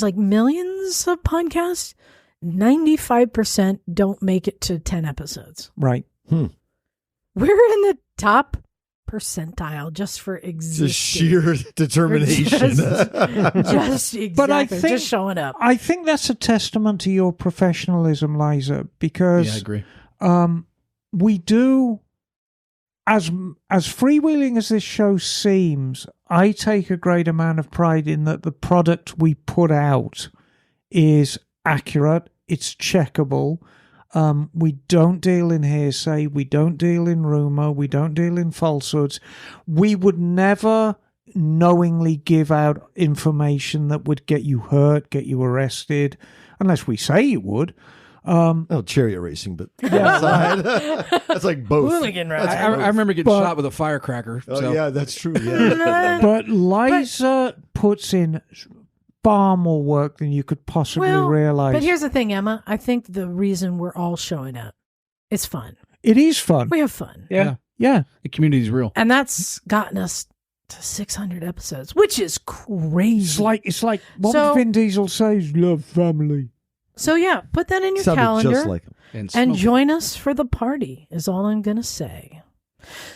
like millions of podcasts. 95% don't make it to 10 episodes. Right. We're in the top percentile just for existing. Just sheer determination. Just exactly. But I think, just showing up. I think that's a testament to your professionalism, Liza, because Yeah, I agree. we do, as freewheeling as this show seems, I take a great amount of pride in that the product we put out is accurate, it's checkable. We don't deal in hearsay, we don't deal in rumor, we don't deal in falsehoods. We would never knowingly give out information that would get you hurt, get you arrested, unless we say you would. Oh, chariot racing, but outside. That's like both. Hooligan ride. I remember getting shot with a firecracker. Oh, so. yeah, that's true. Yeah. But Liza puts in far more work than you could possibly realize. But here's the thing, Emma. I think the reason we're all showing up, it's fun. It is fun. We have fun. Yeah. The community's real. And that's gotten us to 600 episodes, which is crazy. It's like what would Vin Diesel says, love family. So yeah, put that in your Sounded calendar just like him. and smoke. join us for the party is all I'm going to say.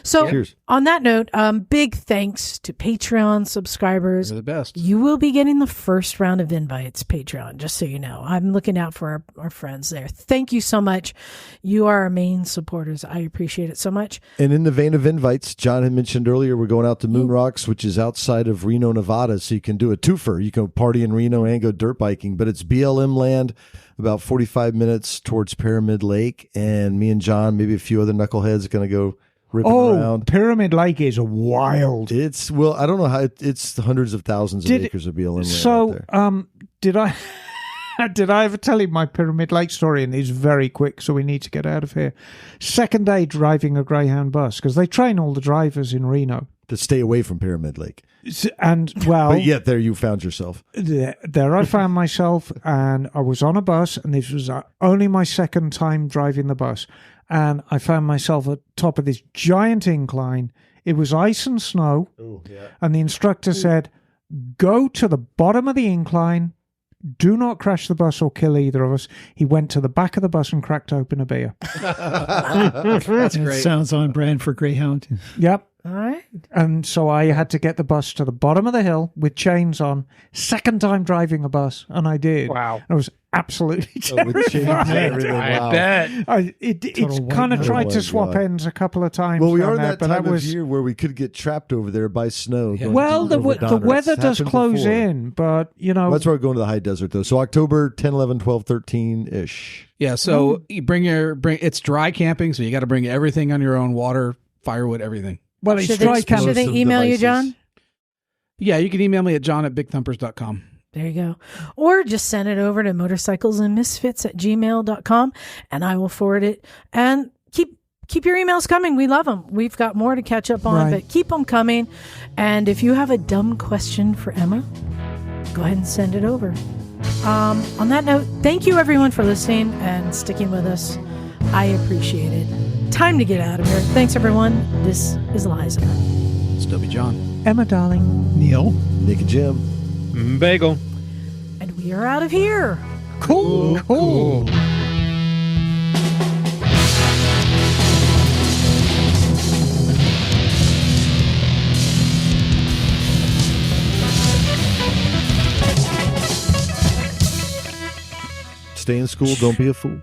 So Cheers. on that note, big thanks to Patreon subscribers. They're the best. You will be getting the first round of invites, Patreon, just so you know. I'm looking out for our friends there. Thank you so much. You are our main supporters. I appreciate it so much. And in the vein of invites, John had mentioned earlier, we're going out to Moon Rocks, which is outside of Reno, Nevada. So you can do a twofer. You can party in Reno and go dirt biking, but it's BLM land, about 45 minutes towards Pyramid Lake. And me and John, maybe a few other knuckleheads, going to go ripping around. Pyramid Lake is wild. It's, well, I don't know how it's hundreds of thousands of acres of BLM land out there. Did I ever tell you my Pyramid Lake story? And it's very quick, so we need to get out of here. Second day driving a Greyhound bus, because they train all the drivers in Reno. To stay away from Pyramid Lake. And, well... But yet there you found yourself. There I found myself, and I was on a bus, and this was only my second time driving the bus. And I found myself at top of this giant incline. It was ice and snow. Oh, yeah. And the instructor said, go to the bottom of the incline. Do not crash the bus or kill either of us. He went to the back of the bus and cracked open a beer. That's great. It sounds on brand for Greyhound. Yep. All right. And so I had to get the bus to the bottom of the hill with chains on. Second time driving a bus, and I did. Wow. I was absolutely With chains and terrified. everything. Wow. It's white kind of knuckle. tried Oh, to my swap God. ends a couple of times. Well, we down are in there, that but time that was, of year where we could get trapped over there by snow. going well, the over Donner. weather It's does happened close before. in, but, you know. Well, that's where we're going to the high desert, though. So October 10, 11, 12, 13-ish. Yeah, so you bring it's dry camping, so you got to bring everything on your own: water, firewood, everything. Well, it's Should dry they explosive email you, devices. John? Yeah, you can email me at john@bigthumpers.com. There you go. Or just send it over to motorcyclesandmisfits@gmail.com and I will forward it. And keep your emails coming. We love them. We've got more to catch up on, Right. but keep them coming. And if you have a dumb question for Emma, go ahead and send it over. On that note, thank you everyone for listening and sticking with us. I appreciate it. Time to get out of here. Thanks everyone. This is Liza. Stumpy John. Emma, darling. Neil. Nick and Jim. Bagel. And we are out of here. Cool. Stay in school. Don't be a fool.